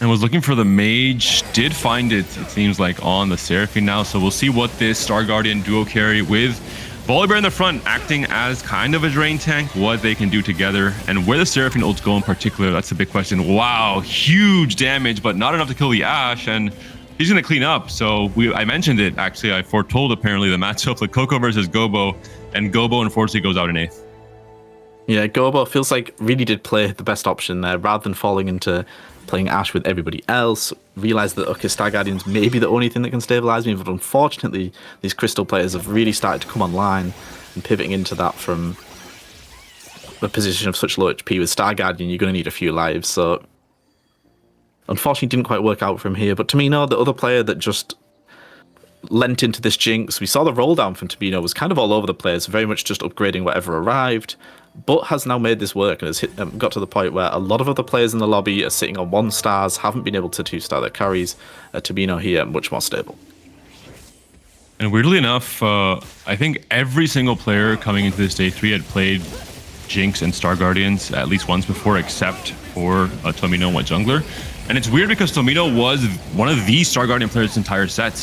And was looking for the mage, did find it seems like, on the Seraphine now. So we'll see what this Star Guardian duo carry with Volibear in the front, acting as kind of a drain tank, what they can do together. And where the Seraphine ults go in particular, that's a big question. Wow, huge damage, but not enough to kill the Ashe. And he's going to clean up. So I mentioned it, actually. I foretold, apparently, the matchup with Coco versus Gobo. And Gobo, unfortunately, goes out in 8th. Yeah, Gobo feels like really did play the best option there. Rather than falling into playing Ashe with everybody else, realised that, okay, Star Guardian's maybe the only thing that can stabilise me. But unfortunately, these Crystal players have really started to come online and pivoting into that from a position of such low HP. With Star Guardian, you're going to need a few lives. So unfortunately, didn't quite work out from here. But Tamino, the other player that just lent into this Jinx, we saw the roll down from Tamino was kind of all over the place, very much just upgrading whatever arrived, but has now made this work and has got to the point where a lot of other players in the lobby are sitting on 1 stars, haven't been able to 2-star their carries. Tamino here, much more stable. And weirdly enough, I think every single player coming into this day 3 had played Jinx and Star Guardians at least once before, except for Tomino and White Jungler. And it's weird because Tomino was one of the Star Guardian players this entire set.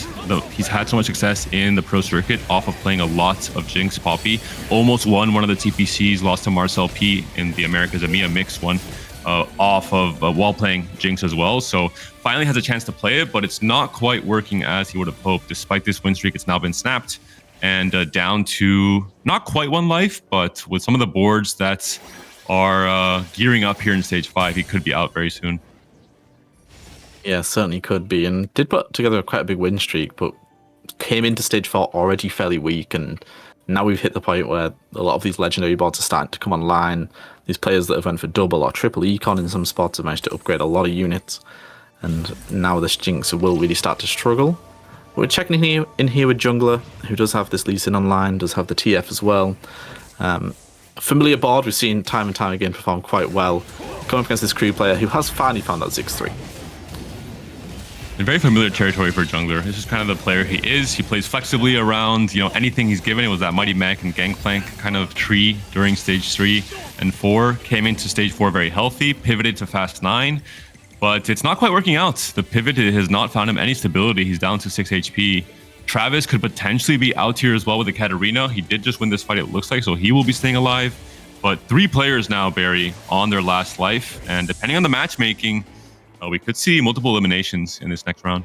He's had so much success in the pro circuit off of playing a lot of Jinx Poppy. Almost won one of the TPCs, lost to Marcel P in the Americas EMEA mix one off of while playing Jinx as well. So finally has a chance to play it, but it's not quite working as he would have hoped. Despite this win streak, it's now been snapped and down to not quite 1 life, but with some of the boards that are gearing up here in stage 5, he could be out very soon. Yeah, certainly could be, and did put together quite a big win streak, but came into stage 4 already fairly weak, and now we've hit the point where a lot of these legendary boards are starting to come online. These players that have went for double or triple econ in some spots have managed to upgrade a lot of units, and now the Jinx will really start to struggle. We're checking in here with Jungler, who does have this Lee Sin online, does have the TF as well. Familiar board we've seen time and time again perform quite well, going up against this crew player who has finally found that 6-3. In very familiar territory for jungler. This is kind of the player he is. He plays flexibly around, anything he's given. It was that Mighty Mech and Gangplank kind of tree during stage 3 and 4. Came into stage 4 very healthy, pivoted to fast 9, but it's not quite working out. The pivot has not found him any stability. He's down to 6 HP. Travis could potentially be out here as well with the Katarina. He did just win this fight, it looks like, so he will be staying alive. But 3 players now, Barry, on their last life, and depending on the matchmaking, we could see multiple eliminations in this next round.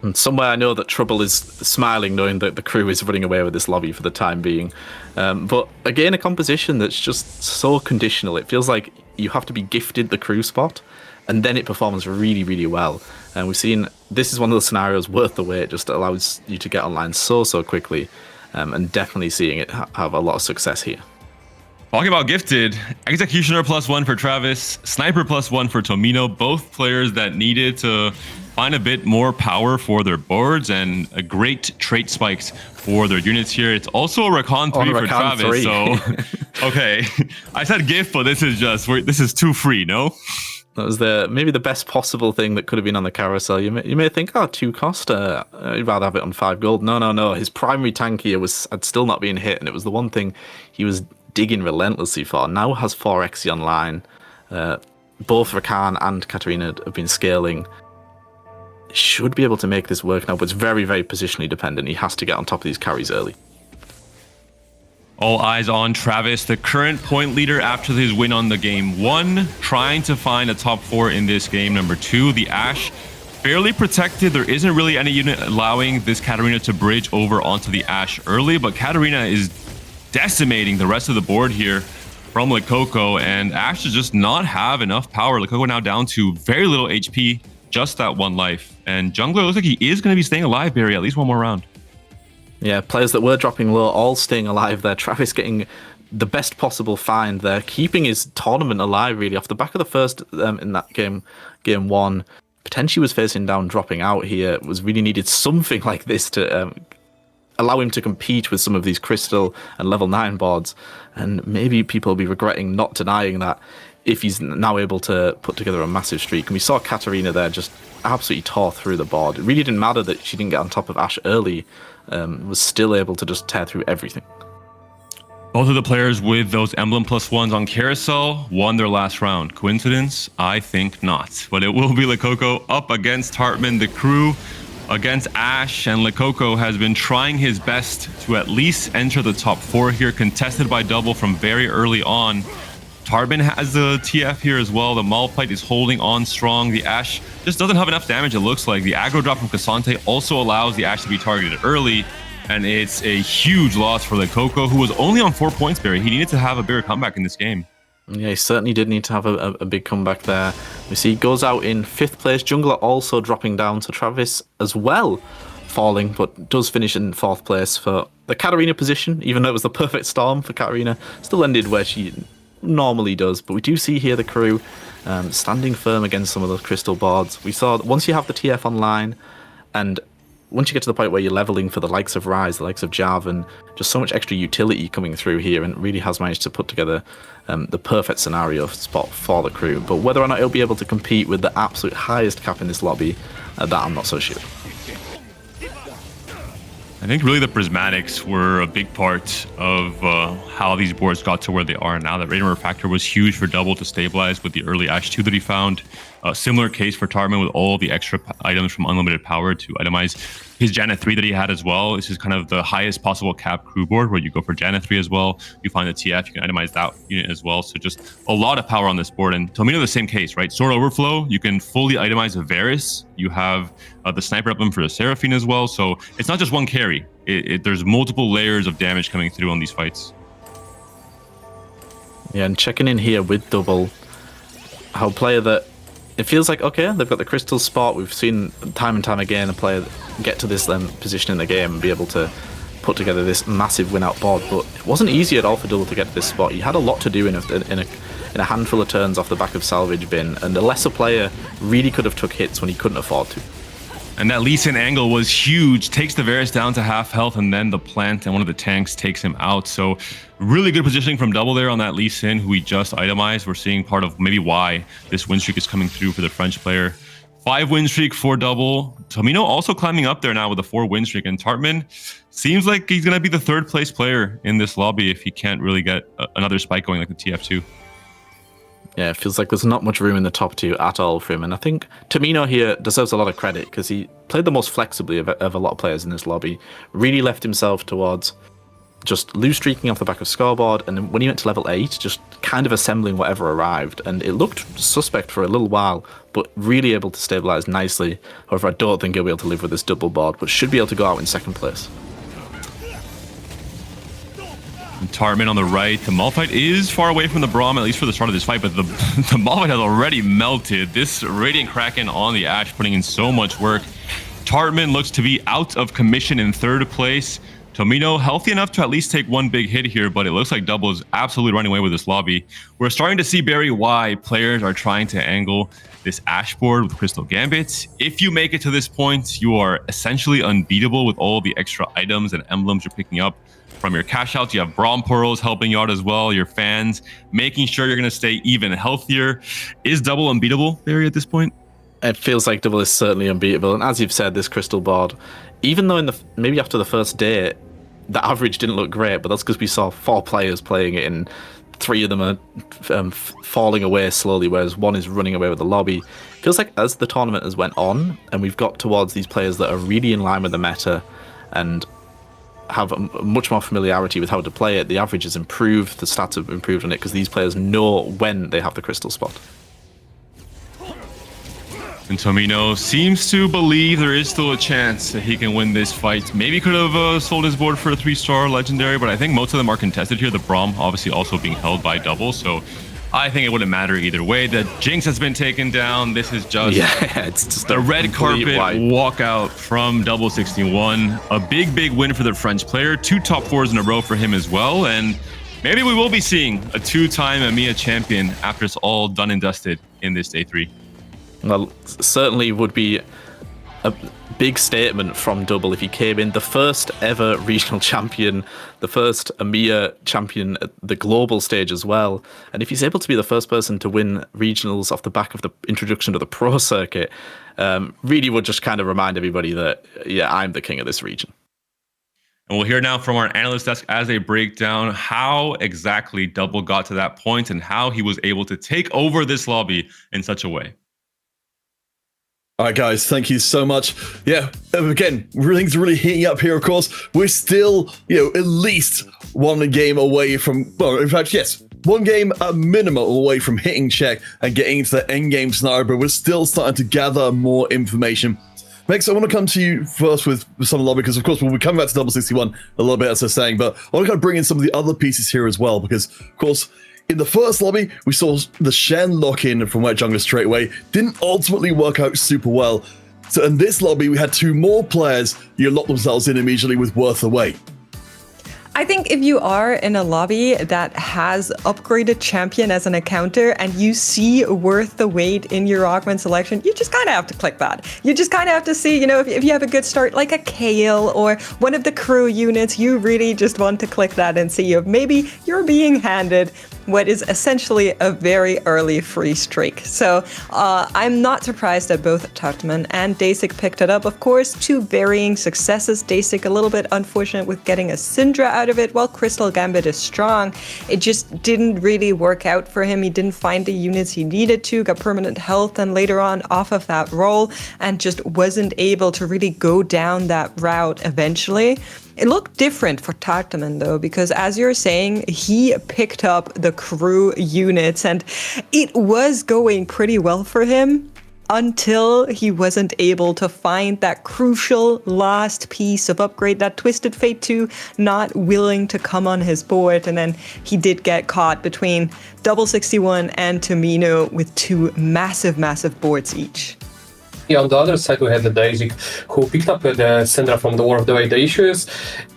And somewhere I know that Trouble is smiling knowing that the crew is running away with this lobby for the time being. But again, a composition that's just so conditional. It feels like you have to be gifted the crew spot, and then it performs really, really well. And we've seen this is one of the scenarios worth the wait, just allows you to get online so quickly, and definitely seeing it have a lot of success here. Talking about gifted, Executioner +1 for Travis, Sniper +1 for Tomino, both players that needed to find a bit more power for their boards and a great trait spikes for their units here. It's also a Recon 3 for Travis, 3. So okay. I said gift, but this is too free, no? That was maybe the best possible thing that could have been on the carousel. You may think, 2 cost, I'd rather have it on 5 gold. No. His primary tank here had still not been hit, and it was the one thing he was digging relentlessly for. Now has 4 Xe online. Both Rakan and Katarina have been scaling. Should be able to make this work now, but it's very, very positionally dependent. He has to get on top of these carries early. All eyes on Travis, the current point leader after his win on the game 1, trying to find a top 4 in this game number 2. The Ashe fairly protected. There isn't really any unit allowing this Katarina to bridge over onto the Ashe early, but Katarina is decimating the rest of the board here from Lekoko, and Ashe does just not have enough power. Lekoko now down to very little HP, just that 1 life. And Jungler looks like he is going to be staying alive, Barry, at least 1 more round. Yeah, players that were dropping low all staying alive there. Travis getting the best possible find there, keeping his tournament alive really off the back of the first in that game 1. Potentially was facing down, dropping out here. Was really needed something like this to allow him to compete with some of these crystal and level 9 boards, and maybe people will be regretting not denying that if he's now able to put together a massive streak. And we saw Katarina there just absolutely tore through the board. It really didn't matter that she didn't get on top of Ashe early, was still able to just tear through everything. Both of the players with those Emblem +1s on Carousel won their last round. Coincidence? I think not. But it will be Lekoko up against Hartman, the crew against Ashe, and Lekoko has been trying his best to at least enter the top 4 here, contested by double from very early on. Hartman has the TF here as well. The Malphite is holding on strong. The Ashe just doesn't have enough damage, it looks like. The aggro drop from Cassante also allows the Ashe to be targeted early, and it's a huge loss for Lekoko, who was only on 4 points, Barry. He needed to have a bigger comeback in this game. Yeah, he certainly did need to have a big comeback there. We see he goes out in 5th place. Jungler also dropping down to Travis as well, falling, but does finish in 4th place for the Katarina position, even though it was the perfect storm for Katarina. Still ended where she normally does, but we do see here the crew standing firm against some of those crystal boards. We saw that once you have the TF online, and once you get to the point where you're leveling for the likes of Ryze, the likes of Jarvan, just so much extra utility coming through here, and really has managed to put together the perfect scenario spot for the crew. But whether or not he'll be able to compete with the absolute highest cap in this lobby, that I'm not so sure. I think really the prismatics were a big part of how these boards got to where they are now. That Raiden Refractor was huge for double to stabilize with the early Ashe 2 that he found. A similar case for Tarman with all the extra items from Unlimited Power to itemize his Janet 3 that he had as well. This is kind of the highest possible cap crew board where you go for Janet 3 as well. You find the TF, you can itemize that unit as well. So just a lot of power on this board. And Tomino, the same case, right? Sword Overflow, you can fully itemize a Varus. You have the Sniper Emblem for the Seraphine as well. So it's not just one carry. There's multiple layers of damage coming through on these fights. Yeah, and checking in here with double, how player that it feels like, okay, they've got the crystal spot. We've seen time and time again a player get to this position in the game and be able to put together this massive win-out board, but it wasn't easy at all for Double to get to this spot. He had a lot to do in a handful of turns off the back of Salvage Bin, and a lesser player really could have took hits when he couldn't afford to. And that Lee Sin angle was huge. Takes the Varus down to half health, and then the plant and one of the tanks takes him out. So really good positioning from Double there on that Lee Sin, who we just itemized. We're seeing part of maybe why this win streak is coming through for the French player. 5 win streak for Double. Tomino also climbing up there now with a 4 win streak. And Tartman seems like he's going to be the 3rd place player in this lobby if he can't really get another spike going like the TF2. Yeah, it feels like there's not much room in the top 2 at all for him. And I think Tomino here deserves a lot of credit because he played the most flexibly of a lot of players in this lobby. Really left himself towards just loose streaking off the back of scoreboard. And then when he went to level 8, just kind of assembling whatever arrived. And it looked suspect for a little while, but really able to stabilize nicely. However, I don't think he'll be able to live with this double board, but should be able to go out in 2nd place. Tartman on the right. The Malphite is far away from the Braum, at least for the start of this fight, but the Malphite has already melted. This Radiant Kraken on the Ashe putting in so much work. Tartman looks to be out of commission in 3rd place. Tomino healthy enough to at least take 1 big hit here, but it looks like Double is absolutely running away with this lobby. We're starting to see, Barry, why players are trying to angle this Ashe board with Crystal Gambits. If you make it to this point, you are essentially unbeatable with all the extra items and emblems you're picking up from your cash outs. You have Braum Pearls helping you out as well, your fans, making sure you're going to stay even healthier. Is Double unbeatable, Barry, at this point? It feels like Double is certainly unbeatable. And as you've said, this crystal board, even though maybe after the first day, the average didn't look great, but that's because we saw 4 players playing it and 3 of them are falling away slowly, whereas 1 is running away with the lobby. It feels like as the tournament has went on and we've got towards these players that are really in line with the meta and have much more familiarity with how to play it, the average has improved, the stats have improved on it because these players know when they have the crystal spot. And Tomino seems to believe there is still a chance that he can win this fight. Maybe could have sold his board for a 3-star legendary, but I think most of them are contested here. The Braum obviously also being held by Double, so I think it wouldn't matter either way. The Jinx has been taken down. This is just, it's just the red carpet walkout from Double 61. A big win for the French player. 2 top 4s in a row for him as well, and maybe we will be seeing a 2-time EMEA champion after it's all done and dusted in this day 3. Well, certainly would be a big statement from Double if he came in the first ever regional champion, the first EMEA champion at the global stage as well. And if he's able to be the first person to win regionals off the back of the introduction to the pro circuit, really would just kind of remind everybody that, yeah, I'm the king of this region. And we'll hear now from our analyst desk as they break down how exactly Double got to that point and how he was able to take over this lobby in such a way. All right, guys, thank you so much. Yeah, again, things are really heating up here, of course. We're still, at least 1 game away from, well, in fact, yes, 1 game at minimum away from hitting check and getting into the end game scenario, but we're still starting to gather more information. Max, I want to come to you first with some of the lobby, because, of course, we'll be coming back to Double 61 a little bit, as I was saying, but I want to kind of bring in some of the other pieces here as well, because, of course, in the first lobby, we saw the Shen lock-in from Wet Jungler straight away. Didn't ultimately work out super well. So in this lobby, we had 2 more players lock themselves in immediately with Worth away. I think if you are in a lobby that has upgraded champion as an encounter and you see worth the wait in your augment selection, you just kind of have to click that. You just kind of have to see, if you have a good start, like a Kale or one of the crew units, you really just want to click that and see if maybe you're being handed what is essentially a very early free streak. So I'm not surprised that both Tartman and Dasik picked it up. Of course, 2 varying successes. Dasik a little bit unfortunate with getting a Syndra out of it, while Crystal Gambit is strong. It just didn't really work out for him. He didn't find the units he needed to, got permanent health, and later on off of that role, and just wasn't able to really go down that route eventually. It looked different for Tartaman though, because as you're saying, he picked up the crew units and it was going pretty well for him until he wasn't able to find that crucial last piece of upgrade, that Twisted Fate 2 not willing to come on his board. And then he did get caught between Double 61 and Tomino with two massive boards each. On the other side, we had the Daisy, who picked up the Syndra from the War of the Weight. The issue is,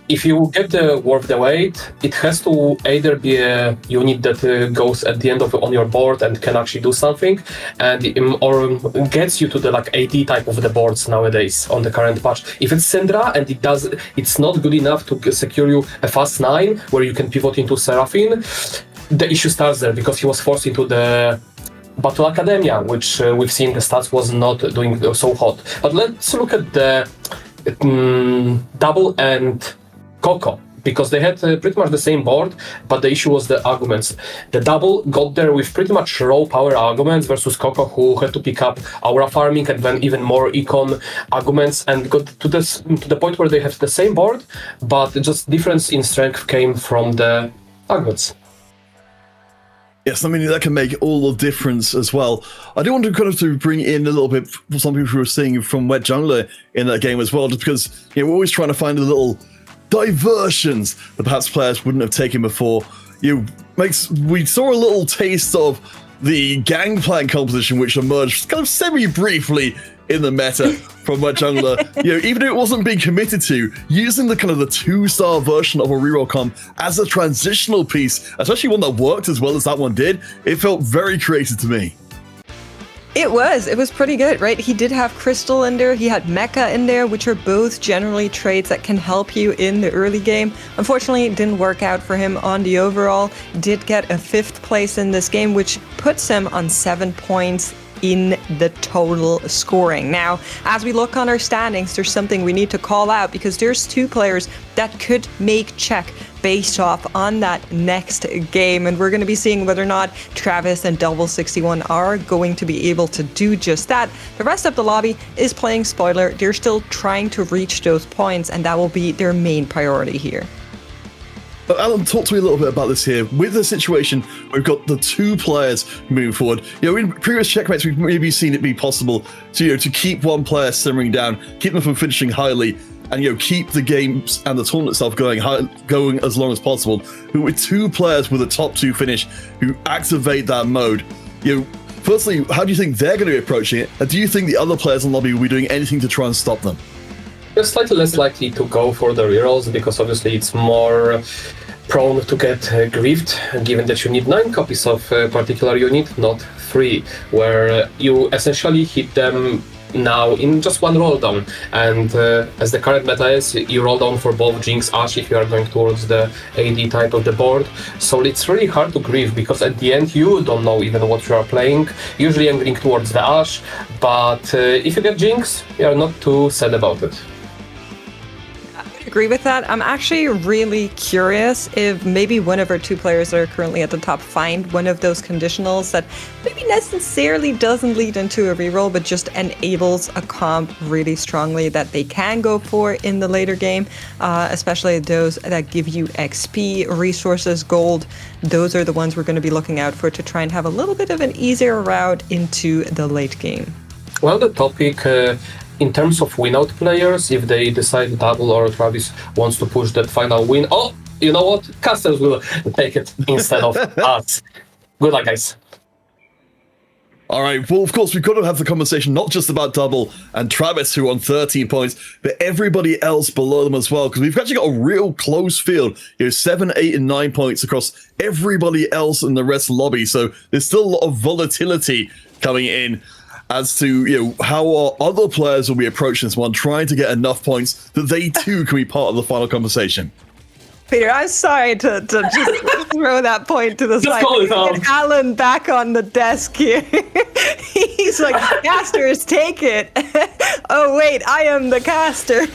if you get the War of the Weight, it has to either be a unit that goes at the end of on your board and can actually do something, and or gets you to the like AD type of the boards nowadays on the current patch. If it's Syndra and it's not good enough to secure you a fast 9 where you can pivot into Seraphine, the issue starts there because he was forced into the Battle Academia, which we've seen the stats was not doing so hot. But let's look at the Double and Coco, because they had pretty much the same board, but the issue was the arguments. The Double got there with pretty much raw power arguments versus Coco, who had to pick up aura farming and then even more econ arguments, and got to the point where they have the same board, but just difference in strength came from the arguments. Yes, I mean, that can make all the difference as well. I do want to kind of to bring in a little bit some people who were seeing from Wet Jungler in that game as well, just because we're always trying to find the little diversions that perhaps players wouldn't have taken before. We saw a little taste of the Gangplank composition, which emerged kind of semi-briefly in the meta from Wet Jungler. Even though it wasn't being committed to, using the kind of the 2-star version of a reroll comp as a transitional piece, especially one that worked as well as that one did, it felt very creative to me. It was pretty good, right? He did have Crystal in there, he had Mecha in there, which are both generally traits that can help you in the early game. Unfortunately, it didn't work out for him on the overall. Did get a 5th place in this game, which puts him on 7 points in the total scoring. Now, as we look on our standings, there's something we need to call out, because there's 2 players that could make check based off on that next game, and we're going to be seeing whether or not Travis and Double 61 are going to be able to do just that. The rest of the lobby is playing spoiler. They're still trying to reach those points, and that will be their main priority here. But Alan, talk to me a little bit about this here. With the situation, we've got the 2 players moving forward. In previous checkmates, we've maybe seen it be possible to keep one player simmering down, keep them from finishing highly, and keep the games and the tournament itself going as long as possible. But with 2 players with a top 2 finish who activate that mode, firstly, how do you think they're going to be approaching it? And do you think the other players in the lobby will be doing anything to try and stop them? They're slightly less likely to go for the rerolls because obviously it's more prone to get griefed, given that you need 9 copies of a particular unit, not 3, where you essentially hit them now in just one roll down. And as the current meta is, you roll down for both Jinx, Ashe if you are going towards the AD type of the board. So it's really hard to grieve, because at the end you don't know even what you are playing. Usually I'm going towards the Ashe, but if you get Jinx, you are not too sad about it. Agree with that. I'm actually really curious if maybe one of our 2 players that are currently at the top find one of those conditionals that maybe necessarily doesn't lead into a reroll, but just enables a comp really strongly that they can go for in the later game, especially those that give you XP, resources, gold. Those are the ones we're going to be looking out for to try and have a little bit of an easier route into the late game. Well, the topic in terms of win-out players, if they decide Double or Travis wants to push that final win, you know what? Casters will take it instead of us. Good luck, guys. All right, well, of course, we've got to have the conversation not just about Double and Travis, who are on 13 points, but everybody else below them as well, because we've actually got a real close field. 7, 8, and 9 points across everybody else in the rest of the lobby, so there's still a lot of volatility coming in as to how our other players will be approaching this one, trying to get enough points that they too can be part of the final conversation. Peter, I'm sorry to just throw that point to the Just side. call it out. Get Alan back on the desk here. He's like, casters, take it. Oh wait, I am the caster.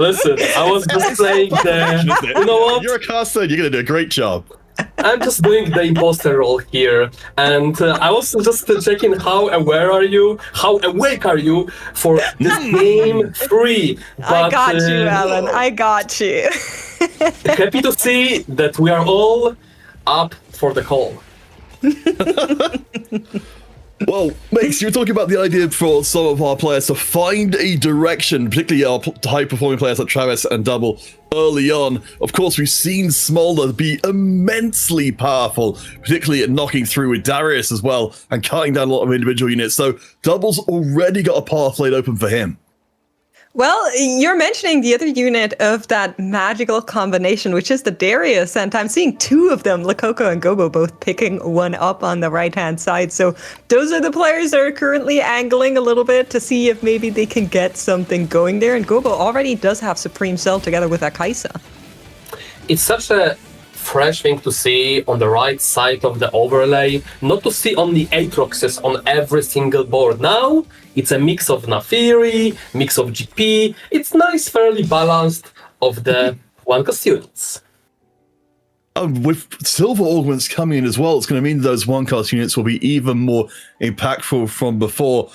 Listen, I was just saying that, you know what? You're a caster, you're going to do a great job. I'm just doing the imposter role here, and I was just checking how aware are you, how awake are you for this game 3. But, I got you, Alan. I got you. Happy to see that we are all up for the call. Well, Max, you were talking about the idea for some of our players to find a direction, particularly our high-performing players like Travis and Double early on. Of course, we've seen Smolder be immensely powerful, particularly at knocking through with Darius as well and cutting down a lot of individual units. So Double's already got a path laid open for him. Well, you're mentioning the other unit of that magical combination, which is the Darius, and I'm seeing two of them, Lakoko and Gobo, both picking one up on the right-hand side. So those are the players that are currently angling a little bit to see if maybe they can get something going there. And Gobo already does have Supreme Cell together with Akaisa. It's such a fresh thing to see on the right side of the overlay, not to see only Aatroxes on every single board. Now it's a mix of Naafiri, mix of GP. It's nice, fairly balanced of the one-cost units. With silver augments coming in as well, it's going to mean those one-cost units will be even more impactful from before.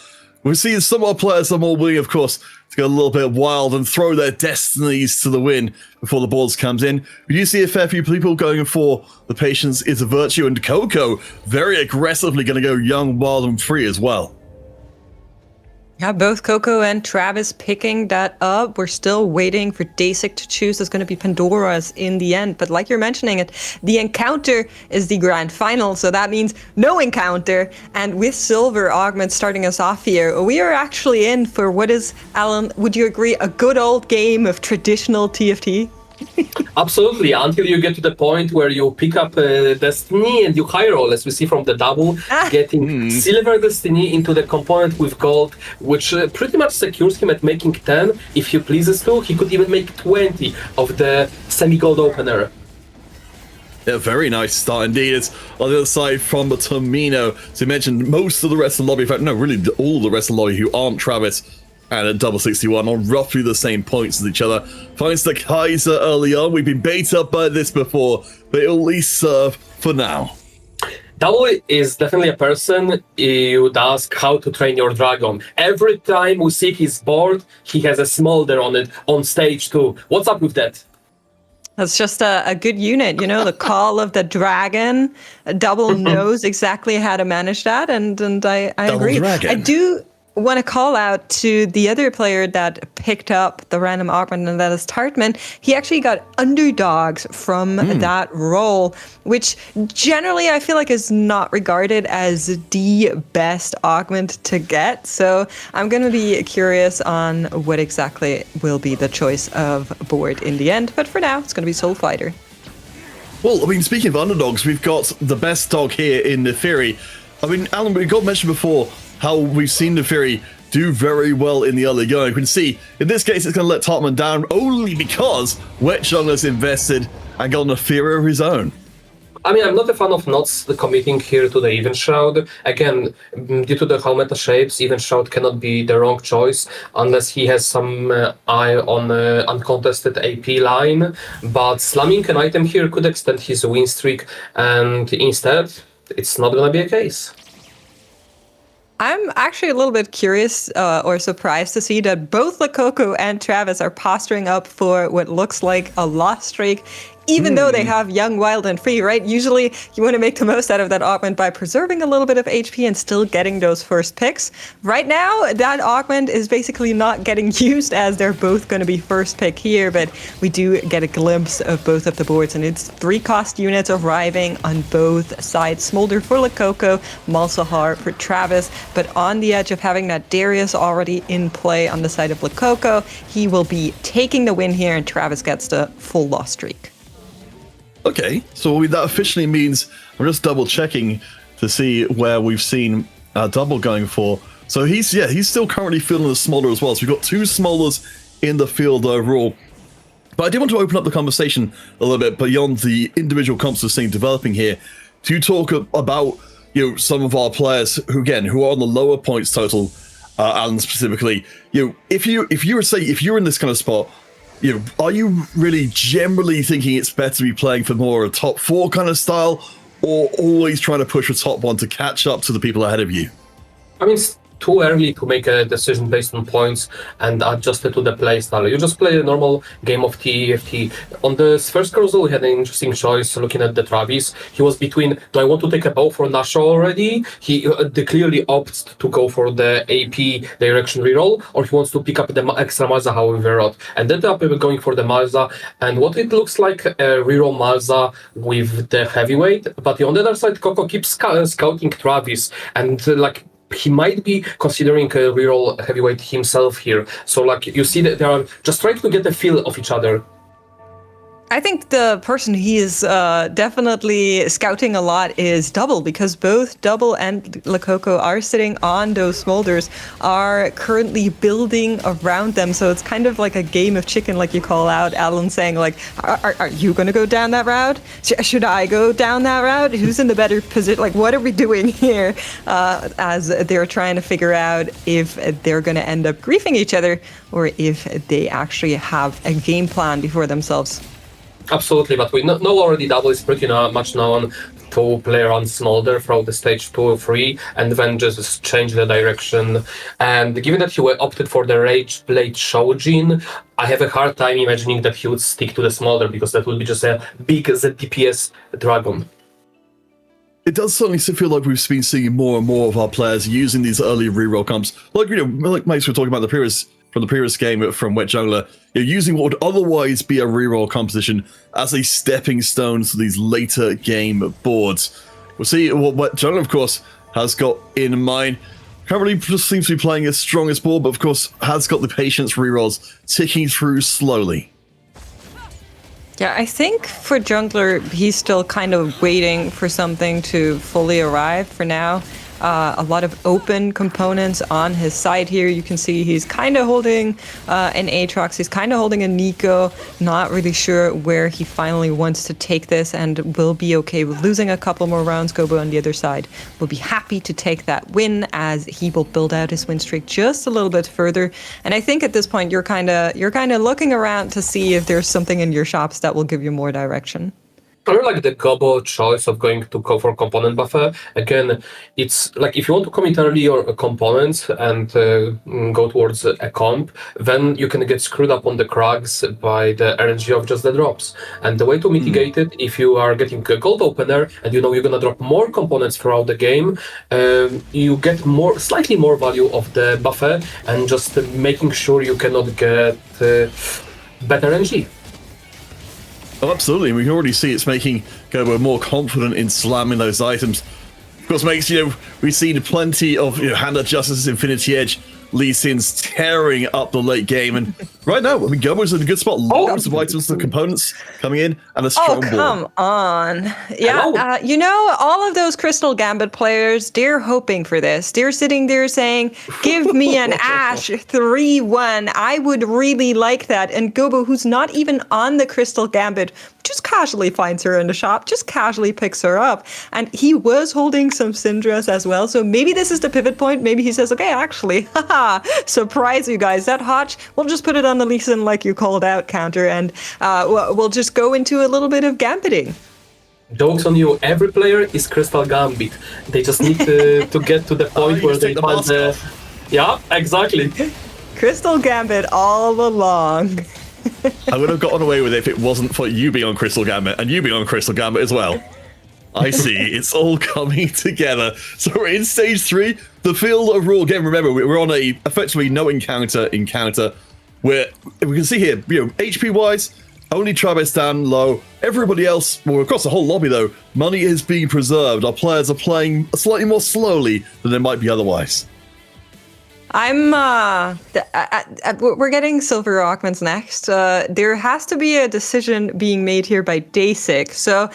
We've seen some of our players are more willing, of course, to go a little bit wild and throw their destinies to the wind before the boards comes in. We do see a fair few people going for the patience is a virtue, and Coco very aggressively going to go young, wild, and free as well. Yeah, both Coco and Travis picking that up. We're still waiting for Dasik to choose. It's going to be Pandora's in the end. But like you're mentioning it, the encounter is the grand final. So that means no encounter. And with Silver Augment starting us off here, we are actually in for what is, Alan, would you agree, a good old game of traditional TFT? Absolutely, until you get to the point where you pick up Destiny and you high roll, as we see from the double, getting Silver Destiny into the component with gold, which pretty much secures him at making 10. If he pleases to, he could even make 20 of the semi-gold opener. Yeah, very nice start indeed. It's on the other side from Tomino. So you mentioned most of the rest of the lobby, in fact, no, really all the rest of the lobby who aren't Travis and at double 61 on roughly the same points as each other. Finds the Kaiser early on. We've been bait up by this before, but it'll at least serve for now. Double is definitely a person you would ask how to train your dragon. Every time we see his board, he has a smolder on it on stage too. What's up with that? That's just a good unit, you know, the call of the dragon. Double knows exactly how to manage that, and I agree. Dragon. I do want to call out to the other player that picked up the random augment, and that is Tartman. He actually got underdogs from that role, which generally I feel like is not regarded as the best augment to get. So I'm going to be curious on what exactly will be the choice of board in the end. But for now, it's going to be Soul Fighter. Well, I mean, speaking of underdogs, we've got the best dog here in Naafiri. I mean, Alan, we got mentioned before how we've seen Naafiri do very well in the early going. We can see, in this case, it's going to let Topman down only because Wet Jungler's invested and got Naafiri of his own. I mean, I'm not a fan of not committing here to the Even Shroud. Again, due to the how meta shapes, Even Shroud cannot be the wrong choice unless he has some eye on uncontested AP line. But slamming an item here could extend his win streak, and instead, it's not going to be a case. I'm actually a little bit curious or surprised to see that both Lakoko and Travis are posturing up for what looks like a loss streak, even though they have young, wild, and free, right? Usually you want to make the most out of that augment by preserving a little bit of HP and still getting those first picks. Right now, that augment is basically not getting used as they're both going to be first pick here, but we do get a glimpse of both of the boards, and it's 3-cost units arriving on both sides. Smolder for Lakoko, Malsahar for Travis, but on the edge of having that Darius already in play on the side of Lakoko, he will be taking the win here, and Travis gets the full loss streak. Okay, so that officially means I'm just double checking to see where we've seen Double going for. So he's still currently fielding the Smolder as well. So we've got 2 Smolders in the field overall. But I did want to open up the conversation a little bit beyond the individual comps we're seeing developing here to talk about some of our players who are on the lower points total, and specifically, if you're in this kind of spot. Are you really generally thinking it's better to be playing for more a top 4 kind of style, or always trying to push a top 1 to catch up to the people ahead of you? I mean, too early to make a decision based on points and adjust it to the play style. You just play a normal game of TFT. On the first carousel, we had an interesting choice looking at the Travis. He was between, do I want to take a bow for Nasho already? He clearly opts to go for the AP direction reroll, or he wants to pick up the extra Malza, however, and ended up going for the Malza. And what it looks like a reroll Malza with the heavyweight, but on the other side, Coco keeps scouting Travis, and he might be considering a reroll heavyweight himself here. So you see that they are just trying to get a feel of each other. I think the person he is definitely scouting a lot is Double, because both Double and Lakoko are sitting on those smolders, are currently building around them. So it's kind of like a game of chicken, like you call out Alan, saying are you going to go down that route? Should I go down that route? Who's in the better position? What are we doing here? As they're trying to figure out if they're going to end up griefing each other or if they actually have a game plan before themselves. Absolutely, but we know already Double is pretty much known to play around Smolder throughout the stage 2 or 3 and then just change the direction. And given that he opted for the Rage Blade Shojin, I have a hard time imagining that he would stick to the Smolder, because that would be just a big ZDPS dragon. It does certainly feel like we've been seeing more and more of our players using these early reroll comps. Like Mace, we're talking about from the previous game from Wet Jungler, using what would otherwise be a reroll composition as a stepping stone to these later game boards. We'll see what Wet Jungler, of course, has got in mind. Currently just seems to be playing his strongest board, but of course has got the patience rerolls ticking through slowly. Yeah, I think for Jungler, he's still kind of waiting for something to fully arrive for now. A lot of open components on his side here. You can see he's kind of holding an Aatrox. He's kind of holding a Nico. Not really sure where he finally wants to take this, and will be okay with losing a couple more rounds. Gobo on the other side will be happy to take that win, as he will build out his win streak just a little bit further. And I think at this point you're kind of looking around to see if there's something in your shops that will give you more direction. I really like the Gobo choice of going to go for component buffer. Again, it's like if you want to commit early your components and go towards a comp, then you can get screwed up on the crags by the RNG of just the drops. And the way to mitigate it, if you are getting a gold opener and you know you're gonna drop more components throughout the game, you get slightly more value of the buffer, and just making sure you cannot get better RNG. Oh, absolutely. We can already see it's making Gobo more confident in slamming those items. Of course, makes, we've seen plenty of hand adjustments, Infinity Edge, Lee Sin's tearing up the late game. And right now, Gobo's in a good spot. Lots of items, the components coming in, and a strong board. Come on. Yeah, all of those Crystal Gambit players, they're hoping for this. They're sitting there saying, give me an Ashe 3-1. I would really like that. And Gobo, who's not even on the Crystal Gambit, just casually finds her in the shop, just casually picks her up. And he was holding some Syndras as well. So maybe this is the pivot point. Maybe he says, okay, actually, haha, surprise you guys. That Hotch, we'll just put it on the Lee Sin like you called out counter, and we'll just go into a little bit of gambiting. Joke's on you, every player is Crystal Gambit. They just need to get to the point where they find the... Yeah, exactly. Crystal Gambit all along. I would have gotten away with it if it wasn't for you being on Crystal Gambit and you being on Crystal Gambit as well. I see. It's all coming together. So we're in stage 3. The field of rule. Again, remember, we're on a effectively no encounter, where we can see here, HP-wise, only Travis down low. Everybody else, well, across the whole lobby, though, money is being preserved. Our players are playing slightly more slowly than they might be otherwise. We're getting Silver Rockmans next. There has to be a decision being made here by Daysig. So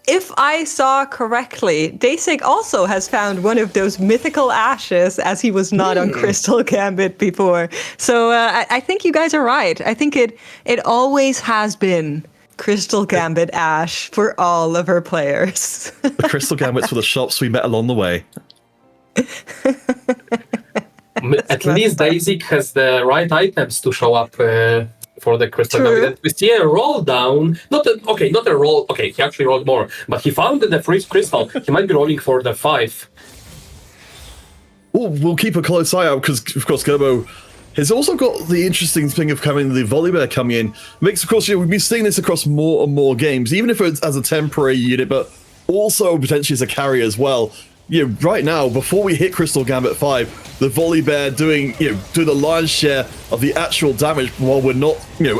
if I saw correctly, Daysig also has found one of those mythical ashes, as he was not on Crystal Gambit before. So I think you guys are right. I think it always has been Crystal Gambit Ash for all of her players. The Crystal Gambits for the shops we met along the way. At least Daisy has the right items to show up for the Crystal Gambit. We see a roll down. Not a roll. Okay, he actually rolled more, but he found the free crystal. He might be rolling for the 5. we'll keep a close eye out because, of course, Gerbo has also got the interesting thing of having the Volibear coming in. Makes, of course, we've been seeing this across more and more games, even if it's as a temporary unit, but also potentially as a carry as well. Right now, before we hit Crystal Gambit 5, the Volibear doing the lion's share of the actual damage, while we're not,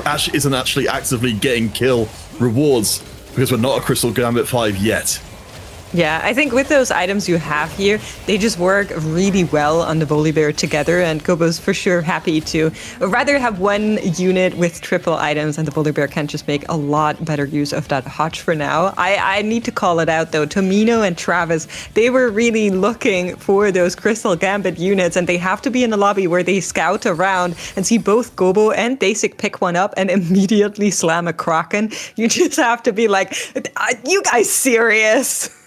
Ash isn't actually actively getting kill rewards because we're not a Crystal Gambit 5 yet. Yeah, I think with those items you have here, they just work really well on the Volibear together, and Gobo's for sure happy to rather have one unit with triple items, and the Volibear can just make a lot better use of that Hotch for now. I need to call it out though, Tomino and Travis, they were really looking for those Crystal Gambit units, and they have to be in a lobby where they scout around and see both Gobo and Basic pick one up and immediately slam a Kraken. You just have to be like, you guys serious?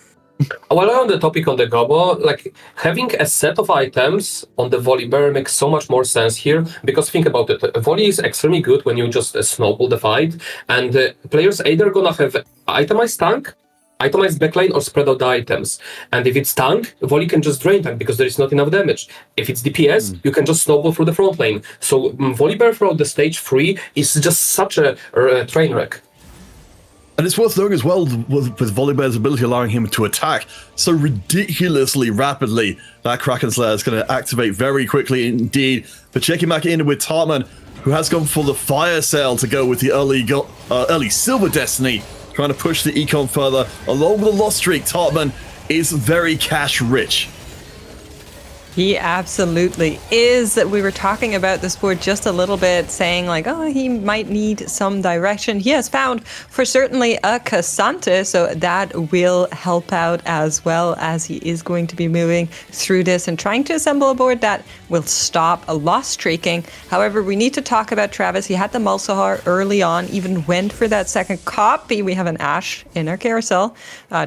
While on the topic on the Gobo, like having a set of items on the Volibear makes so much more sense here, because think about it, Volley is extremely good when you just snowball the fight, and players either gonna have itemized tank, itemized backline, or spread out the items. And if it's tank, Volley can just drain tank because there is not enough damage. If it's DPS, you can just snowball through the front lane. So Volibear throughout the stage 3 is just such a train wreck. And it's worth knowing as well, with Volibear's ability allowing him to attack so ridiculously rapidly, that Kraken Slayer is going to activate very quickly indeed. But checking back in with Tartman, who has gone for the fire sale to go with the early Silver Destiny, trying to push the econ further. Along with the lost streak, Tartman is very cash rich. He absolutely is. We were talking about this board just a little bit, saying like, oh, he might need some direction. He has found for certainly a Cassante, so that will help out, as well as he is going to be moving through this and trying to assemble a board that will stop a loss streaking. However, we need to talk about Travis. He had the Malzahar early on, even went for that second copy. We have an Ash in our carousel.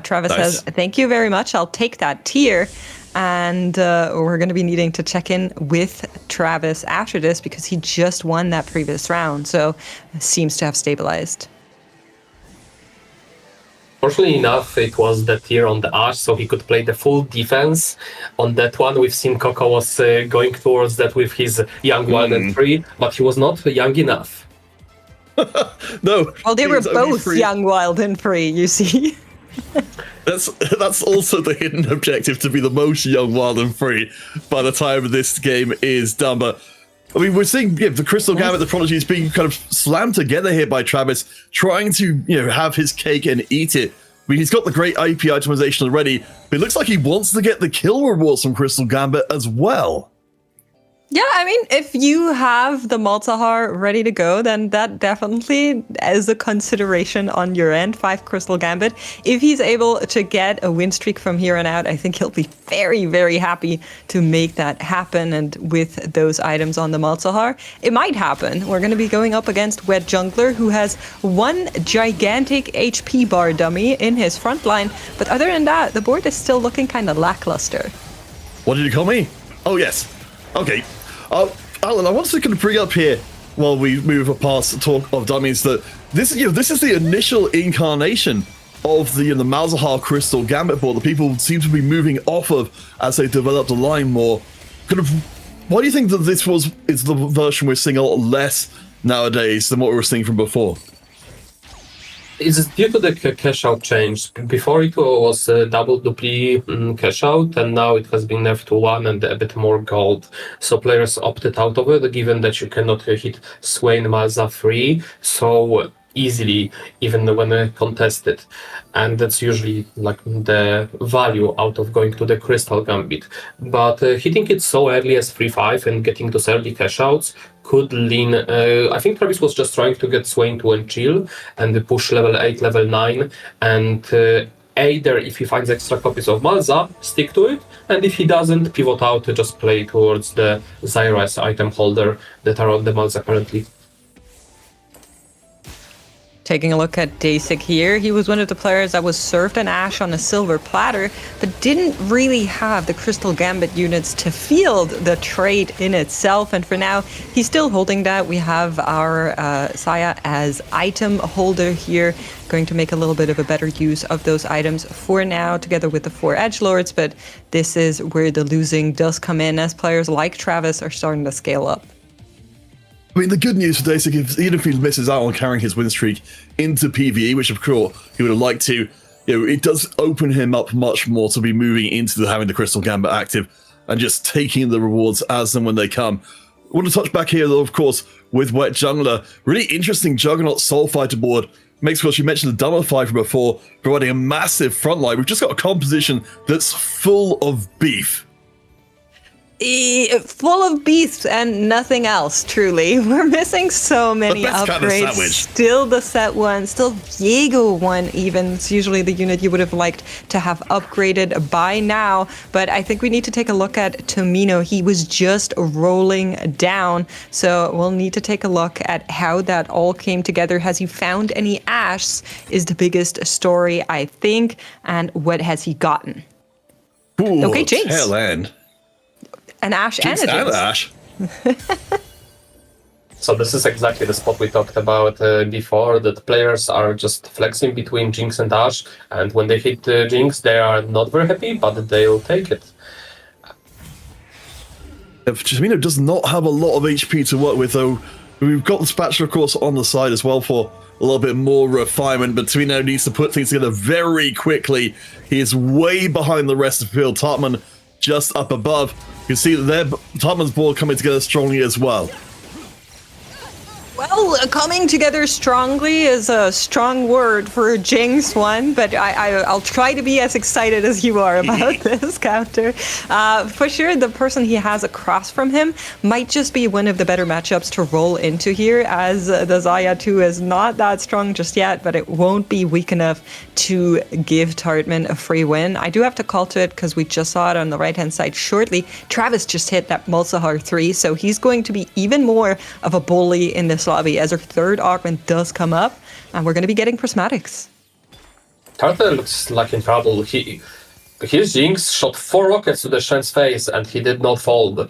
Travis says, thank you very much. I'll take that tier. And we're going to be needing to check in with Travis after this because he just won that previous round, so seems to have stabilized. Fortunately enough, it was the tier on the Ash, so he could play the full defense on that one. We've seen Coco was going towards that with his Young Wild and 3, but he was not young enough. No. Well, they were both Young Wild and 3, you see. That's also the hidden objective, to be the most young, wild, and free by the time this game is done. But I mean, we're seeing the Crystal Gambit, the Prodigy is being kind of slammed together here by Travis, trying to have his cake and eat it. I mean, he's got the great IP itemization already, but it looks like he wants to get the kill rewards from Crystal Gambit as well. Yeah, I mean, if you have the Malzahar ready to go, then that definitely is a consideration on your end. 5 Crystal Gambit. If he's able to get a win streak from here on out, I think he'll be very, very happy to make that happen. And with those items on the Malzahar, it might happen. We're going to be going up against Wet Jungler, who has one gigantic HP bar dummy in his front line. But other than that, the board is still looking kind of lackluster. What did you call me? Oh, yes. Okay. Alan, I wanted to kind of bring up here, while we move past talk of dummies, that this is the initial incarnation of the Malzahar Crystal Gambit board that people seem to be moving off of as they develop the line more. Kind of, why do you think that this is the version we're seeing a lot less nowadays than what we were seeing from before? It's due to the cash out change. Before it was double dupli cash out, and now it has been nerfed to 1 and a bit more gold. So players opted out of it, given that you cannot hit Swain Malza free so easily, even when contested. And that's usually like the value out of going to the Crystal Gambit. But hitting it so early as 3-5 and getting those early cash outs could lean. I think Travis was just trying to get Swain to chill and push level 8, level 9, and either if he finds extra copies of Malza, stick to it, and if he doesn't, pivot out to just play towards the Zyra's item holder that are on the Malza currently. Taking a look at Dasik here, he was one of the players that was served an Ashe on a silver platter, but didn't really have the Crystal Gambit units to field the trait in itself. And for now, he's still holding that. We have our Saya as item holder here, going to make a little bit of a better use of those items for now, together with the 4 edgelords. But this is where the losing does come in, as players like Travis are starting to scale up. I mean, the good news for Dasik, even if he misses out on carrying his win streak into PvE, which of course he would have liked to, it does open him up much more to be moving into having the Crystal Gambit active and just taking the rewards as and when they come. I want to touch back here, though, of course, with Wet Jungler. Really interesting Juggernaut Soul Fighter board. Makes, of course, you mentioned the Dummer Fighter before, providing a massive front line. We've just got a composition that's full of beef. Full of beasts and nothing else, truly. We're missing so many best kind of upgrades. sandwich. Still the set one, still Viego one even. It's usually the unit you would have liked to have upgraded by now. But I think we need to take a look at Tomino. He was just rolling down. So we'll need to take a look at how that all came together. Has he found any Ashes is the biggest story, I think. And what has he gotten? Ooh, Okay, Jinx. Tail end. An Ashe and a Jinx. Ashe. So this is exactly the spot we talked about before, that players are just flexing between Jinx and Ashe, and when they hit Jinx, they are not very happy, but they'll take it. Tomino does not have a lot of HP to work with, though. We've got the Spatula, of course, on the side as well for a little bit more refinement, but Tomino needs to put things together very quickly. He is way behind the rest of the field. Tartman just up above. You can see that Tartman's board coming together strongly as well. Well, coming together strongly is a strong word for Jinx one, but I'll try to be as excited as you are about this counter. For sure, the person he has across from him might just be one of the better matchups to roll into here, as the Xayah 2 is not that strong just yet, but it won't be weak enough to give Tartman a free win. I do have to call to it because we just saw it on the right-hand side shortly. Travis just hit that Mulsahar 3, so he's going to be even more of a bully in this lobby as our third augment does come up, and we're going to be getting prismatics. Tartar looks like in trouble. His Jinx shot 4 rockets to the Shen's face and he did not fold.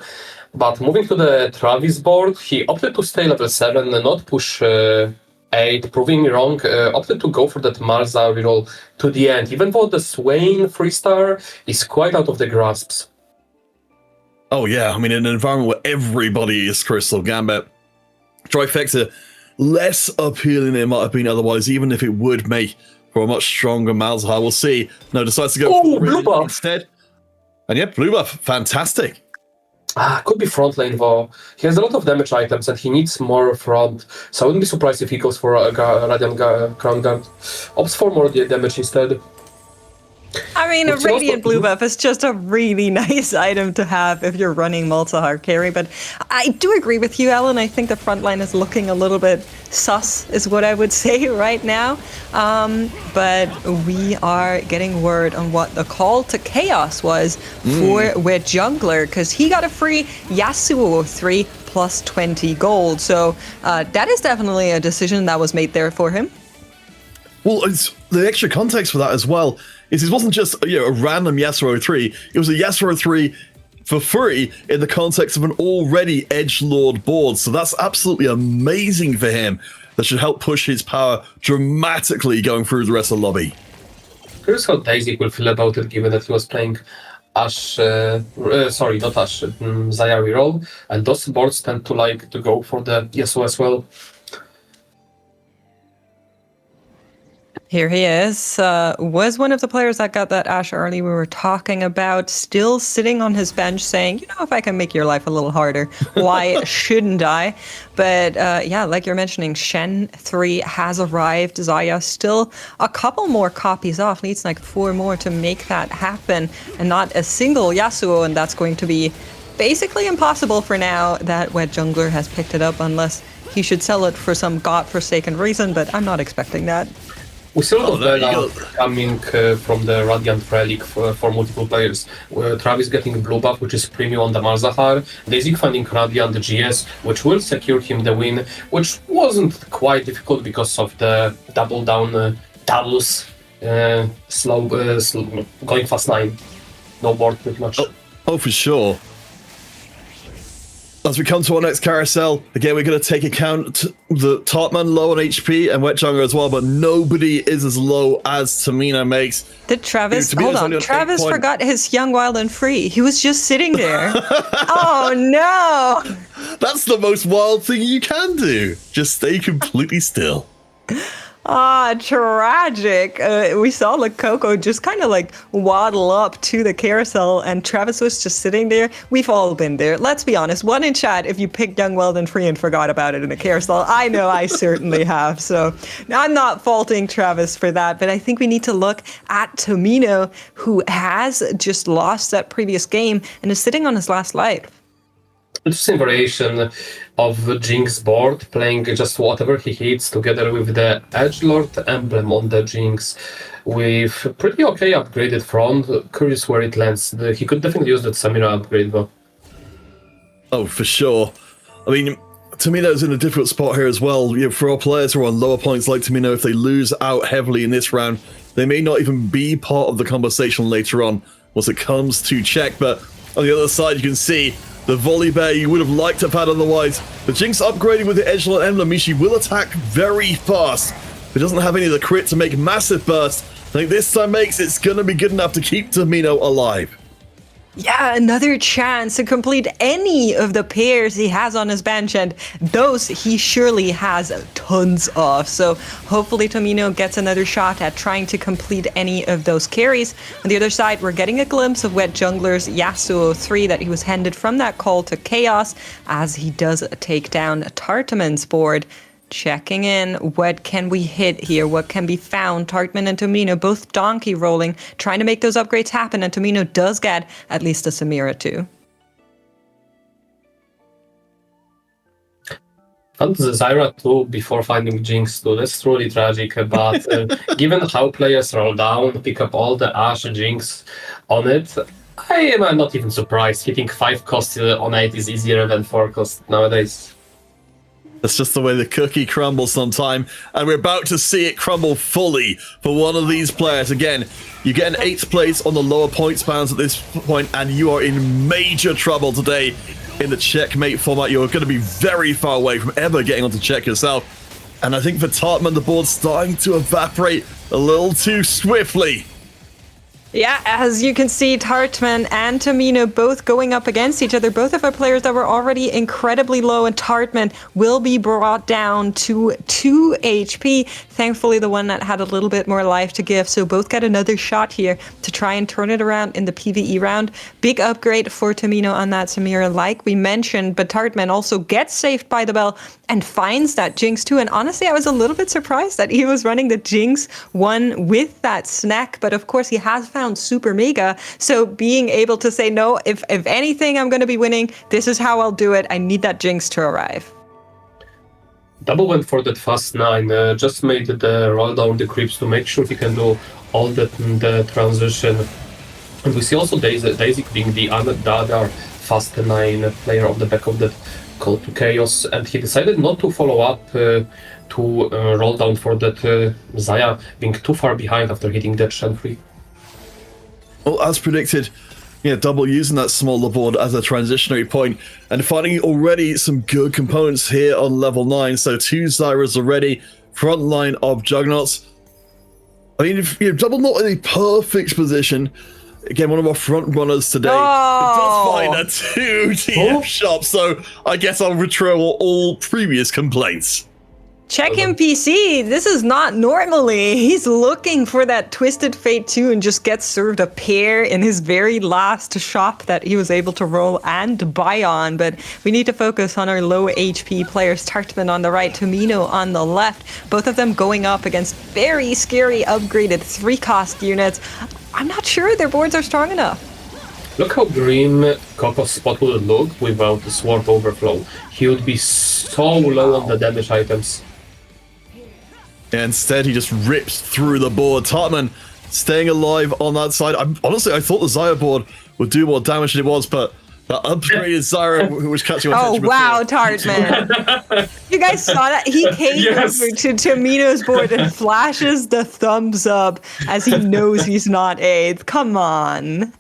But moving to the Travis board, he opted to stay level 7 and not push 8, proving me wrong, opted to go for that Marza reroll to the end, even though the Swain 3-star is quite out of the grasps. Oh yeah, I mean, in an environment where everybody is Crystal Gambit, Trifecta less appealing than it might have been otherwise, even if it would make for a much stronger Malzahar. We'll see. No, decides to go for blue buff instead. And yeah, blue buff, fantastic. Could be front lane though. He has a lot of damage items and he needs more front. So I wouldn't be surprised if he goes for a Radiant Crown Guard. Opts for more damage instead. I mean, a Radiant Blue buff is just a really nice item to have if you're running Multihar carry, but I do agree with you, Ellen. I think the front line is looking a little bit sus, is what I would say right now. But we are getting word on what the call to chaos was for Wet Jungler, because he got a free Yasuo 3 plus 20 gold. So that is definitely a decision that was made there for him. Well, it's the extra context for that as well. Is it wasn't just a random Yasuo 3, it was a Yasuo 3 for free in the context of an already edgelord board, so that's absolutely amazing for him. That should help push his power dramatically going through the rest of the lobby. Curious how Daisy will feel about it, given that he was playing Xayah reroll, and those boards tend to like to go for the Yasuo as well. Here he is. Was one of the players that got that Ashe early we were talking about, still sitting on his bench saying, if I can make your life a little harder, why shouldn't I? But yeah, like you're mentioning, Shen 3 has arrived. Xayah still a couple more copies off, needs like 4 more to make that happen, and not a single Yasuo, and that's going to be basically impossible for now that Wet Jungler has picked it up, unless he should sell it for some godforsaken reason, but I'm not expecting that. We see a lot of there you bailout go. coming from the Radiant Relic for multiple players. Travis getting blue buff, which is premium on the Malzahar. Daisy finding Radiant GS, which will secure him the win, which wasn't quite difficult because of the double down doubles, slow, going fast 9. No board pretty much. Oh, for sure. As we come to our next carousel, again, we're going to take account the Tartman low on HP and Wet Jungler as well, but nobody is as low as Tamina makes. Did Travis, Dude, hold Tamina's on, only on Travis 8 point. forgot his Young, Wild, and Free. He was just sitting there. Oh, no. That's the most wild thing you can do. Just stay completely still. Ah, tragic. We saw Coco just kind of like waddle up to the carousel, and Travis was just sitting there. We've all been there. Let's be honest. One in chat if you picked Young, Wild, and Free and forgot about it in a carousel. I know I certainly have. So I'm not faulting Travis for that, but I think we need to look at Tomino, who has just lost that previous game and is sitting on his last life. Interesting variation of the Jinx board, playing just whatever he hits together with the Edgelord emblem on the Jinx, with pretty okay upgraded front. Curious where it lands. He could definitely use that Samira upgrade though. Oh, for sure. I mean, Tamino's in a difficult spot here as well. You know, for our players who are on lower points like Tamino, if they lose out heavily in this round, they may not even be part of the conversation later on once it comes to check. But on the other side, you can see the volley bear you would have liked to have had otherwise. The Jinx upgrading with the Edgelord emblem means she will attack very fast. If it doesn't have any of the crit to make massive bursts, I think this time makes it's going to be good enough to keep Tamino alive. Yeah, another chance to complete any of the pairs he has on his bench, and those he surely has tons of. So hopefully Tomino gets another shot at trying to complete any of those carries. On the other side, we're getting a glimpse of Wet Jungler's Yasuo 3 that he was handed from that call to Chaos as he does take down Tartaman's board. Checking in, what can we hit here? What can be found? Tartman and Tomino both donkey rolling, trying to make those upgrades happen, and Tomino does get at least a Samira too. Found the Zyra too before finding Jinx too. That's truly tragic, but given how players roll down, pick up all the Ashe Jinx on it, I am not even surprised. Hitting 5 cost on 8 is easier than 4 cost nowadays. That's just the way the cookie crumbles sometime, and we're about to see it crumble fully for one of these players. Again, you get an 8th place on the lower points bands at this point, and you are in major trouble today in the checkmate format. You're going to be very far away from ever getting onto check yourself. And I think for Tartman, the board's starting to evaporate a little too swiftly. Yeah, as you can see, Tartman and Tomino both going up against each other. Both of our players that were already incredibly low, and Tartman will be brought down to 2 HP. Thankfully, the one that had a little bit more life to give. So both get another shot here to try and turn it around in the PvE round. Big upgrade for Tomino on that Samira, like we mentioned, but Tartman also gets saved by the bell and finds that Jinx too. And honestly, I was a little bit surprised that he was running the Jinx one with that snack, but of course he has found Super Mega, so being able to say, no, if anything I'm going to be winning, this is how I'll do it. I need that Jinx to arrive. Double went for that fast 9, just made the roll down the creeps to make sure he can do all the transition. And we see also Daisy being the other fast 9 player on the back of that call to Chaos, and he decided not to follow up to roll down for that Xayah, being too far behind after hitting that Shen free. Well, as predicted, Double using that smaller board as a transitionary point and finding already some good components here on level 9. So 2 Zyras already, front line of Juggernauts. I mean, if Double not in a perfect position, again, one of our front runners today, does find a 2 TF shop, so I guess I'll retro all previous complaints. Check him PC, this is not normally. He's looking for that Twisted Fate 2 and just gets served a pair in his very last shop that he was able to roll and buy on. But we need to focus on our low HP players, Tartman on the right, Tomino on the left. Both of them going up against very scary upgraded 3-cost units. I'm not sure their boards are strong enough. Look how grim Coco's spot would look without the Sword Overflow. He would be so low on the damage items. Instead, he just rips through the board. Tartman staying alive on that side. Honestly, I thought the Zyra board would do more damage than it was, but that upgraded Zyra, who was catching my attention wow, before. Tartman. You guys saw that? He came Yes. over to Tamino's board and flashes the thumbs up as he knows he's not 8th. Come on.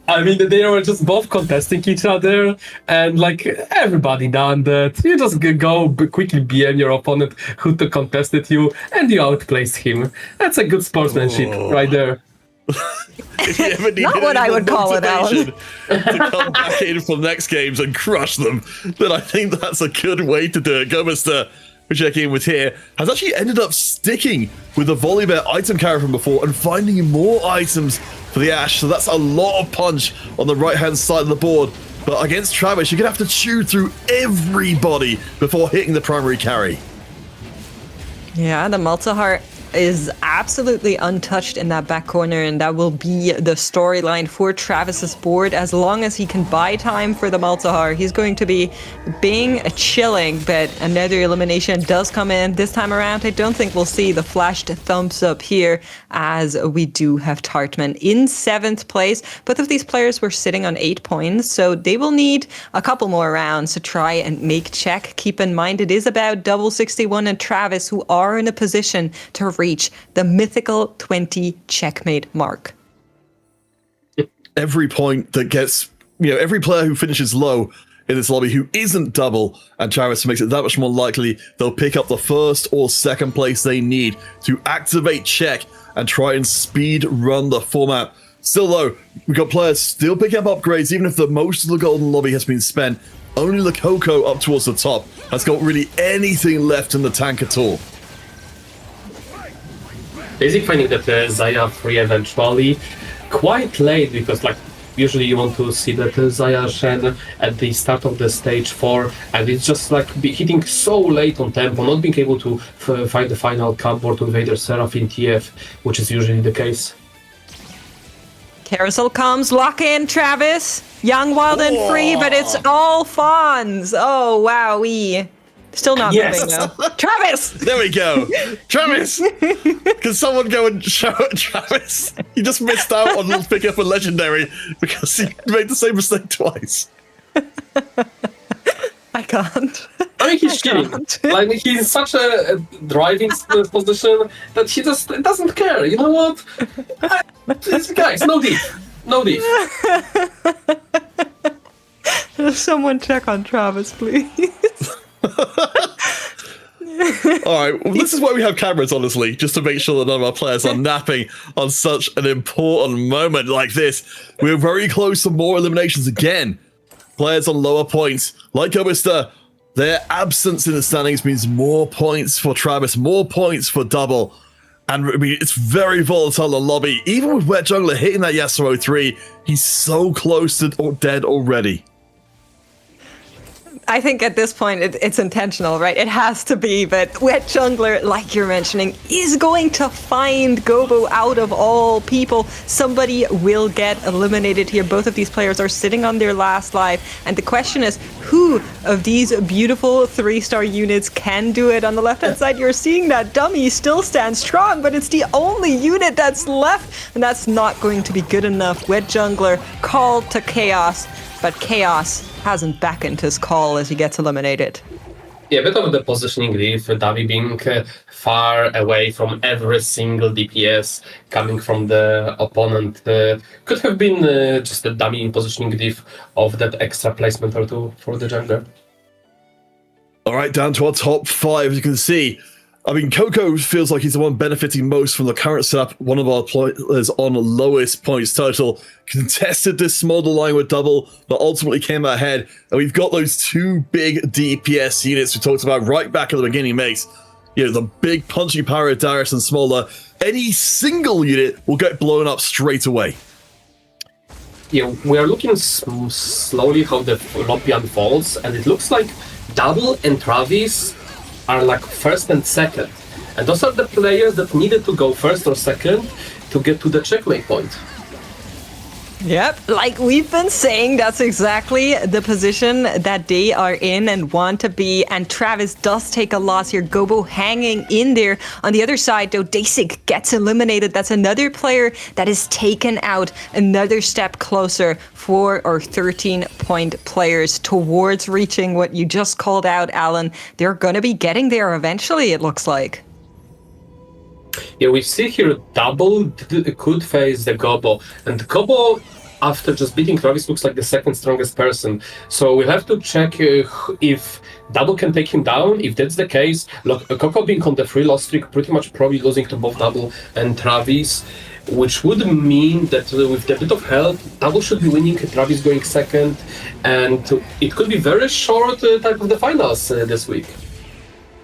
I mean, they were just both contesting each other, and like everybody done that. You just go quickly BM your opponent who contested you, and you outplaced him. That's a good sportsmanship right there. If you ever need Not what I would call it, Alan. to come back in for next games and crush them, then I think that's a good way to do it. Go, Mr. We're checking in with here, has actually ended up sticking with the Volibear item carry from before and finding more items for the Ashe. So that's a lot of punch on the right-hand side of the board. But against Travis, you're going to have to chew through everybody before hitting the primary carry. Yeah, the Malzahar is absolutely untouched in that back corner, and that will be the storyline for Travis's board. As long as he can buy time for the Malzahar, he's going to be being chilling, but another elimination does come in. This time around, I don't think we'll see the flashed thumbs up here, as we do have Tartman in 7th place. Both of these players were sitting on 8 points, so they will need a couple more rounds to try and make check. Keep in mind, it is about Double 61 and Travis who are in a position to reach the mythical 20 checkmate mark. Every point that gets, every player who finishes low in this lobby who isn't double and Travis makes it that much more likely they'll pick up the 1st or 2nd place they need to activate check and try and speed run the format. Still though, we've got players still picking up upgrades even if the most of the golden lobby has been spent. Only Lococo up towards the top has got really anything left in the tank at all. Basic finding that Zaya free eventually quite late, because like usually you want to see that Zaya Shen at the start of the stage 4, and it's just like hitting so late on tempo, not being able to find the final cupboard with either Seraph in TF, which is usually the case. Carousel comes, lock in, Travis. Young, wild, and free, but it's all fawns. Oh, wowee. Still not moving, though. Travis! There we go. Travis! Can someone go and show Travis? He just missed out on picking up a legendary because he made the same mistake twice. I can't. I mean, he's cheating. Like, he's in such a driving position that he just doesn't care. You know what? Guys, no diff. No diff. Someone check on Travis, please. Alright, well, this is why we have cameras, honestly, just to make sure that none of our players are napping on such an important moment like this. We're very close to more eliminations again. Players on lower points, like Obister, their absence in the standings means more points for Travis, more points for Double. And I mean, it's very volatile in the lobby. Even with Wet Jungler hitting that Yasuo 3, he's so close to dead already. I think at this point it's intentional, right? It has to be, but Wet Jungler, like you're mentioning, is going to find Gobo out of all people. Somebody will get eliminated here. Both of these players are sitting on their last life, and the question is, who of these beautiful 3-star units can do it? On the left-hand side, you're seeing that Dummy still stands strong, but it's the only unit that's left, and that's not going to be good enough. Wet Jungler called to Chaos, but Chaos hasn't beckoned his call as he gets eliminated. Yeah, a bit of the positioning leaf, Davi being far away from every single DPS coming from the opponent could have been just a dummy positioning leaf of that extra placement or two for the jungler. All right, down to our top 5, as you can see. I mean, Coco feels like he's the one benefiting most from the current setup. One of our players on the lowest points total contested this model line with Double, but ultimately came out ahead. And we've got those 2 big DPS units we talked about right back at the beginning, mates. The big punching power of Darius and Smolder. Any single unit will get blown up straight away. Yeah, we are looking slowly how the lobby unfolds, and it looks like Double and Travis are like 1st and 2nd, and those are the players that needed to go 1st or 2nd to get to the checkmate point. Yep, like we've been saying, that's exactly the position that they are in and want to be. And Travis does take a loss here. Gobo hanging in there. On the other side, though, Dasik gets eliminated. That's another player that is taken out. Another step closer for our 13-point players towards reaching what you just called out, Alan. They're going to be getting there eventually, it looks like. Yeah, we see here Double could face the Gobo, and Gobo, after just beating Travis, looks like the second strongest person. So we'll have to check if Double can take him down. If that's the case, look, Coco being on the free loss streak, pretty much probably losing to both Double and Travis, which would mean that with a bit of help, Double should be winning, Travis going second, and it could be very short type of the finals this week.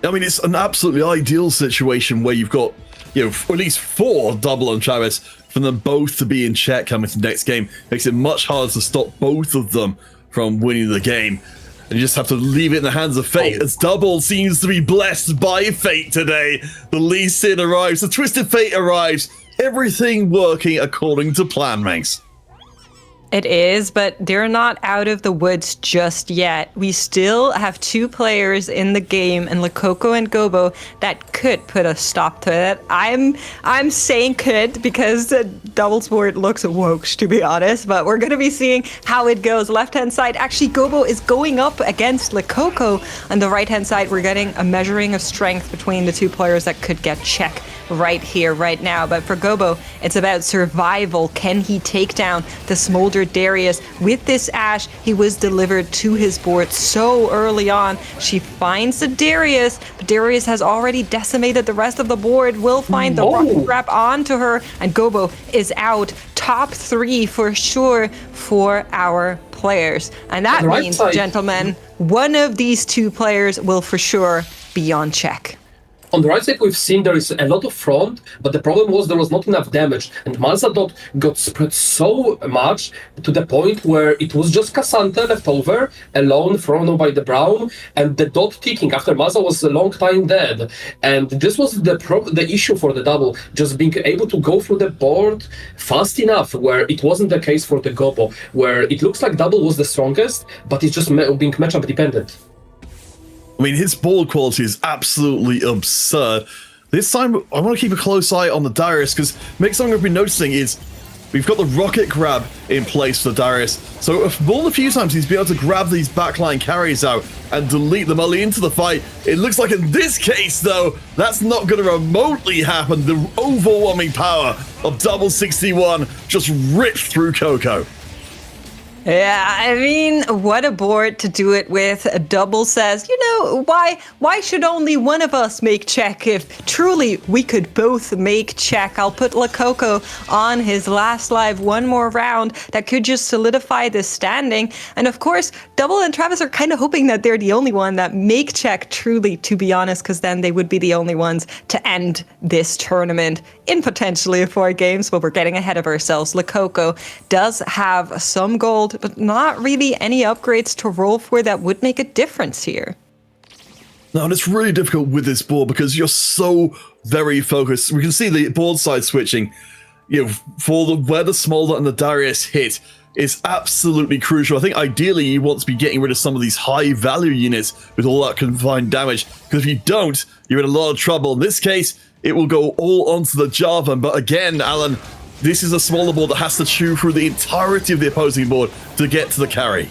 I mean, it's an absolutely ideal situation where you've got, at least 4 Double and Travis, for them both to be in check coming to the next game. Makes it much harder to stop both of them from winning the game. And you just have to leave it in the hands of fate, as Double seems to be blessed by fate today. The Lee Sin arrives, the Twisted Fate arrives, everything working according to plan, Manx. It is, but they're not out of the woods just yet. We still have 2 players in the game, and Lakoko and Gobo, that could put a stop to it. I'm saying could because the double sport looks woke, to be honest, but we're going to be seeing how it goes. Left-hand side, actually, Gobo is going up against Lakoko. On the right-hand side, we're getting a measuring of strength between the 2 players that could get check right here, right now. But for Gobo, it's about survival. Can he take down the Smolder Darius? With this Ashe, he was delivered to his board so early on. She finds the Darius, but Darius has already decimated the rest of the board. Will find the rocket wrap onto her, and Gobo is out. Top 3 for sure for our players. And that means, gentlemen, one of these 2 players will for sure be on check. On the right side, we've seen there is a lot of front, but the problem was there was not enough damage, and Malzadot got spread so much to the point where it was just Cassandra left over, alone, thrown by the Brown, and the dot ticking after Malza was a long time dead. And this was the issue for the double, just being able to go through the board fast enough, where it wasn't the case for the Gobo, where it looks like double was the strongest, but it's just being matchup dependent. I mean, his board quality is absolutely absurd. This time, I want to keep a close eye on the Darius, because next thing I've been noticing is we've got the rocket grab in place for Darius. So more than a few times, he's been able to grab these backline carries out and delete them early into the fight. It looks like in this case, though, that's not going to remotely happen. The overwhelming power of Double 61 just ripped through Coco. Yeah, I mean, what a board to do it with. Double says, why should only one of us make check if truly we could both make check? I'll put Lakoko on his last live, one more round that could just solidify this standing. And of course, Double and Travis are kind of hoping that they're the only one that make check truly, to be honest, because then they would be the only ones to end this tournament in potentially 4 games, but we're getting ahead of ourselves. Lakoko does have some gold, but not really any upgrades to roll for that would make a difference here. No, and it's really difficult with this board because you're so very focused. We can see the board side switching, for where the Smolder and the Darius hit is absolutely crucial. I think ideally you want to be getting rid of some of these high value units with all that confined damage, because if you don't, you're in a lot of trouble. In this case, it will go all onto the Jarvan, but again, Alan, this is a smaller board that has to chew through the entirety of the opposing board to get to the carry.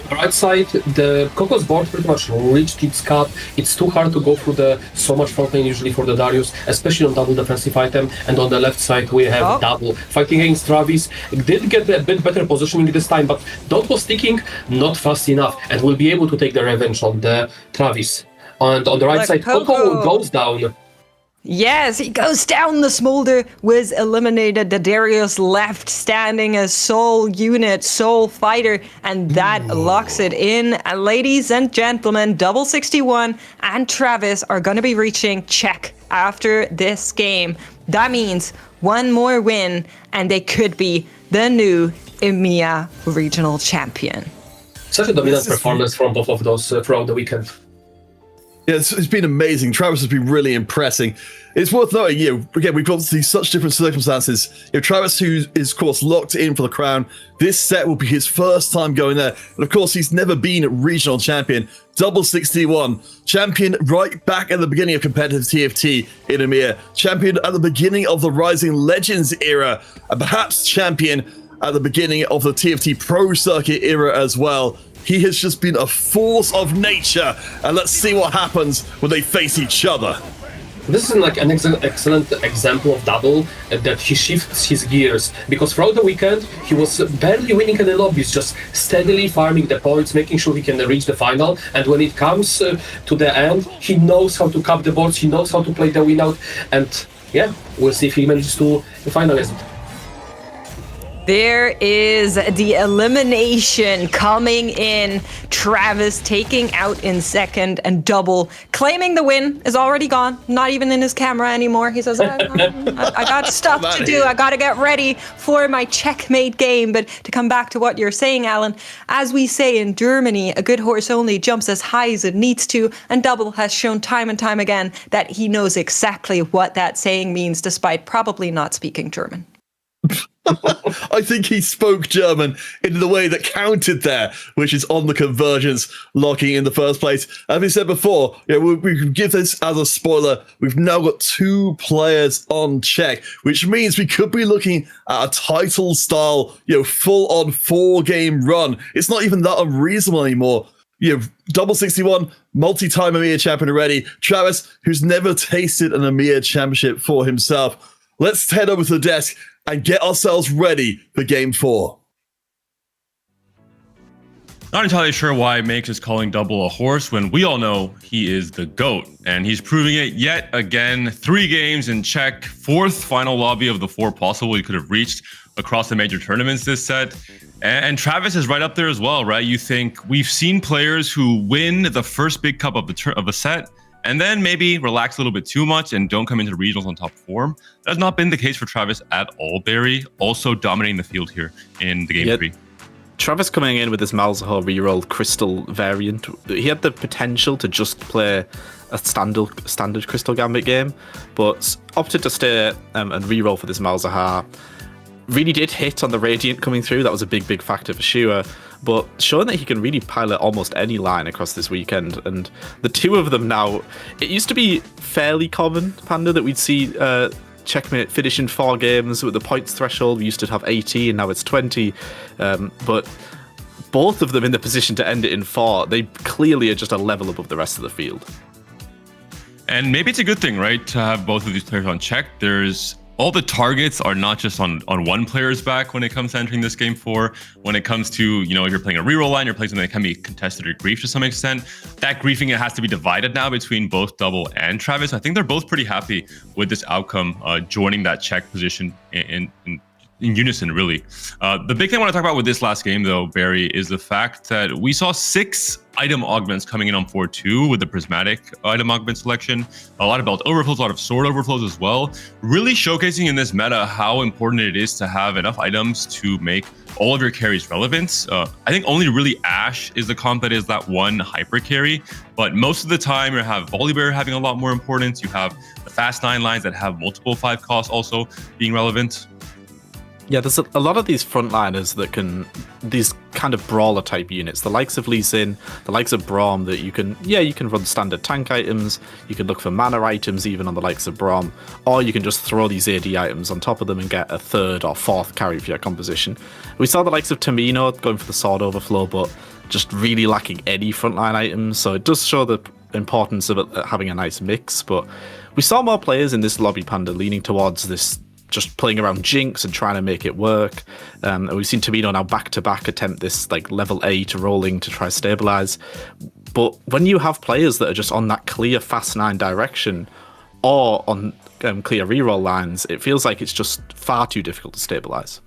Right side, the Coco's board pretty much reached its cap. It's too hard to go through so much frontline usually for the Darius, especially on double defensive item. And on the left side, we have Double fighting against Travis. Did get a bit better positioning this time, but Dot was sticking not fast enough and will be able to take the revenge on the Travis. And on the right side, Coco goes down. Yes, he goes down. The Smolder was eliminated. The Darius left standing as sole unit, sole fighter, and that locks it in. Ladies and gentlemen, Double 61 and Travis are going to be reaching check after this game. That means one more win, and they could be the new EMEA regional champion. Such a dominant performance from both of those throughout the weekend. Yeah, it's been amazing. Travis has been really impressing. It's worth noting, again, we've got to see such different circumstances. Travis, who is, of course, locked in for the crown, this set will be his first time going there. And, of course, he's never been regional champion. Double 61, champion right back at the beginning of competitive TFT in EMEA, champion at the beginning of the Rising Legends era, and perhaps champion at the beginning of the TFT Pro Circuit era as well. He has just been a force of nature, and let's see what happens when they face each other. This is like an excellent example of double that he shifts his gears, because throughout the weekend he was barely winning any lobbies, just steadily farming the points, making sure he can reach the final, and when it comes to the end, he knows how to cap the boards, he knows how to play the win out, and yeah, we'll see if he manages to finalize it. There is the elimination coming in. Travis taking out in second, and Double claiming the win is already gone. Not even in his camera anymore. He says, I got stuff to do. I got to get ready for my checkmate game. But to come back to what you're saying, Alan, as we say in Germany, a good horse only jumps as high as it needs to. And Double has shown time and time again that he knows exactly what that saying means, despite probably not speaking German. I think he spoke German in the way that counted there, which is on the conversions locking in the first place. As we said before, we can give this as a spoiler. We've now got 2 players on check, which means we could be looking at a title-style, full-on 4-game run. It's not even that unreasonable anymore. Double 61, multi-time EMEA champion already. Travis, who's never tasted an EMEA championship for himself. Let's head over to the desk and get ourselves ready for Game 4. Not entirely sure why Makes is calling Double a horse when we all know he is the GOAT. And he's proving it yet again. 3 games in check, 4th final lobby of the 4 possible he could have reached across the major tournaments this set. And Travis is right up there as well, right? You think we've seen players who win the first big cup of the set and then maybe relax a little bit too much and don't come into regionals on top form. That has not been the case for Travis at all, Barry. Also dominating the field here in the game 3. Travis coming in with his Malzahar reroll Crystal variant. He had the potential to just play a standard Crystal Gambit game, but opted to stay and reroll for this Malzahar. Really did hit on the Radiant coming through. That was a big factor for sure. But showing that he can really pilot almost any line across this weekend. And the 2 of them now, it used to be fairly common, Panda, that we'd see Checkmate finish in 4 games with the points threshold. We used to have 80 and now it's 20. But both of them in the position to end it in 4, they clearly are just a level above the rest of the field. And maybe it's a good thing, right, to have both of these players on check. All the targets are not just on one player's back when it comes to entering this game 4. When it comes to, if you're playing a reroll line, you're playing something that can be contested or griefed to some extent. That griefing, it has to be divided now between both Double and Travis. I think they're both pretty happy with this outcome, joining that check position in unison, really. The big thing I want to talk about with this last game, though, Barry, is the fact that we saw 6 item augments coming in on 4-2 with the prismatic item augment selection. A lot of belt overflows, a lot of sword overflows as well. Really showcasing in this meta how important it is to have enough items to make all of your carries relevant. I think only really Ashe is the comp that is that one hyper carry, but most of the time you have Volibear having a lot more importance. You have the fast 9 lines that have multiple 5 costs also being relevant. Yeah, there's a lot of these frontliners that can, these kind of brawler type units, the likes of Lee Sin, the likes of Braum, that you can run standard tank items, you can look for mana items even on the likes of Braum, or you can just throw these AD items on top of them and get a 3rd or 4th carry for your composition. We saw the likes of Tamino going for the sword overflow, but just really lacking any frontline items, so it does show the importance of it having a nice mix, but we saw more players in this lobby, Panda, leaning towards this just playing around Jinx and trying to make it work. And we've seen Tamino now back-to-back attempt this like level 8 rolling to try stabilize. But when you have players that are just on that clear fast 9 direction or on clear reroll lines, it feels like it's just far too difficult to stabilize.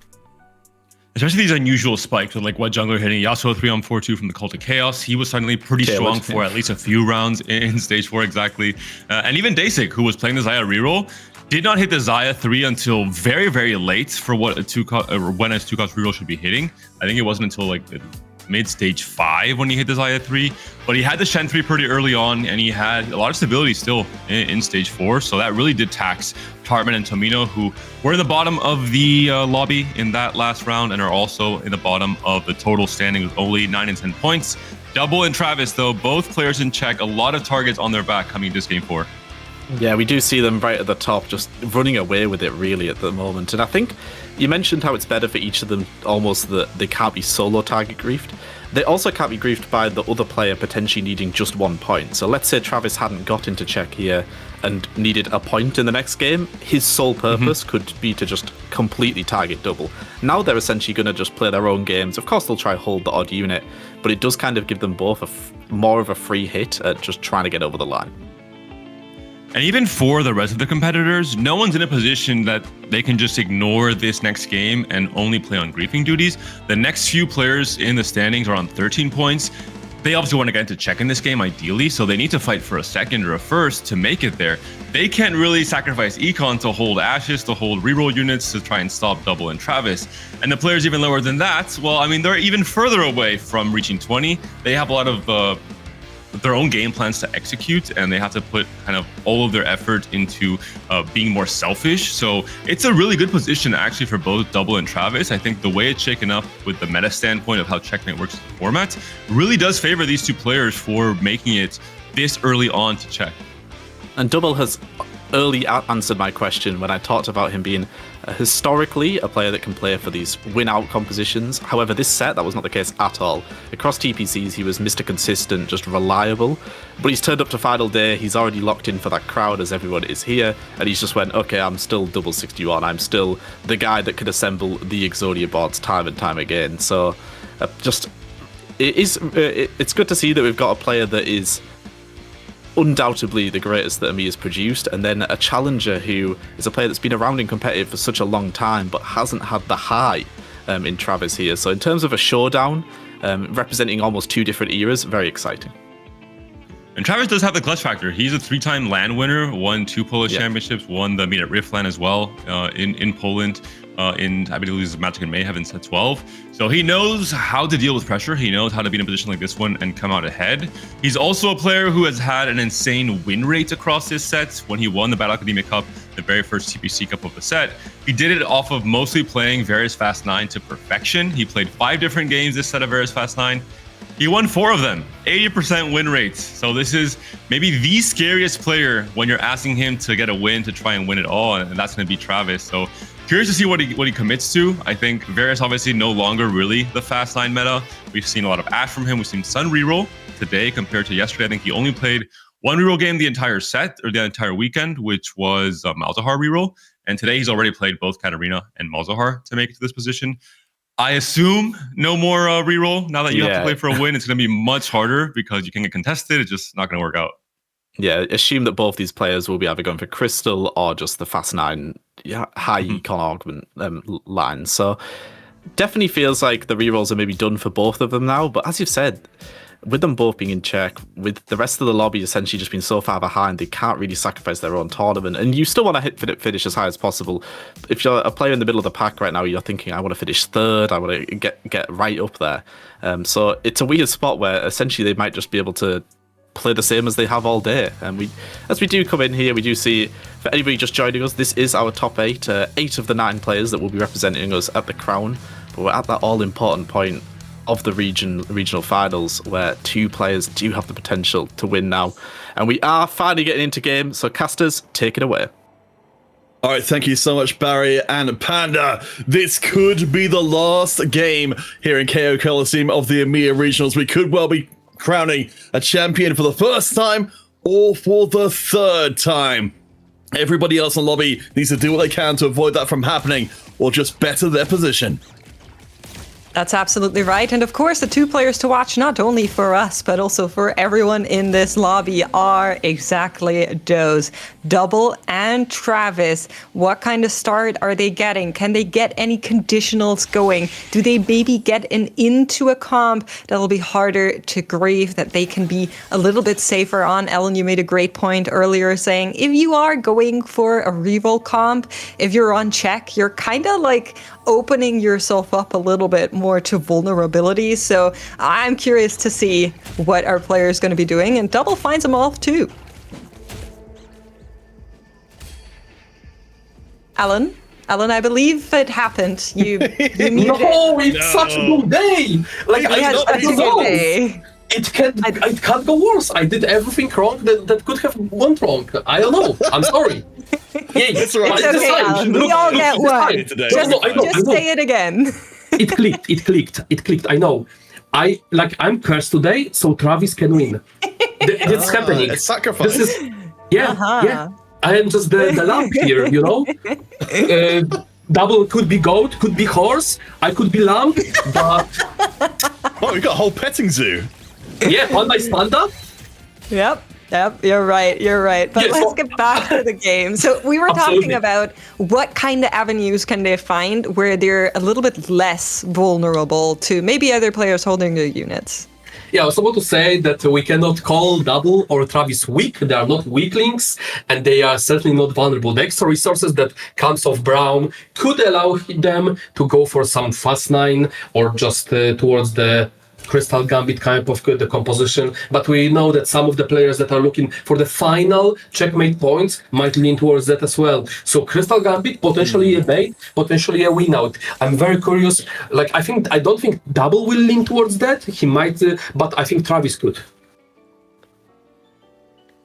Especially these unusual spikes with like what jungler hitting Yasuo 3 on 4-2 from the Cult of Chaos. He was suddenly pretty strong for at least a few rounds in stage 4 exactly. And even Dasik, who was playing the Xayah reroll, did not hit the Xayah 3 until very, very late for what when a 2-cost reroll should be hitting. I think it wasn't until like mid-stage 5 when he hit the Xayah 3, but he had the Shen 3 pretty early on, and he had a lot of stability still in stage 4, so that really did tax Tartman and Tomino, who were in the bottom of the lobby in that last round and are also in the bottom of the total standing with only 9 and 10 points. Double and Travis, though, both players in check, a lot of targets on their back coming this game 4. Yeah, we do see them right at the top, just running away with it really at the moment. And I think you mentioned how it's better for each of them, almost that they can't be solo target griefed. They also can't be griefed by the other player potentially needing just 1 point. So let's say Travis hadn't got into check here and needed a point in the next game. His sole purpose could be to just completely target double. Now they're essentially going to just play their own games. Of course, they'll try hold the odd unit, but it does kind of give them both more of a free hit at just trying to get over the line. And even for the rest of the competitors, no one's in a position that they can just ignore this next game and only play on griefing duties. The next few players in the standings are on 13 points. They obviously want to get into check in this game, ideally, so they need to fight for a second or a first to make it there. They can't really sacrifice Econ to hold Ashes, to hold reroll units, to try and stop Double and Travis. And the players even lower than that, well, I mean, they're even further away from reaching 20. They have a lot of their own game plans to execute, and they have to put kind of all of their effort into being more selfish. So it's a really good position actually for both Double and Travis. I think the way it's shaken up with the meta standpoint of how Checkmate works in the format really does favor these two players for making it this early on to check. And Double has early answered my question when I talked about him being historically a player that can play for these win-out compositions. However, this set, that was not the case at all. Across TPCs, he was Mr. Consistent, just reliable. But he's turned up to final day, he's already locked in for that crowd as everyone is here, and he's just went, okay, I'm still double 61, I'm still the guy that could assemble the Exodia boards time and time again. So, it's good to see that we've got a player that is undoubtedly the greatest that EMEA has produced, and then a challenger who is a player that's been around in competitive for such a long time but hasn't had the high in Travis here. So in terms of a showdown, representing almost 2 different eras, very exciting. And Travis does have the clutch factor. He's a 3-time LAN winner, won 2 Polish championships, won the Meet at Rift LAN as well in Poland. I believe it was Magic and Mayhem in set 12. So he knows how to deal with pressure. He knows how to be in a position like this one and come out ahead. He's also a player who has had an insane win rate across his sets. When he won the Battle Academia Cup, the very first TPC Cup of the set, he did it off of mostly playing Varus Fast 9 to perfection. He played 5 different games this set of Varus Fast 9. He won 4 of them, 80% win rates. So this is maybe the scariest player when you're asking him to get a win, to try and win it all, and that's going to be Travis. So curious to see what he commits to. I think Varus obviously no longer really the fast line meta. We've seen a lot of Ash from him. We've seen Sun reroll today compared to yesterday. I think he only played 1 reroll game the entire set, or the entire weekend, which was Malzahar reroll. And today he's already played both Katarina and Malzahar to make it to this position. I assume no more reroll. Now that you have to play for a win, it's going to be much harder because you can get contested. It's just not going to work out. Yeah, assume that both these players will be either going for Crystal or just the Fast 9 high econ augment line. So definitely feels like the rerolls are maybe done for both of them now. But as you've said, with them both being in check, with the rest of the lobby essentially just being so far behind, they can't really sacrifice their own tournament. And you still want to finish as high as possible. If you're a player in the middle of the pack right now, you're thinking, I want to finish 3rd, I want to get right up there. So it's a weird spot where essentially they might just be able to play the same as they have all day. And as we do come in here, we do see, for anybody just joining us, this is our top 8. 8 of the 9 players that will be representing us at the crown. But we're at that all-important point of the regional finals where 2 players do have the potential to win now. And we are finally getting into game, so casters, take it away. All right, thank you so much, Barry and Panda. This could be the last game here in KO Coliseum of the EMEA Regionals. We could well be crowning a champion for the first time or for the 3rd time. Everybody else in the lobby needs to do what they can to avoid that from happening or just better their position. That's absolutely right. And of course, the 2 players to watch, not only for us, but also for everyone in this lobby, are exactly those. Double and Travis. What kind of start are they getting? Can they get any conditionals going? Do they maybe get into a comp that'll be harder to grieve, that they can be a little bit safer on? Ellen, you made a great point earlier saying, if you are going for a reroll comp, if you're on check, you're kind of like opening yourself up a little bit more to vulnerability. So I'm curious to see what our player is going to be doing, and Double finds them off too. Alan, I believe it happened. You muted. No, it's such a good day. Like I don't know. It can't go worse. I did everything wrong that could have gone wrong. I don't know. I'm sorry. Yeah, That's right. It's okay, Alan. We all get one. Just say it again. It clicked. I know. I'm cursed today, so Travis can win. It's happening. It's sacrifice. This is yeah. I am just the lamp here, you know. Double could be goat, could be horse. I could be lamb, but Oh, we got a whole petting zoo. yeah, on my stand-up. Yep, you're right. But let's get back to the game. So we were talking about what kind of avenues can they find where they're a little bit less vulnerable to maybe other players holding their units. Yeah, I was about to say that we cannot call Double or Travis weak. They are not weaklings, and they are certainly not vulnerable. The extra resources that comes off Brown could allow them to go for some fast 9 or just towards the Crystal Gambit kind of the composition, but we know that some of the players that are looking for the final checkmate points might lean towards that as well. So Crystal Gambit, potentially a bait, potentially a win out. I'm very curious. I don't think Double will lean towards that. He might, but I think Travis could.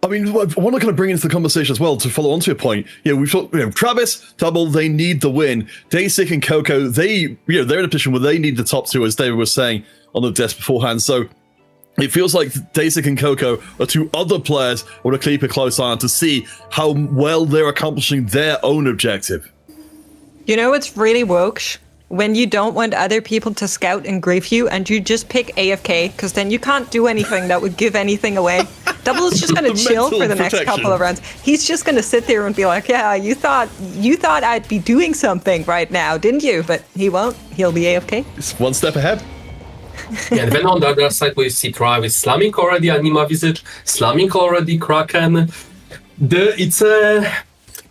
I mean, I want to kind of bring into the conversation as well to follow on to your point. We've thought, Travis, Double, they need the win. Daysik and Coco, they're in a position where they need the top 2, as David was saying on the desk beforehand. So it feels like Daysik and Coco are 2 other players I want to keep a close eye on to see how well they're accomplishing their own objective. You know what's really woke? When you don't want other people to scout and grief you, and you just pick AFK, because then you can't do anything that would give anything away. Double is just going to chill for the next couple of rounds. He's just going to sit there and be like, yeah, you thought I'd be doing something right now, didn't you? But he won't. He'll be AFK. It's one step ahead. Yeah, and then on the other side we see Travis slamming already Anima Visage, slamming already Kraken. It's a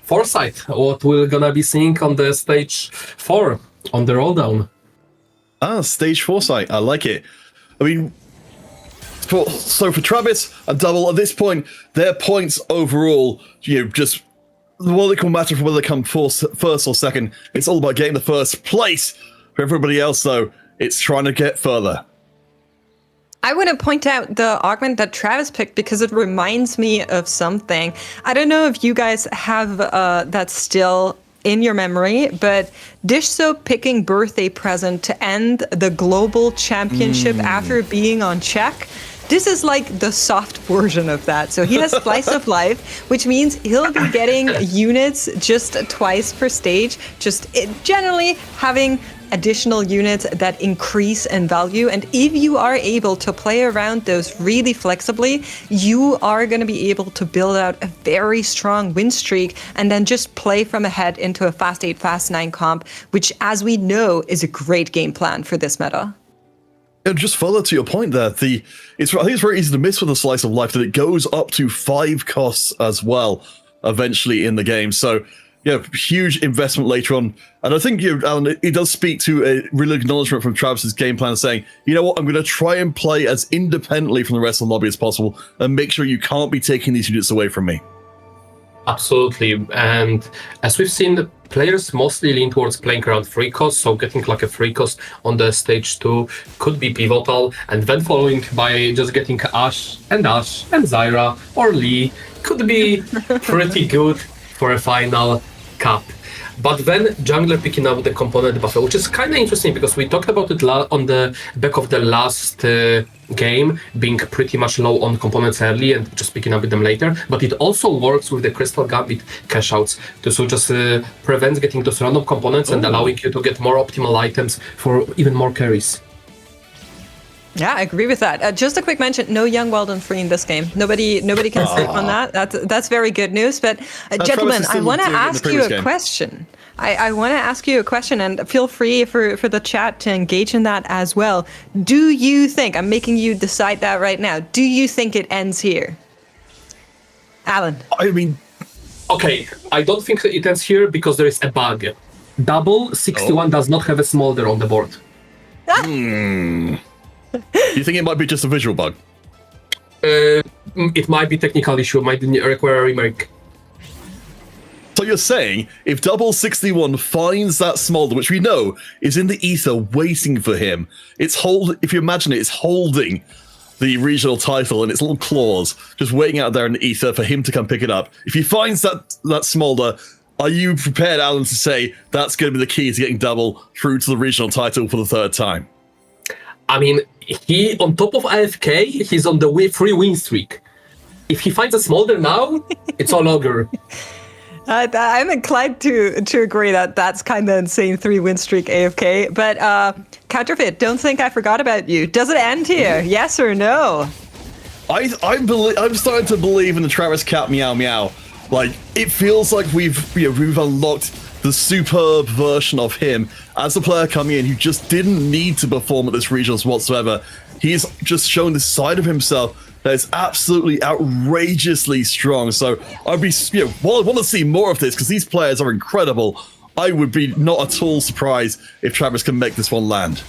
foresight what we're gonna be seeing on the stage 4 on the roll down. Stage foresight. I like it. I mean, for Travis and Double at this point, their points overall, just well, they can matter for whether they come first or second. It's all about getting the first place. For everybody else, though, it's trying to get further. I want to point out the augment that Travis picked because it reminds me of something. I don't know if you guys have that still in your memory, but Dish Soap picking birthday present to end the global championship after being on check. This is like the soft version of that. So he has Slice of Life, which means he'll be getting units just twice per stage, just generally having additional units that increase in value. And if you are able to play around those really flexibly, you are going to be able to build out a very strong win streak and then just play from ahead into a fast 8, fast 9 comp, which, as we know, is a great game plan for this meta. And just further to your point there, I think it's very easy to miss with a Slice of Life that it goes up to 5 costs as well, eventually in the game. So, huge investment later on. And I think, Alan, it does speak to a real acknowledgement from Travis's game plan, saying, you know what, I'm going to try and play as independently from the rest of the lobby as possible and make sure you can't be taking these units away from me. Absolutely. And as we've seen, the players mostly lean towards playing around 3 costs, so getting like a 3 cost on the stage 2 could be pivotal, and then following by just getting Ashe and Zyra or Lee could be pretty good for a final cap. But then jungler picking up the component buffer, which is kind of interesting because we talked about it on the back of the last game, being pretty much low on components early and just picking up with them later. But it also works with the Crystal Gambit cash outs, so just prevents getting those random components and allowing you to get more optimal items for even more carries. Yeah, I agree with that. Just a quick mention: no young Weldon free in this game. Nobody can sleep on that. That's very good news. But gentlemen, I want to ask you a question. I want to ask you a question, and feel free for the chat to engage in that as well. Do you think, I'm making you decide that right now, do you think it ends here? Alan? I mean... Okay, I don't think it ends here because there is a bug. Double 61 does not have a smolder on the board. You think it might be just a visual bug? It might be technical issue, might require a remake. So you're saying if Double 61 finds that smolder, which we know is in the ether waiting for him, if you imagine it, it's holding the regional title in its little claws, just waiting out there in the ether for him to come pick it up. If he finds that smolder, are you prepared, Alan, to say that's going to be the key to getting Double through to the regional title for the third time? I mean, he, on top of AFK, he's on the free win streak. If he finds a smolder now, it's all over. I'm inclined to agree that that's kind of insane 3-win streak AFK. But Counterfeit, don't think I forgot about you. Does it end here? Yes or no? I'm starting to believe in the Travis Cat meow meow. Like, it feels like we've unlocked the superb version of him as a player coming in who just didn't need to perform at this regionals whatsoever. He's just shown this side of himself that is absolutely outrageously strong. So I'd be, while I want to see more of this because these players are incredible, I would be not at all surprised if Travis can make this one land.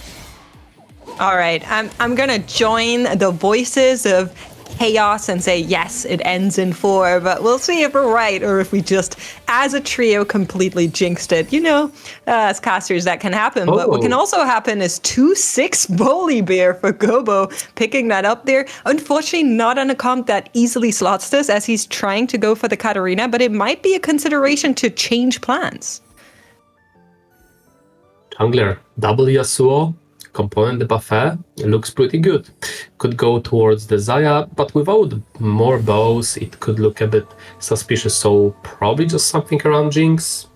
All right, I'm gonna join the voices of chaos and say yes, it ends in 4, but we'll see if we're right or if we just, as a trio, completely jinxed it. As casters, that can happen. But what can also happen is 2-6 Volibear for Gobo, picking that up there. Unfortunately, not on a comp that easily slots this as he's trying to go for the Katarina, but it might be a consideration to change plans. Jungler, double Yasuo, component the buffet, it looks pretty good. Could go towards the Zaya, but without more bows, it could look a bit suspicious, so probably just something around Jinx.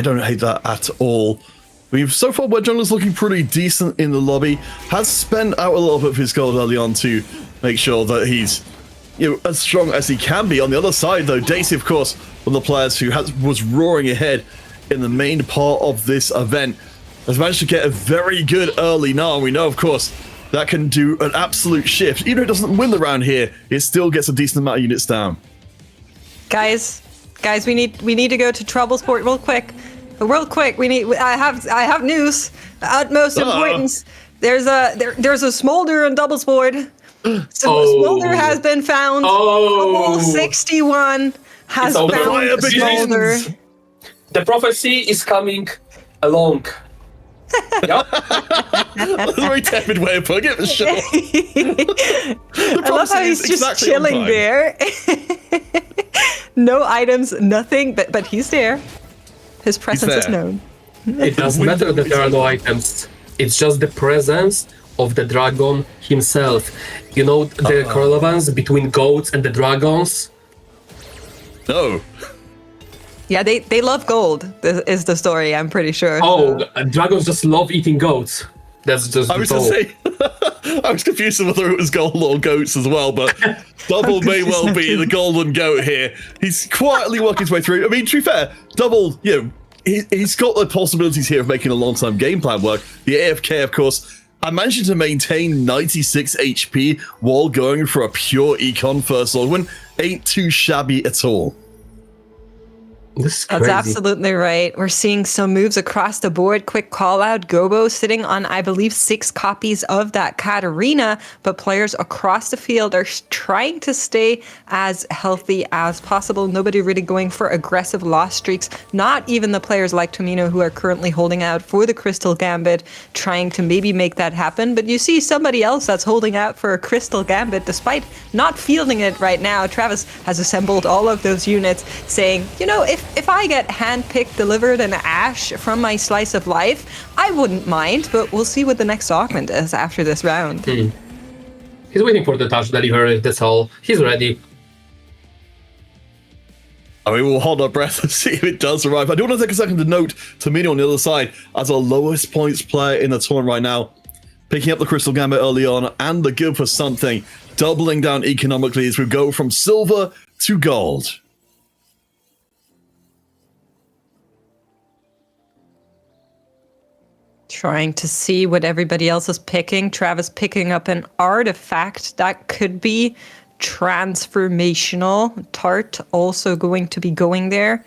I don't hate that at all. So far, Wedge Jungler's looking pretty decent in the lobby. Has spent out a little bit of his gold early on to make sure that he's as strong as he can be. On the other side, though, Daisy, of course, one of the players who was roaring ahead in the main part of this event, has managed to get a very good early Gnar. We know, of course, that can do an absolute shift. Even if it doesn't win the round here, it still gets a decent amount of units down. Guys, we need to go to Troublesport real quick. I have news. Utmost importance. There's a smolder on Doublesport. Smolder has been found. Double 61 has found the smolder. The prophecy is coming along. Yep. That's a very tepid way of putting it, for sure. I love how he's just chilling there. No items, nothing, but he's there. His presence is known. It doesn't matter that there are no items. It's just the presence of the dragon himself. The correlation between goats and the dragons? No. Yeah, they love gold, is the story, I'm pretty sure. Dragons just love eating goats. That's just I was going to say, I was confused whether it was gold or goats as well, but Double may well be the golden goat here. He's quietly working his way through. I mean, to be fair, Double, he's got the possibilities here of making a long-term game plan work. The AFK, of course, I managed to maintain 96 HP while going for a pure econ first sword win. Ain't too shabby at all. That's absolutely right. We're seeing some moves across the board. Quick call out. Gobo sitting on, I believe, 6 copies of that Katarina, but players across the field are trying to stay as healthy as possible. Nobody really going for aggressive loss streaks. Not even the players like Tomino who are currently holding out for the Crystal Gambit, trying to maybe make that happen. But you see somebody else that's holding out for a Crystal Gambit despite not fielding it right now. Travis has assembled all of those units saying, if I get handpicked, delivered an Ash from my slice of life, I wouldn't mind, but we'll see what the next augment is after this round. He's waiting for the touch delivery, that's all. He's ready. I mean, we'll hold our breath and see if it does arrive. I do want to take a second to note Tomino on the other side as our lowest points player in the tournament right now, picking up the Crystal Gambit early on and the good for something, doubling down economically as we go from silver to gold. Trying to see what everybody else is picking. Travis picking up an artifact that could be transformational. Tart also going to be going there.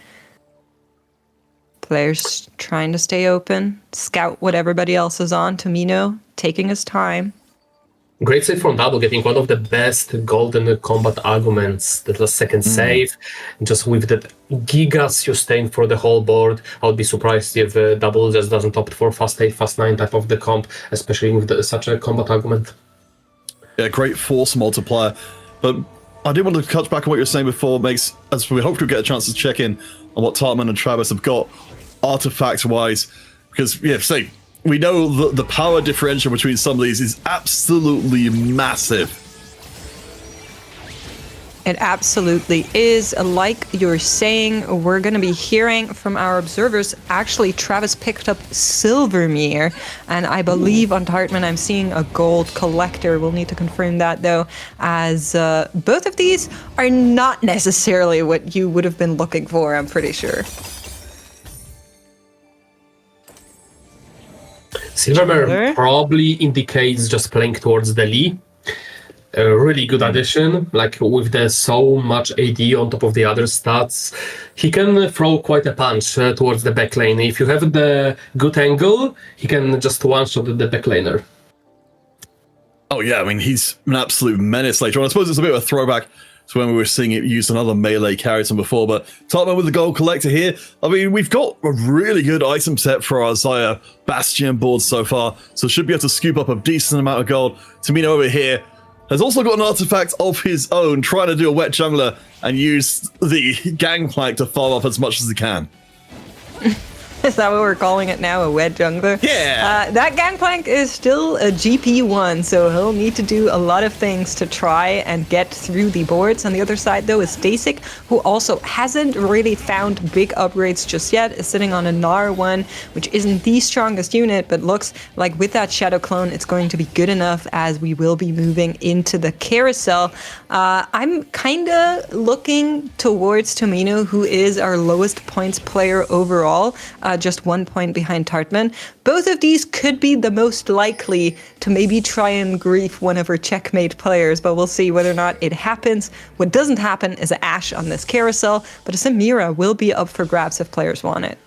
Players trying to stay open, scout what everybody else is on. Tomino taking his time. Great save from Double, getting one of the best golden combat arguments. That was second save, just with that giga sustain for the whole board. I would be surprised if Double just doesn't opt for fast 8, fast 9 type of the comp, especially with such a combat argument. Yeah, great force multiplier. But I did want to touch back on what you were saying before, makes as we hopefully get a chance to check in on what Tartman and Travis have got artifact-wise, because say we know the power differential between some of these is absolutely massive. It absolutely is. Like you're saying, we're going to be hearing from our observers. Actually, Travis picked up Silvermere, and I believe on Tartman I'm seeing a gold collector. We'll need to confirm that, though, as both of these are not necessarily what you would have been looking for, I'm pretty sure. Silvermere probably indicates just playing towards the Lee. A really good addition, like with the so much AD on top of the other stats. He can throw quite a punch towards the back lane. If you have the good angle, he can just one-shot the back laner. Oh yeah, I mean, he's an absolute menace later on. I suppose it's a bit of a throwback to when we were seeing it use another melee character before, but Tartman with the gold collector here. I mean, we've got a really good item set for our Xayah Bastion board so far, so should be able to scoop up a decent amount of gold. Tamino over here has also got an artifact of his own, trying to do a wet jungler and use the gangplank to farm up as much as he can. Is that what we're calling it now, a wet jungler? Yeah! That gangplank is still a GP1, so he'll need to do a lot of things to try and get through the boards. On the other side, though, is Dasik, who also hasn't really found big upgrades just yet, is sitting on a Gnar 1, which isn't the strongest unit, but looks like with that Shadow Clone, it's going to be good enough as we will be moving into the carousel. I'm kind of looking towards Tomino, who is our lowest points player overall, just 1 point behind Tartman. Both of these could be the most likely to maybe try and grief one of our checkmate players, but we'll see whether or not it happens. What doesn't happen is an Ashe on this carousel, but a Samira will be up for grabs if players want it.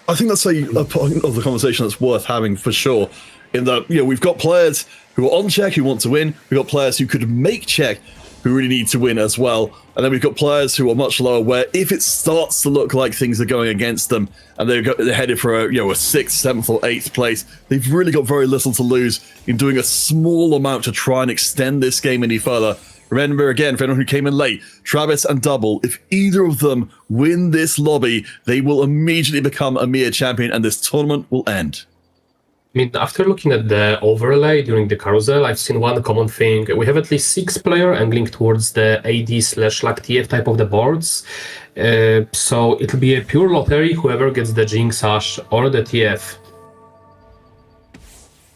I think that's a point of the conversation that's worth having for sure, in that, we've got players who are on check who want to win, we've got players who could make check who really need to win as well. And then we've got players who are much lower, where if it starts to look like things are going against them and they're headed for a 6th, 7th, or 8th place, they've really got very little to lose in doing a small amount to try and extend this game any further. Remember, again, for anyone who came in late, Travis and Double, if either of them win this lobby, they will immediately become EMEA champion and this tournament will end. I mean, after looking at the overlay during the carousel, I've seen one common thing. We have at least 6 players angling towards the AD/TF type of the boards. So it'll be a pure lottery, whoever gets the Jinx, Ashe, or the TF.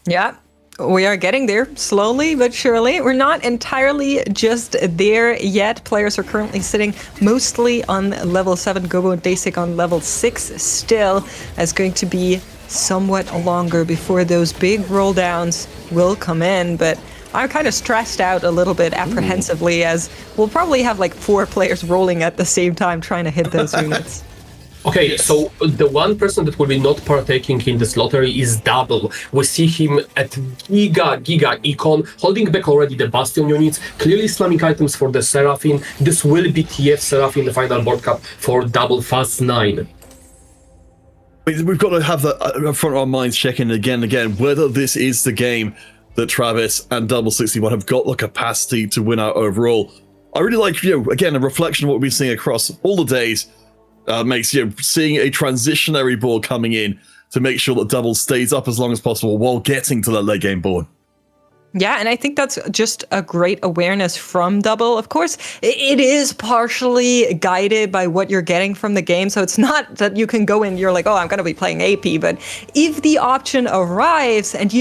Yeah, we are getting there slowly but surely. We're not entirely just there yet. Players are currently sitting mostly on level 7. Gobo and Dasik on level 6 still. That's going to be somewhat longer before those big roll downs will come in, but I'm kind of stressed out a little bit apprehensively, as we'll probably have like 4 players rolling at the same time trying to hit those units. Okay, so the one person that will be not partaking in this lottery is Double. We see him at giga econ, holding back already the Bastion units, clearly slamming items for the Seraphine. This will be TF Seraphine, the final board cap for Double Fast 9. We've got to have that in front of our minds, checking again and again whether this is the game that Travis and Double 61 have got the capacity to win out overall. I really like, again, a reflection of what we've been seeing across all the days. Makes seeing a transitionary board coming in to make sure that Double stays up as long as possible while getting to that late game board. Yeah, and I think that's just a great awareness from Double. Of course, it is partially guided by what you're getting from the game, so it's not that you can go in, you're like, oh, I'm going to be playing AP, but if the option arrives and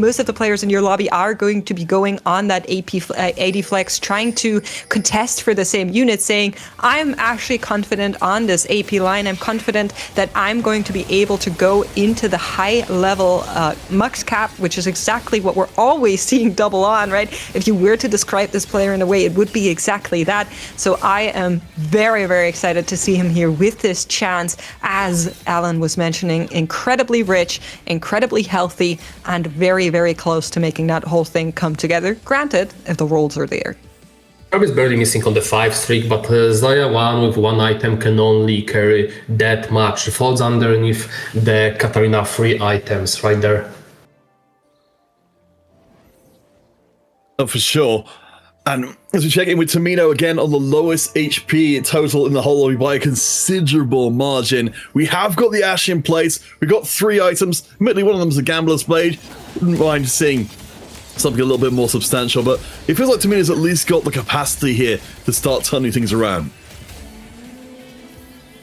most of the players in your lobby are going to be going on that AD flex, trying to contest for the same unit, saying, I'm actually confident on this AP line, I'm confident that I'm going to be able to go into the high level max cap, which is exactly what we're always seeing seeing double on, right? If you were to describe this player in a way, it would be exactly that. So I am very, very excited to see him here with this chance, as Alan was mentioning, incredibly rich, incredibly healthy, and very, very close to making that whole thing come together. Granted, if the rolls are there. Travis barely missing on the 5 streak, but Zaya 1 with 1 item can only carry that much. She falls underneath the Katarina 3 items right there. Oh, for sure. And as we check in with Tamino again on the lowest HP total in the whole lobby by a considerable margin. We have got the Ashe in place. We've got 3 items. Admittedly, one of them is a Gambler's Blade. Wouldn't mind seeing something a little bit more substantial, but it feels like Tamino's at least got the capacity here to start turning things around.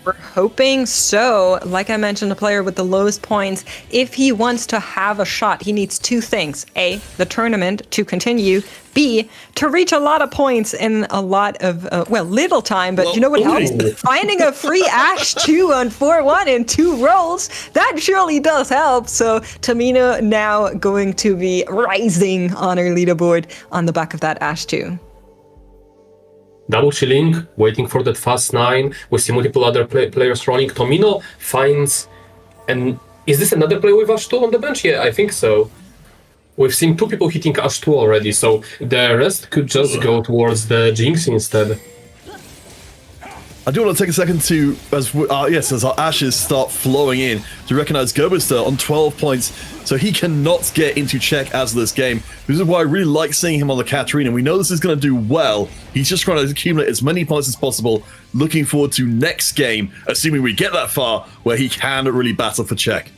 We're hoping so. Like I mentioned, a player with the lowest points, if he wants to have a shot, he needs 2 things. A, the tournament to continue. B, to reach a lot of points in a lot of, little time. But you know what helps? Finding a free Ashe 2 on 4-1 in 2 rolls, that surely does help. So Tamino now going to be rising on our leaderboard on the back of that Ashe 2. Double chilling, waiting for that fast 9. We see multiple other players running. Tomino finds, and is this another player with Ashe 2 on the bench? Yeah, I think so. We've seen 2 people hitting Ashe 2 already, so the rest could just go towards the Jinx instead. I do want to take a second to, as our ashes start flowing in, to recognize Gobister on 12 points, so he cannot get into check as of this game. This is why I really like seeing him on the Katarina. We know this is going to do well. He's just trying to accumulate as many points as possible. Looking forward to next game, assuming we get that far, where he can really battle for check.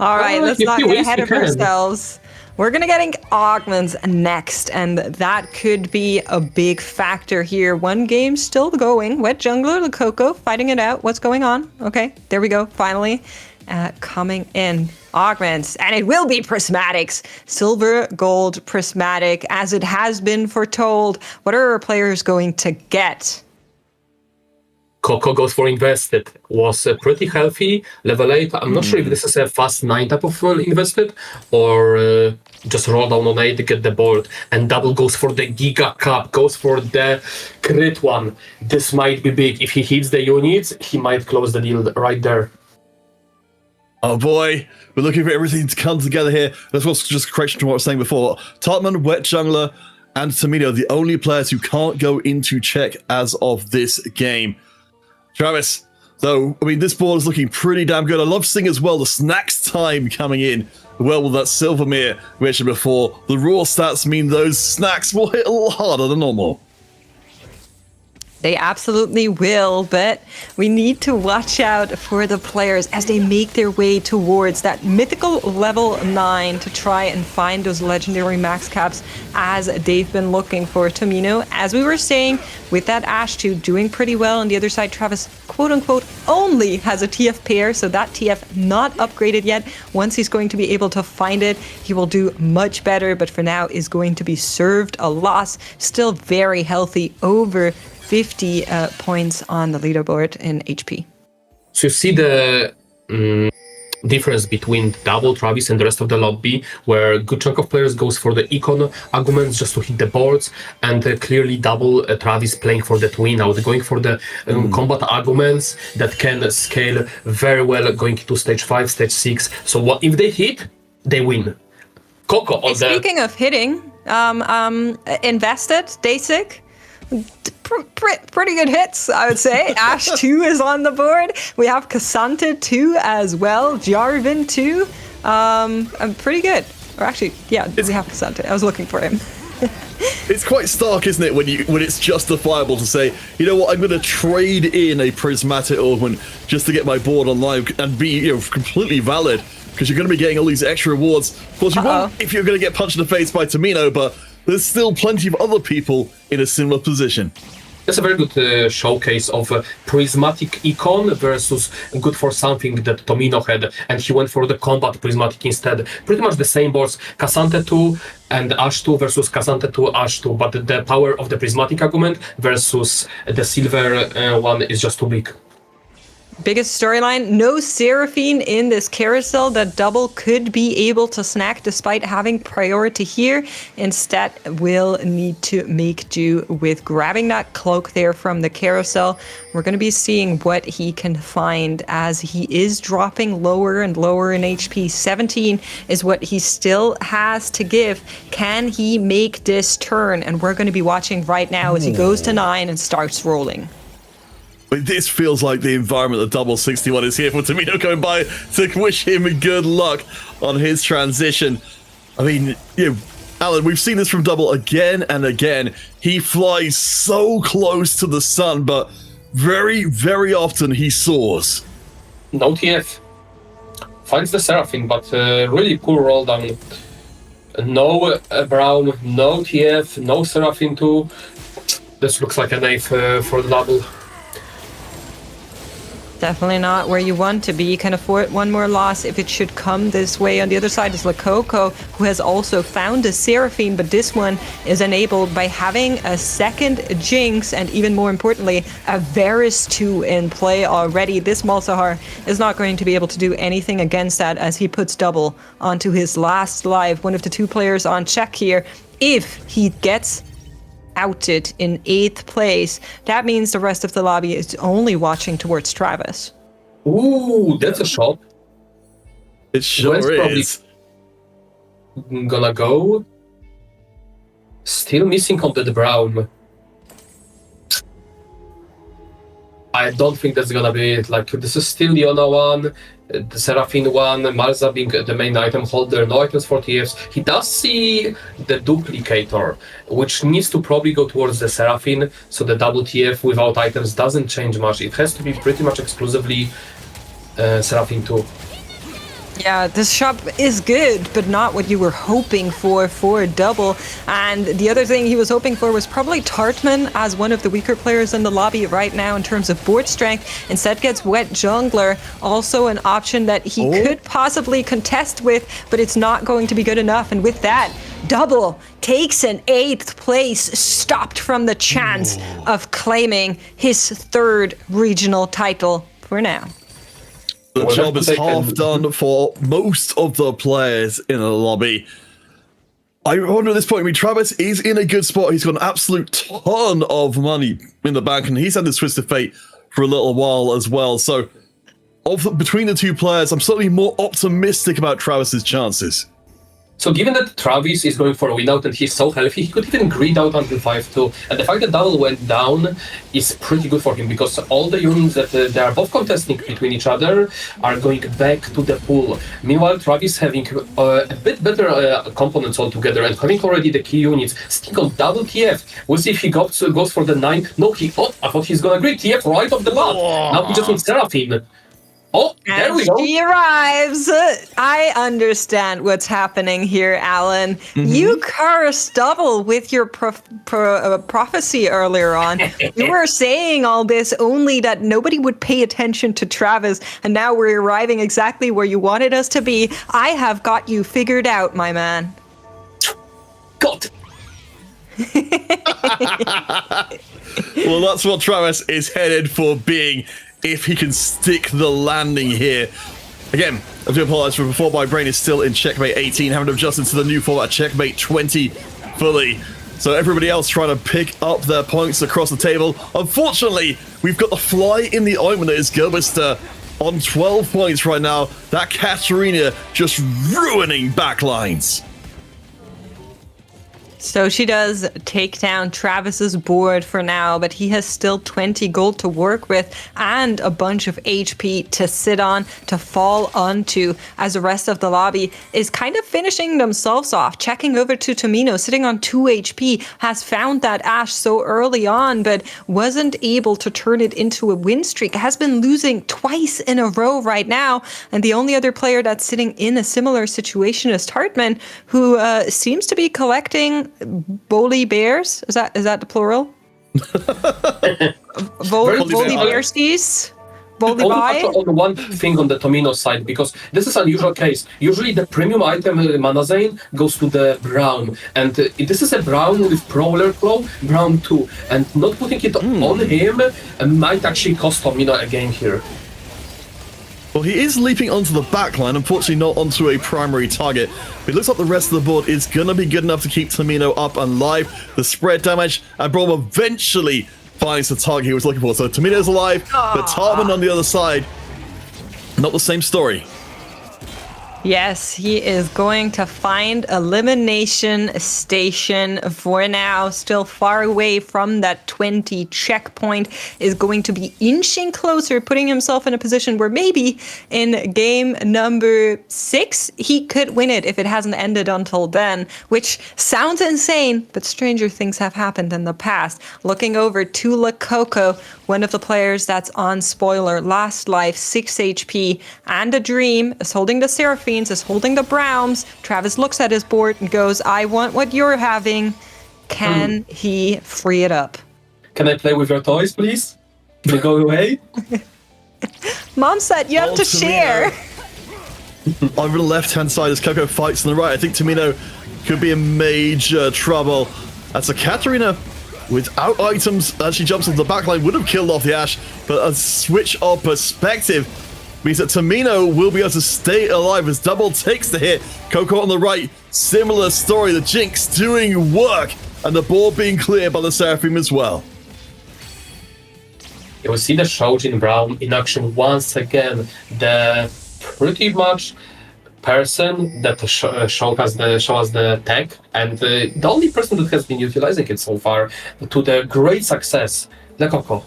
All right, let's not get ahead of ourselves. We're going to get augments next, and that could be a big factor here. One game still going. Wet Jungler, the Coco, fighting it out. What's going on? Okay, there we go, finally. Coming in. Augments, and it will be prismatics. Silver, gold, prismatic, as it has been foretold. What are our players going to get? Coco goes for invested, was pretty healthy, level 8. I'm not sure if this is a fast 9 type of invested, or just roll down on 8 to get the board. And double goes for the Giga Cup, goes for the crit one. This might be big. If he hits the units, he might close the deal right there. Oh boy, we're looking for everything to come together here. That's what's just a correction to what I was saying before. Tartman, Wet Jungler, and Tamino, the only players who can't go into check as of this game. Travis, though, I mean, this board is looking pretty damn good. I love seeing as well the snacks time coming in. Well, with that Silvermere we mentioned before, the raw stats mean those snacks will hit a little harder than normal. They absolutely will, but we need to watch out for the players as they make their way towards that mythical level 9 to try and find those legendary max caps as they've been looking for. Tamino, as we were saying, with that Ashe 2 doing pretty well. On the other side, Travis, quote-unquote, only has a TF pair, so that TF not upgraded yet. Once he's going to be able to find it, he will do much better, but for now is going to be served a loss. Still very healthy, over 50 points on the leaderboard in HP. So you see the difference between double Travis and the rest of the lobby, where a good chunk of players goes for the econ arguments just to hit the boards, and clearly double Travis playing for the twin out, going for the combat arguments that can scale very well going into stage 5, stage 6. So what if they hit, they win. Coco on Speaking of hitting, invested, Dasik, pretty good hits, I would say. Ashe 2 is on the board. We have Cassante 2 as well. Jarvan 2. Pretty good. Or actually, yeah, we have Cassante. I was looking for him. It's quite stark, isn't it, when it's justifiable to say, you know what, I'm going to trade in a prismatic augment just to get my board online and be, completely valid, because you're going to be getting all these extra rewards. Of course, you won't if you're going to get punched in the face by Tamino, but there's still plenty of other people in a similar position. That's a very good showcase of prismatic econ versus good for something that Tomino had, and he went for the combat prismatic instead. Pretty much the same boards, Cassante 2 and Ashe 2 versus Cassante 2, Ashe 2, but the power of the prismatic argument versus the silver one is just too big. Biggest storyline, no Seraphine in this carousel that Double could be able to snack despite having priority here. Instead, will need to make do with grabbing that cloak there from the carousel. We're going to be seeing what he can find as he is dropping lower and lower in HP. 17 is what he still has to give. Can he make this turn? And we're going to be watching right now as he goes to 9 and starts rolling. This feels like the environment that Double 61 is here for. Tamino going by to wish him good luck on his transition. I mean, Alan, we've seen this from Double again and again. He flies so close to the sun, but very, very often he soars. No TF. Finds the Seraphine, but really poor roll down. No Brown, no TF, no Seraphine too. This looks like an 8 for the Double. Definitely not where you want to be. You can afford one more loss if it should come this way. On the other side is Lakoko, who has also found a Seraphine, but this one is enabled by having a second Jinx and even more importantly, a Varus 2 in play already. This Malzahar is not going to be able to do anything against that as he puts Double onto his last life. One of the 2 players on check here. If he gets outed in 8th place, that means the rest of the lobby is only watching towards Travis. Ooh, that's a shot. It sure is. Gonna go. Still missing on the Brown. I don't think that's gonna be it. Like, this is still the Ona one, the Seraphine one, Malza being the main item holder, no items for TFs. He does see the Duplicator, which needs to probably go towards the Seraphine, so the double TF without items doesn't change much. It has to be pretty much exclusively Seraphine 2. Yeah, this shop is good, but not what you were hoping for Double. And the other thing he was hoping for was probably Tartman as one of the weaker players in the lobby right now in terms of board strength. Instead gets Wet Jungler, also an option that he could possibly contest with, but it's not going to be good enough. And with that, Double takes an 8th place, stopped from the chance of claiming his 3rd regional title for now. The job is half done for most of the players in the lobby. I wonder at this point, I mean, Travis is in a good spot. He's got an absolute ton of money in the bank, and he's had this twist of fate for a little while as well. So, between the 2 players, I'm certainly more optimistic about Travis's chances. So given that Travis is going for a win out and he's so healthy, he could even grid out until 5-2. And the fact that Double went down is pretty good for him because all the units that they are both contesting between each other are going back to the pool. Meanwhile, Travis having a bit better components altogether and having already the key units, sticking on double TF. We'll see if he goes for the 9. No, I thought he's gonna grid TF right off the bat. Now he just wants Seraphine. Oh, there we go. She arrives. I understand what's happening here, Alan. You cursed Double with your prophecy earlier on. You were saying all this only that nobody would pay attention to Travis, and now we're arriving exactly where you wanted us to be. I have got you figured out, my man. God. Well, that's what Travis is headed for being, if he can stick the landing here. Again, I do apologize for before, my brain is still in Checkmate 18, haven't adjusted to the new format Checkmate 20 fully. So everybody else trying to pick up their points across the table. Unfortunately, we've got the fly in the ointment that is Gilbister on 12 points right now. That Katarina just ruining backlines. So she does take down Travis's board for now, but he has still 20 gold to work with and a bunch of HP to sit on, to fall onto, as the rest of the lobby is kind of finishing themselves off. Checking over to Tomino, sitting on 2 HP, has found that Ashe so early on, but wasn't able to turn it into a win streak. Has been losing twice in a row right now, and the only other player that's sitting in a similar situation is Tartman, who seems to be collecting Boli bears. Is that the plural? Boli bearsties? Boli buy? On one thing on the Tomino side, because this is an unusual case. Usually the premium item Manazane goes to the Brown, and this is a Brown with Prowler Claw, Brown 2, and not putting it on him might actually cost Tomino a game here. Well, he is leaping onto the backline, unfortunately not onto a primary target. But it looks like the rest of the board is going to be good enough to keep Tamino up and live. The spread damage, and Braum eventually finds the target he was looking for. So Tamino's alive, but Tarman on the other side, not the same story. Yes, he is going to find elimination station for now. Still far away from that 20 checkpoint. Is going to be inching closer, putting himself in a position where maybe in game number 6, he could win it if it hasn't ended until then, which sounds insane, but stranger things have happened in the past. Looking over to Lakoko, one of the players that's on spoiler, last life, 6 HP, and a dream, is holding the Seraphines, is holding the Browns. Travis looks at his board and goes, I want what you're having. Can he free it up? Can I play with your toys, please? Can you go away? Mom said you have to share. Over the left-hand side as Coco fights on the right. I think Tamino could be in major trouble. That's a Katarina without items as she jumps into the backline. Would have killed off the Ashe, but a switch of perspective means that Tamino will be able to stay alive as Double takes the hit. Coco on the right, similar story. The Jinx doing work, and the board being cleared by the Seraphim as well. You will see the Shojin Braum in action once again. The pretty much person that show us the tech, and the only person that has been utilizing it so far to the great success, Lakoko.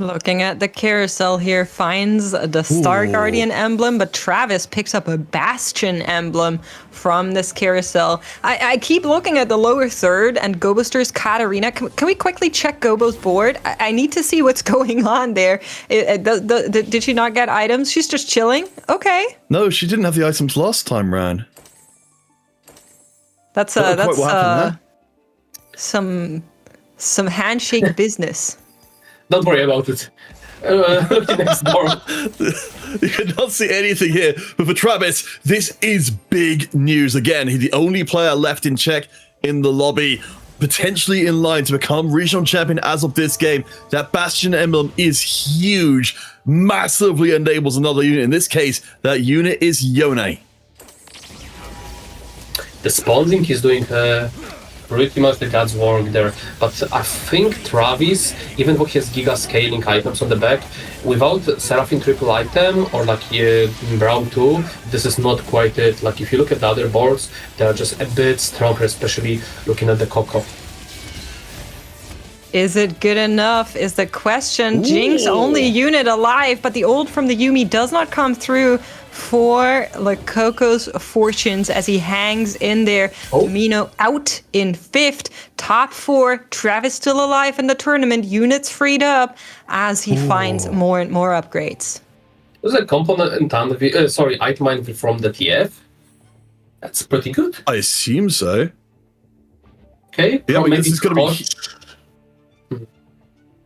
Looking at the carousel here, finds the Star Guardian emblem, but Travis picks up a Bastion emblem from this carousel. I keep looking at the lower third and Goboster's Katarina. Can we quickly check Gobo's board? I need to see what's going on there. Did she not get items? She's just chilling? Okay. No, she didn't have the items last time round. That's some handshake business. Don't worry about it. Look next door. You cannot see anything here, but for Travis, this is big news. Again, he's the only player left in check in the lobby, potentially in line to become regional champion as of this game. That Bastion emblem is huge, massively enables another unit. In this case, that unit is Yone. The spawning is doing pretty much the God's work there, but I think Travis, even though he has giga scaling items on the back, without Seraphim triple item or like Braum 2, this is not quite it. Like if you look at the other boards, they are just a bit stronger, especially looking at the Coco. Is it good enough is the question. Jinx only unit alive, but the ult from the Yuumi does not come through for Lakoko's fortunes as he hangs in there. Tamino out in 5th. Top 4. Travis still alive in the tournament. Units freed up as he finds more and more upgrades. There's a component in item mine from the TF. That's pretty good. I assume so. Okay. Yeah, I mean, this is going to be...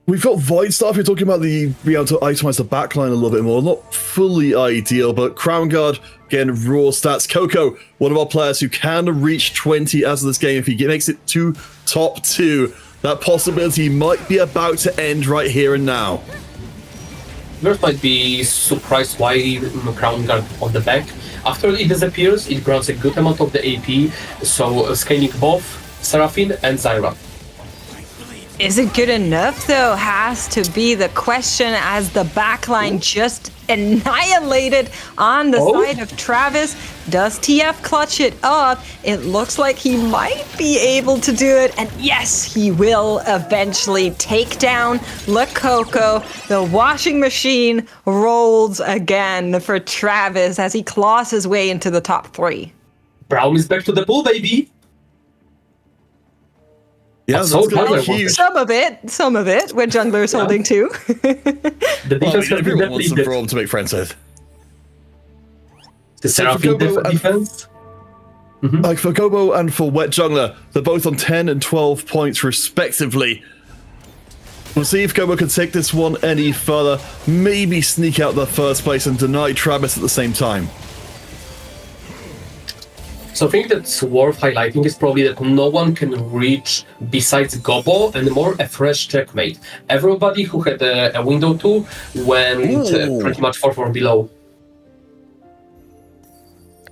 We've got Void Staff. You're talking about being able to itemize the backline a little bit more. Not fully ideal, but Crown Guard, again, raw stats. Coco, one of our players who can reach 20 as of this game. If he makes it to top 2, that possibility might be about to end right here and now. Viewers might be surprised why Crown Guard on the back. After it disappears, it grants a good amount of the AP, so scaling both Seraphine and Zyra. Is it good enough, though? Has to be the question as the backline just annihilated on the side of Travis. Does TF clutch it up? It looks like he might be able to do it. And yes, he will eventually take down Lakoko. The washing machine rolls again for Travis as he claws his way into the top 3. Braum is back to the pool, baby. Yeah, that's going to be huge. Some of it, when Jungler is holding 2. The defense everyone wants some Braum to make friends with. The Seraphim defense. Like for Gobo and for Wet Jungler, they're both on 10 and 12 points respectively. We'll see if Gobo can take this one any further, maybe sneak out the first place and deny Travis at the same time. Something that's worth highlighting is probably that no one can reach, besides Gobo, and more a fresh checkmate. Everybody who had a window 2 went pretty much 4 or below.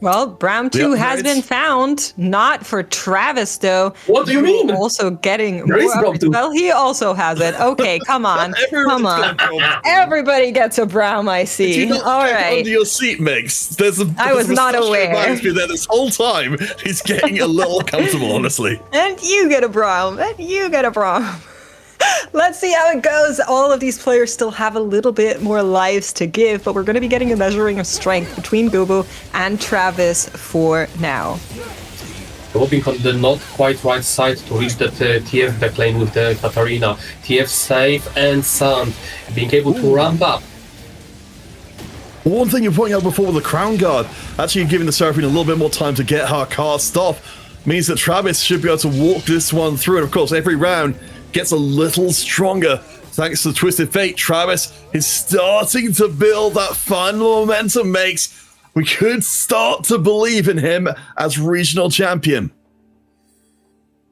Well, round 2 has been found. Not for Travis, though. What do you mean? Also getting There is more. round 2. Well, he also has it. Okay, come on. Come on. Everybody gets a Braum, I see. Did you not All check right. under your seat, Mix? I was not aware. Reminds me that this whole time he's getting a little comfortable, honestly. And you get a Braum. And you get a Braum. Let's see how it goes. All of these players still have a little bit more lives to give, but we're going to be getting a measuring of strength between Gobo and Travis for now. Gobo being on the not quite right side to reach that TF backlane with the Katarina. TF safe and sound, being able to ramp up. One thing you're pointing out before with the Crown Guard, actually giving the Seraphine a little bit more time to get her cast off, means that Travis should be able to walk this one through. And of course, every round gets a little stronger. Thanks to Twisted Fate, Travis is starting to build that final momentum. We could start to believe in him as regional champion.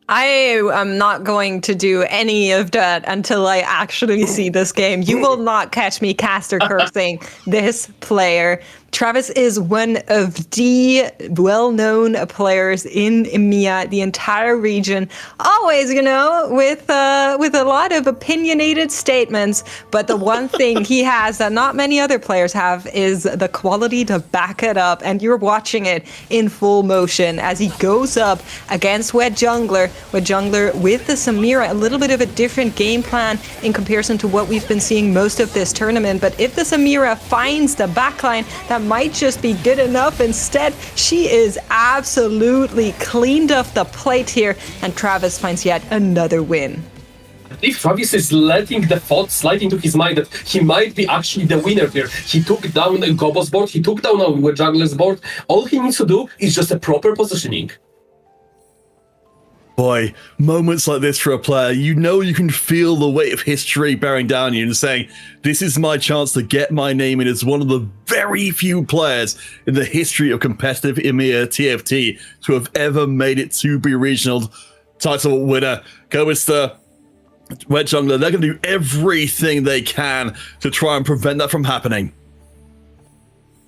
I am not going to do any of that until I actually see this game. You will not catch me caster cursing this player. Travis is one of the well-known players in EMEA, the entire region. Always, with a lot of opinionated statements. But the one thing he has that not many other players have is the quality to back it up. And you're watching it in full motion as he goes up against Wet Jungler. Wet Jungler with the Samira, a little bit of a different game plan in comparison to what we've been seeing most of this tournament. But if the Samira finds the backline, that might just be good enough. Instead, she is absolutely cleaned off the plate here, and Travis finds yet another win. If Travis is letting the thought slide into his mind that he might be actually the winner here, he took down Gobo's board, he took down our Jungler's board, all he needs to do is just a proper positioning. Boy, moments like this for a player, you can feel the weight of history bearing down on you and saying, this is my chance to get my name in as one of the very few players in the history of competitive EMEA TFT to have ever made it to be regional title winner. Go with the Wet Jungler. They're going to do everything they can to try and prevent that from happening.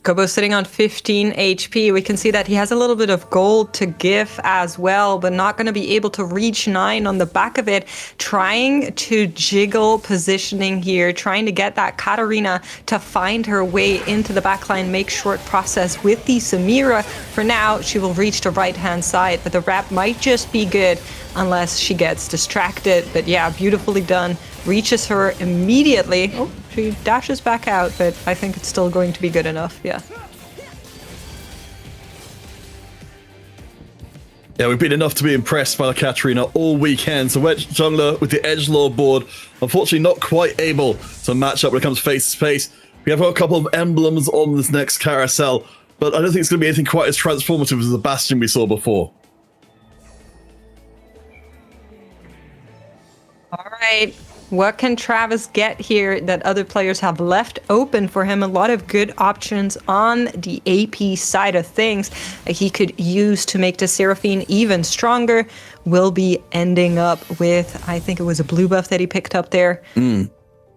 Gobo sitting on 15 HP. We can see that he has a little bit of gold to give as well, but not going to be able to reach 9 on the back of it. Trying to jiggle positioning here, trying to get that Katarina to find her way into the backline, make short process with the Samira. For now, she will reach the right-hand side, but the wrap might just be good unless she gets distracted. But yeah, beautifully done. Reaches her immediately. Oh, she dashes back out, but I think it's still going to be good enough, yeah. Yeah, we've been enough to be impressed by the Katarina all weekend. So Wet Jungler with the Edgelord board, unfortunately not quite able to match up when it comes face to face. We have a couple of emblems on this next carousel, but I don't think it's going to be anything quite as transformative as the Bastion we saw before. All right. What can Travis get here that other players have left open for him? A lot of good options on the AP side of things that he could use to make the Seraphine even stronger. Will be ending up with, I think it was a blue buff that he picked up there.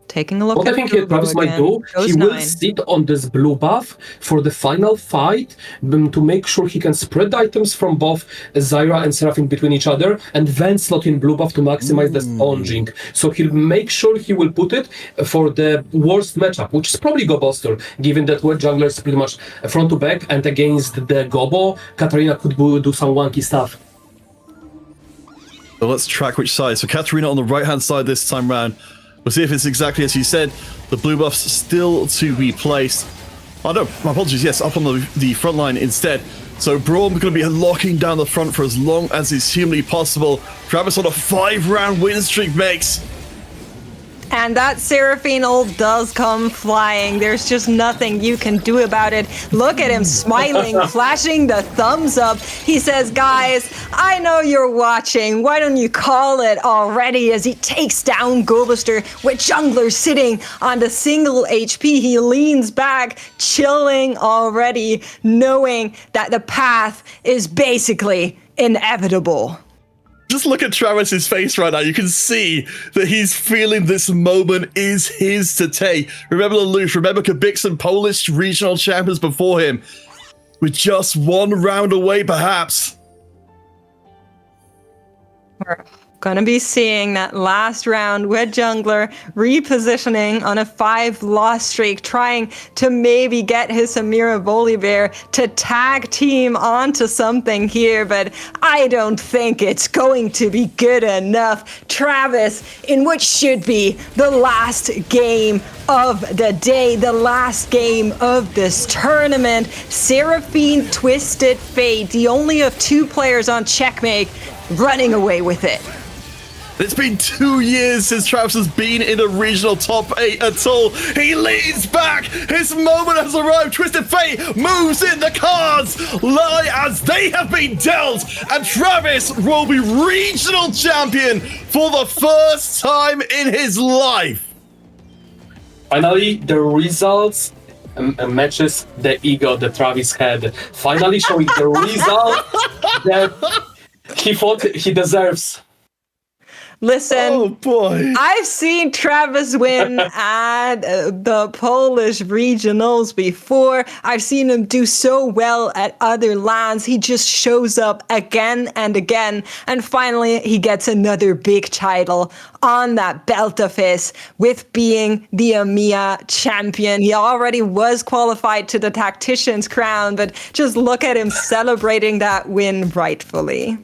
Taking a look What at I think Gobo Travis might again. do, Goes he will 9. sit on this blue buff for the final fight to make sure he can spread items from both Zyra and Seraphine between each other and then slot in blue buff to maximize the sponging. So he'll make sure he will put it for the worst matchup, which is probably Gobuster, given that Wet Jungler is pretty much front to back, and against the Gobo, Katarina could do some wonky stuff. So let's track which side. So Katarina on the right-hand side this time round. We'll see if it's exactly as you said. The blue buff's still to be placed. Oh no, my apologies. Yes, up on the front line instead. So Braum going to be locking down the front for as long as is humanly possible. Travis on a 5-round win streak makes. And that Seraphine ult does come flying. There's just nothing you can do about it. Look at him smiling, flashing the thumbs up. He says, guys, I know you're watching. Why don't you call it already? As he takes down Gobuster with jungler sitting on the single HP. He leans back, chilling already, knowing that the path is basically inevitable. Just look at Travis's face right now. You can see that he's feeling this moment is his to take. Remember Lelouch, remember Kabixen, Polish regional champions before him. We're just one round away, perhaps. We're gonna be seeing that last round with jungler repositioning on a 5-loss streak, trying to maybe get his Amira Volibear to tag team onto something here, but I don't think it's going to be good enough. Travis, in what should be the last game of the day, the last game of this tournament, Seraphine Twisted Fate, the only of 2 players on Checkmate, running away with it. It's been 2 years since Travis has been in a regional top 8 at all. He leans back. His moment has arrived. Twisted Fate moves in. The cards lie as they have been dealt. And Travis will be regional champion for the first time in his life. Finally, the results matches the ego that Travis had. Finally showing the result that he thought he deserves. Listen, Oh boy. I've seen Travis win at the Polish regionals before. I've seen him do so well at other lands. He just shows up again and again. And finally, he gets another big title on that belt of his with being the EMEA champion. He already was qualified to the Tactician's crown, but just look at him celebrating that win rightfully.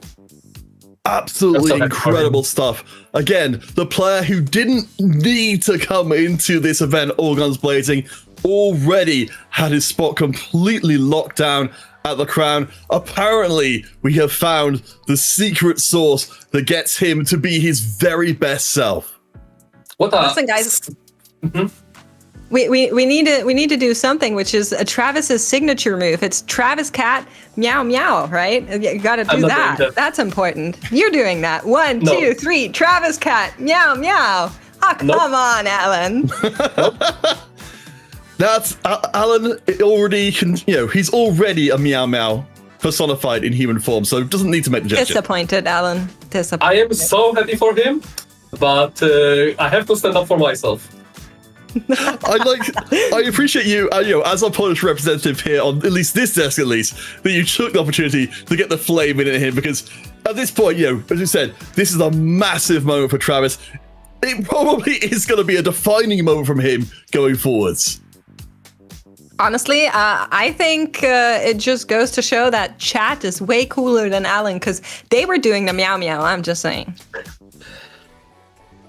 Absolutely incredible stuff. Again, the player who didn't need to come into this event all guns blazing already had his spot completely locked down at the crown. Apparently, we have found the secret source that gets him to be his very best self. Listen, guys. We need to do something, which is Travis's signature move. It's Travis Cat meow meow, right? You got to do that. That's important. You're doing that. 1, 2, 3. Travis Cat meow meow. Oh, come on, Alan. That's Alan. Already can, he's already a meow meow personified in human form, so doesn't need to make the gesture. Disappointed, Alan. Disappointed. I am so happy for him, but I have to stand up for myself. I appreciate you, as a Polish representative here on at least this desk, that you took the opportunity to get the flame in him, because at this point, as you said, this is a massive moment for Travis. It probably is going to be a defining moment from him going forwards. Honestly, I think it just goes to show that chat is way cooler than Alan, because they were doing the meow meow. I'm just saying.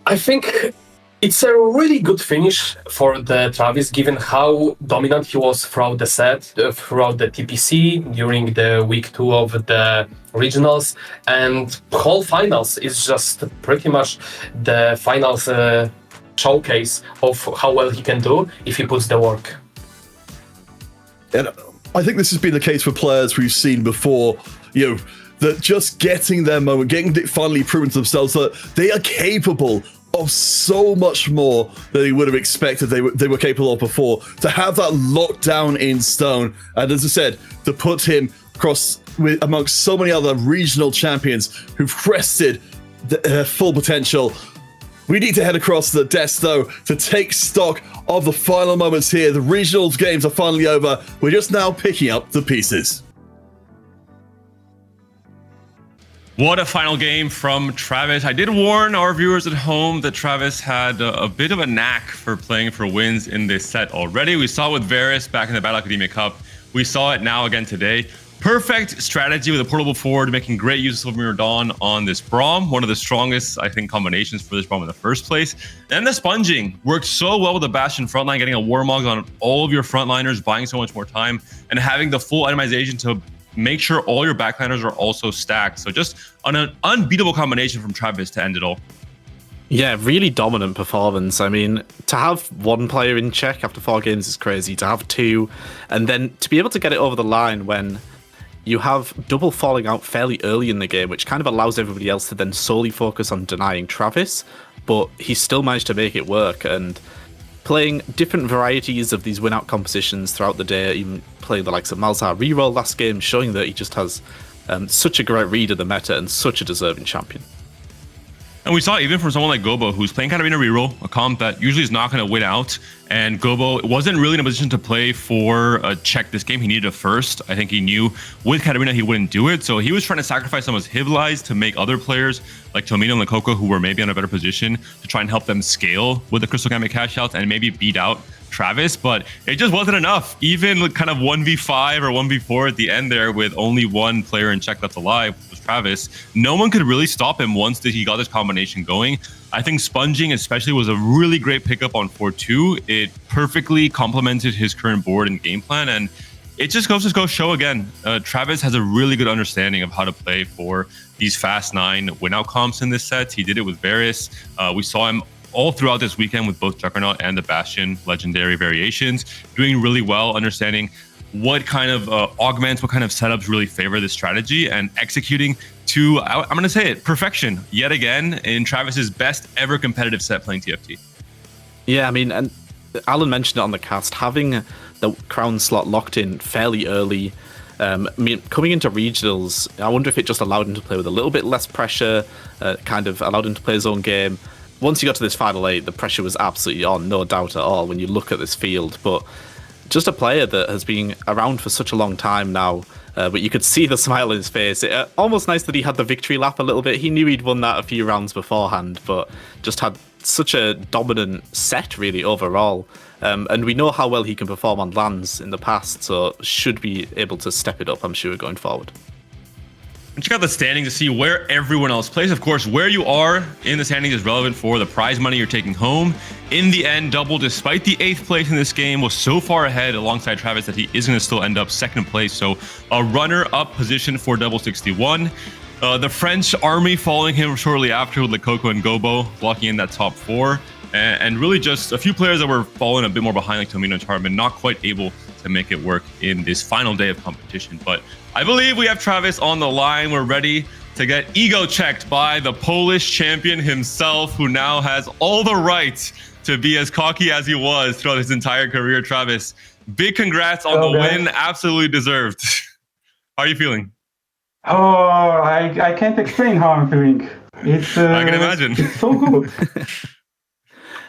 I think it's a really good finish for the Travis, given how dominant he was throughout the set, throughout the TPC, during the week 2 of the regionals, and whole finals is just pretty much the finals showcase of how well he can do if he puts the work. And I think this has been the case for players we've seen before, that just getting their moment, getting it finally proven to themselves that they are capable of so much more than they would have expected they were capable of before. To have that locked down in stone, and as I said, to put him amongst so many other regional champions who've crested their full potential. We need to head across the desk, though, to take stock of the final moments here. The regionals games are finally over. We're just now picking up the pieces. What a final game from Travis. I did warn our viewers at home that Travis had a bit of a knack for playing for wins in this set already. We saw it with Varus back in the Battle Academia Cup. We saw it now again today. Perfect strategy with a portable forward, making great use of Silvermirror Dawn on this Braum. One of the strongest, I think, combinations for this Braum in the first place. And the sponging worked so well with the Bastion frontline, getting a Warmog on all of your frontliners, buying so much more time, and having the full itemization to make sure all your backliners are also stacked. So just an unbeatable combination from Travis to end it all. Yeah, really dominant performance. I mean, to have one player in check after 4 games is crazy. To have 2, and then to be able to get it over the line when you have double falling out fairly early in the game, which kind of allows everybody else to then solely focus on denying Travis, but he still managed to make it work. And playing different varieties of these win-out compositions throughout the day, even playing the likes of Malzahar reroll last game, showing that he just has such a great read of the meta and such a deserving champion. And we saw even from someone like Gobo, who's playing kind of in a reroll, a comp that usually is not going to win out. And Gobo wasn't really in a position to play for a check this game. He needed a first. I think he knew with Katarina he wouldn't do it. So he was trying to sacrifice some of his Hivlies to make other players like Tomino and Lakoko, who were maybe in a better position, to try and help them scale with the Crystal Gambit cash outs and maybe beat out Travis, but it just wasn't enough. Even kind of 1v5 or 1v4 at the end there with only one player in check that's alive, which was Travis, no one could really stop him once he got this combination going. I think sponging especially was a really great pickup on 4-2. It perfectly complemented his current board and game plan, and it just goes to show again, Travis has a really good understanding of how to play for these fast 9 win-out comps in this set. He did it with Varus. We saw him all throughout this weekend with both Juggernaut and the Bastion legendary variations, doing really well, understanding what kind of augments, what kind of setups really favor this strategy, and executing to, I'm going to say it, perfection yet again in Travis's best ever competitive set playing TFT. Yeah, I mean, and Alan mentioned it on the cast, having the crown slot locked in fairly early. I mean, coming into regionals, I wonder if it just allowed him to play with a little bit less pressure, kind of allowed him to play his own game. Once you got to this final 8, the pressure was absolutely on, no doubt at all, when you look at this field. But just a player that has been around for such a long time now, but you could see the smile on his face. Almost nice that he had the victory lap a little bit. He knew he'd won that a few rounds beforehand, but just had such a dominant set, really, overall. And we know how well he can perform on lands in the past, so should be able to step it up, I'm sure, going forward. And check out the standings to see where everyone else plays. Of course, where you are in the standings is relevant for the prize money you're taking home. In the end, Double, despite the 8th place in this game, was so far ahead alongside Travis that he is going to still end up 2nd place. So a runner-up position for Double 61. The French army following him shortly after with Lakoko and Gobo, blocking in that top 4. And really just a few players that were falling a bit more behind, like Tomino and Charmin, not quite able to make it work in this final day of competition. But I believe we have Travis on the line. We're ready to get ego checked by the Polish champion himself, who now has all the rights to be as cocky as he was throughout his entire career. Travis, big congrats on the win. Absolutely deserved. How are you feeling? Oh, I can't explain how I'm feeling. It's I can imagine. It's so good.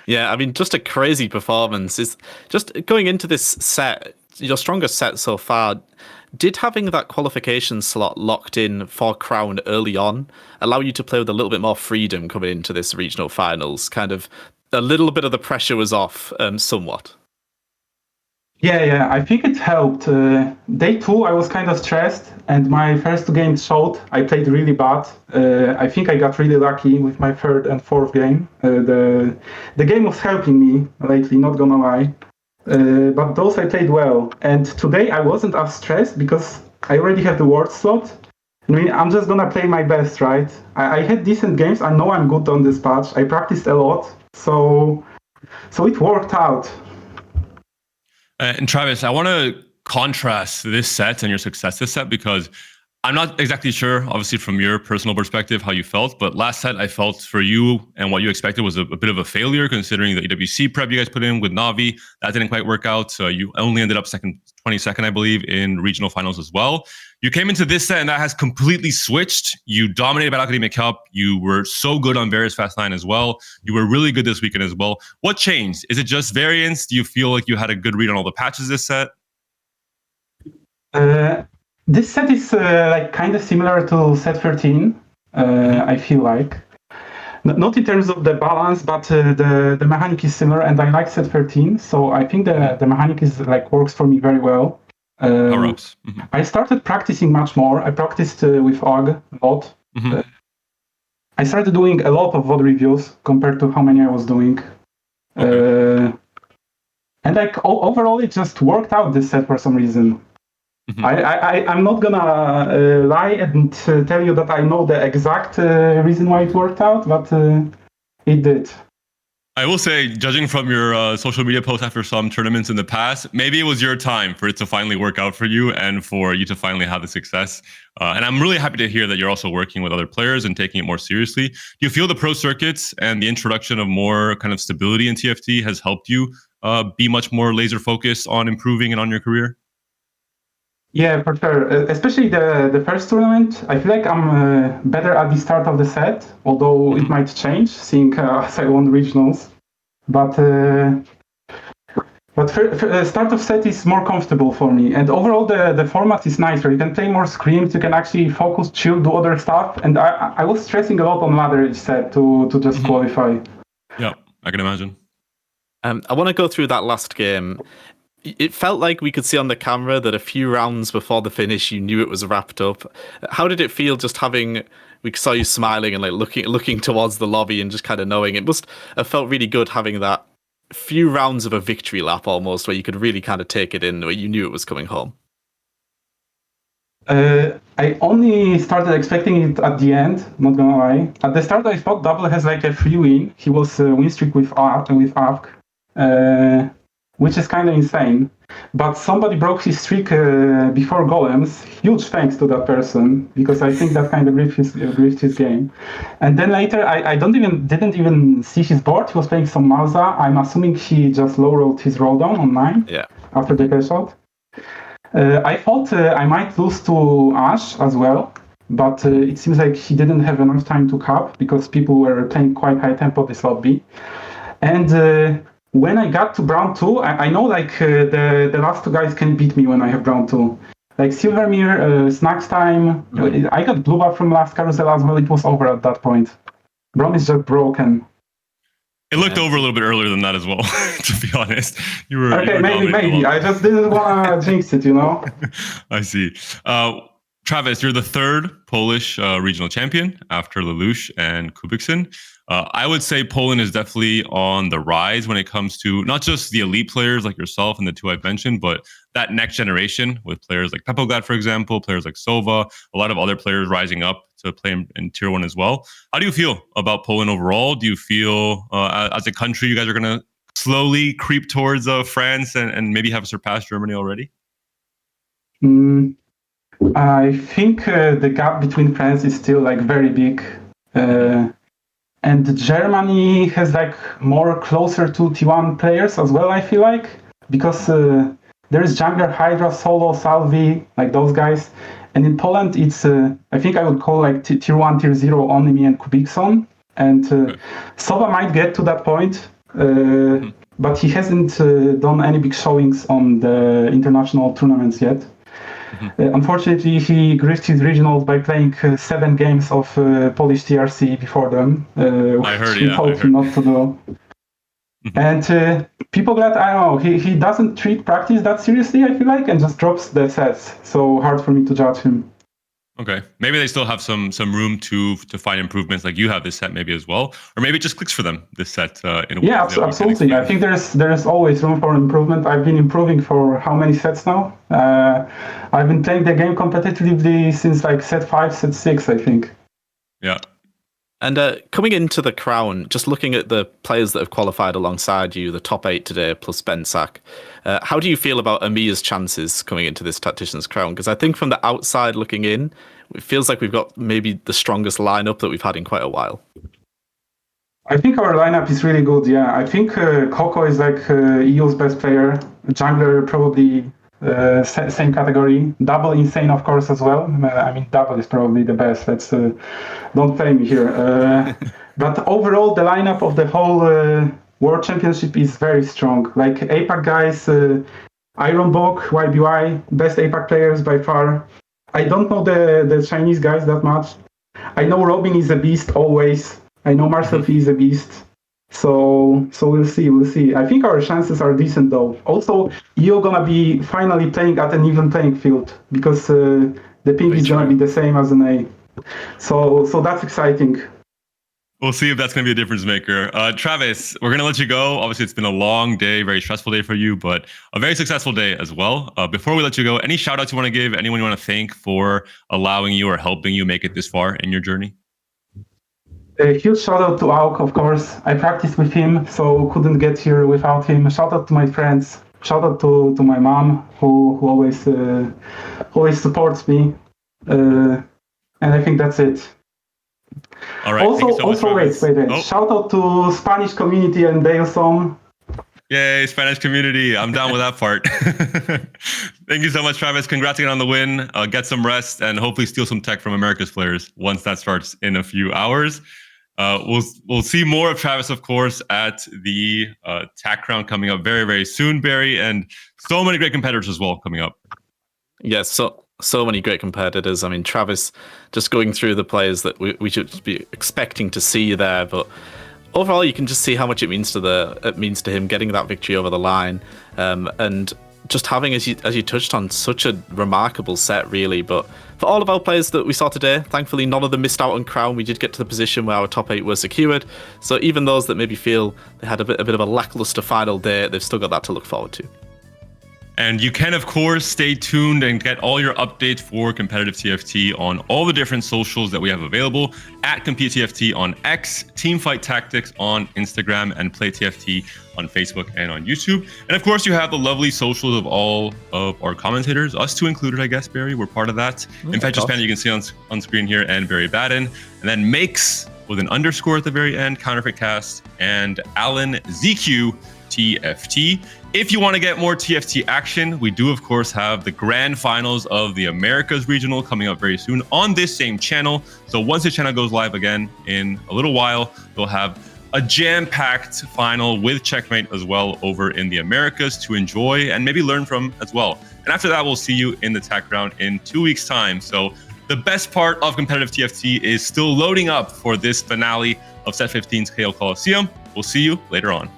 Yeah, I mean, just a crazy performance. Is just going into this set, your strongest set so far. Did having that qualification slot locked in for Crown early on allow you to play with a little bit more freedom coming into this regional finals? Kind of a little bit of the pressure was off, somewhat. Yeah, I think it helped. Day 2, I was kind of stressed, and my first 2 games showed I played really bad. I think I got really lucky with my 3rd and 4th game. The game was helping me lately, not gonna lie. But those I played well. And today I wasn't as stressed because I already have the word slot. I mean, I'm just gonna play my best, right? I had decent games. I know I'm good on this patch. I practiced a lot, so it worked out. And Travis, I want to contrast this set and your success this set, because I'm not exactly sure, obviously, from your personal perspective, how you felt. But last set, I felt for you and what you expected was a bit of a failure, considering the EWC prep you guys put in with Navi. That didn't quite work out. So you only ended up 22nd, I believe, in regional finals as well. You came into this set and that has completely switched. You dominated Battle Academy Cup. You were so good on various Fast 9 as well. You were really good this weekend as well. What changed? Is it just variance? Do you feel like you had a good read on all the patches this set? This set is like kind of similar to set 13, I feel like. Not in terms of the balance, but the mechanic is similar, and I like set 13, so I think the mechanic is like works for me very well. I started practicing much more. I practiced with Og a lot. I started doing a lot of VOD reviews compared to how many I was doing. And like overall, it just worked out this set for some reason. I'm not gonna lie and tell you that I know the exact reason why it worked out, but It did. I will say, judging from your social media posts after some tournaments in the past, maybe it was your time for it to finally work out for you and for you to finally have the success. And I'm really happy to hear that you're also working with other players and taking it more seriously. Do you feel the pro circuits and the introduction of more kind of stability in TFT has helped you be much more laser focused on improving and on your career? Yeah, for sure. Especially the first tournament, I feel like I'm better at the start of the set, although it might change, seeing as I won regionals. But start of set is more comfortable for me, and overall the format is nicer. You can play more scrims, you can actually focus, chill, do other stuff, and I was stressing a lot on ladder each set to just qualify. Yeah, I can imagine. I want to go through that last game. It felt like we could see on the camera that a few rounds before the finish, you knew it was wrapped up. How did it feel just having, we saw you smiling and like looking towards the lobby and just kind of knowing it must have felt really good having that few rounds of a victory lap almost where you could really kind of take it in, where you knew it was coming home? I only started expecting it at the end, not gonna lie. At the start, I thought Double has like a free win. He was win streak with AVK. Which is kind of insane. But somebody broke his streak before Golems. Huge thanks to that person, because I think that kind of griefed his game. And then later, I didn't even see his board. He was playing some Malza. I'm assuming he just low rolled his roll down on 9 after the cash out. I thought I might lose to Ash as well, but it seems like he didn't have enough time to cap because people were playing quite high tempo this lobby. And when I got to Brown 2, I know like the last two guys can beat me when I have Brown 2. Like Silvermere, Snacks Time, I got blue buff from last carousel as well, it was over at that point. Brown is just broken. It looked over a little bit earlier than that as well, to be honest. Okay, maybe. I just didn't want to jinx it, you know? I see. Travis, you're the third Polish regional champion after Lelouch and Kubikson. I would say Poland is definitely on the rise when it comes to not just the elite players like yourself and the two I've mentioned, but that next generation with players like Pepogad, for example, players like Sova, a lot of other players rising up to play in Tier 1 as well. How do you feel about Poland overall? Do you feel as a country you guys are going to slowly creep towards France and maybe have surpassed Germany already? I think the gap between France is still like very big. And Germany has like more closer to T1 players as well, I feel like, because there is Jungler, Hydra, Solo, Salvi, like those guys. And in Poland, it's, I think I would call like Tier 1, Tier 0, only me and Kubikson. And Sova might get to that point, but he hasn't done any big showings on the international tournaments yet. Unfortunately, he griefed his regionals by playing 7 games of Polish TRC before them, which he told him not to do. And people glad, I don't know, he doesn't treat practice that seriously, I feel like, and just drops the sets. So hard for me to judge him. Okay, maybe they still have some room to find improvements like you have this set maybe as well, or maybe it just clicks for them this set. In a way absolutely. I think there's always room for improvement. I've been improving for how many sets now? I've been playing the game competitively since like set 5, set 6, I think. Yeah. And coming into the crown, just looking at the players that have qualified alongside you, the top 8 today plus Bensak, how do you feel about EMEA's chances coming into this Tactician's crown? Because I think from the outside looking in, it feels like we've got maybe the strongest lineup that we've had in quite a while. I think our lineup is really good, yeah. I think Coco is like EU's best player. Jungler probably same category. Double insane, of course, as well. I mean, Double is probably the best. Let's don't play me here. But overall, the lineup of the whole World Championship is very strong. Like APAC guys, Ironbok, YBY, best APAC players by far. I don't know the Chinese guys that much. I know Robin is a beast always. I know Marcel Fee is a beast. So we'll see. I think our chances are decent though. Also, you're gonna be finally playing at an even playing field because the ping is gonna be the same as an A. So that's exciting. We'll see if that's going to be a difference maker. Travis, we're going to let you go. Obviously, it's been a long day, very stressful day for you, but a very successful day as well. Before we let you go, any shout outs you want to give? Anyone you want to thank for allowing you or helping you make it this far in your journey? A huge shout out to Auk, of course. I practiced with him, so couldn't get here without him. Shout out to my friends. Shout out to my mom, who always supports me. And I think that's it. All right. Also, wait. Oh. Shout out to Spanish community and Dalesom. Yay, Spanish community. I'm down with that part. Thank you so much, Travis. Congrats again on the win. Get some rest and hopefully steal some tech from America's players once that starts in a few hours. We'll see more of Travis, of course, at the TAC Crown coming up very, very soon, Barry, and so many great competitors as well coming up. Yes, so many great competitors. I mean, Travis, just going through the players that we should be expecting to see there, but overall, you can just see how much it means to him getting that victory over the line, and just having, as you touched on, such a remarkable set, really. But for all of our players that we saw today, thankfully, none of them missed out on Crown. We did get to the position where our top 8 were secured. So even those that maybe feel they had a bit of a lackluster final day, they've still got that to look forward to. And you can, of course, stay tuned and get all your updates for competitive TFT on all the different socials that we have available at Compete TFT on X, Teamfight Tactics on Instagram, and Play TFT on Facebook and on YouTube. And of course, you have the lovely socials of all of our commentators, us two included, I guess, Barry. We're part of that. Infectious Panda, you can see on screen here, and Barry Baden. And then Makes with an underscore at the very end, Counterfeit Cast, and Alan ZQ TFT. If you want to get more TFT action, we do, of course, have the grand finals of the Americas Regional coming up very soon on this same channel. So once the channel goes live again in a little while, we'll have a jam-packed final with Checkmate as well over in the Americas to enjoy and maybe learn from as well. And after that, we'll see you in the TAC round in 2 weeks' time. So the best part of competitive TFT is still loading up for this finale of Set 15's KO Coliseum. We'll see you later on.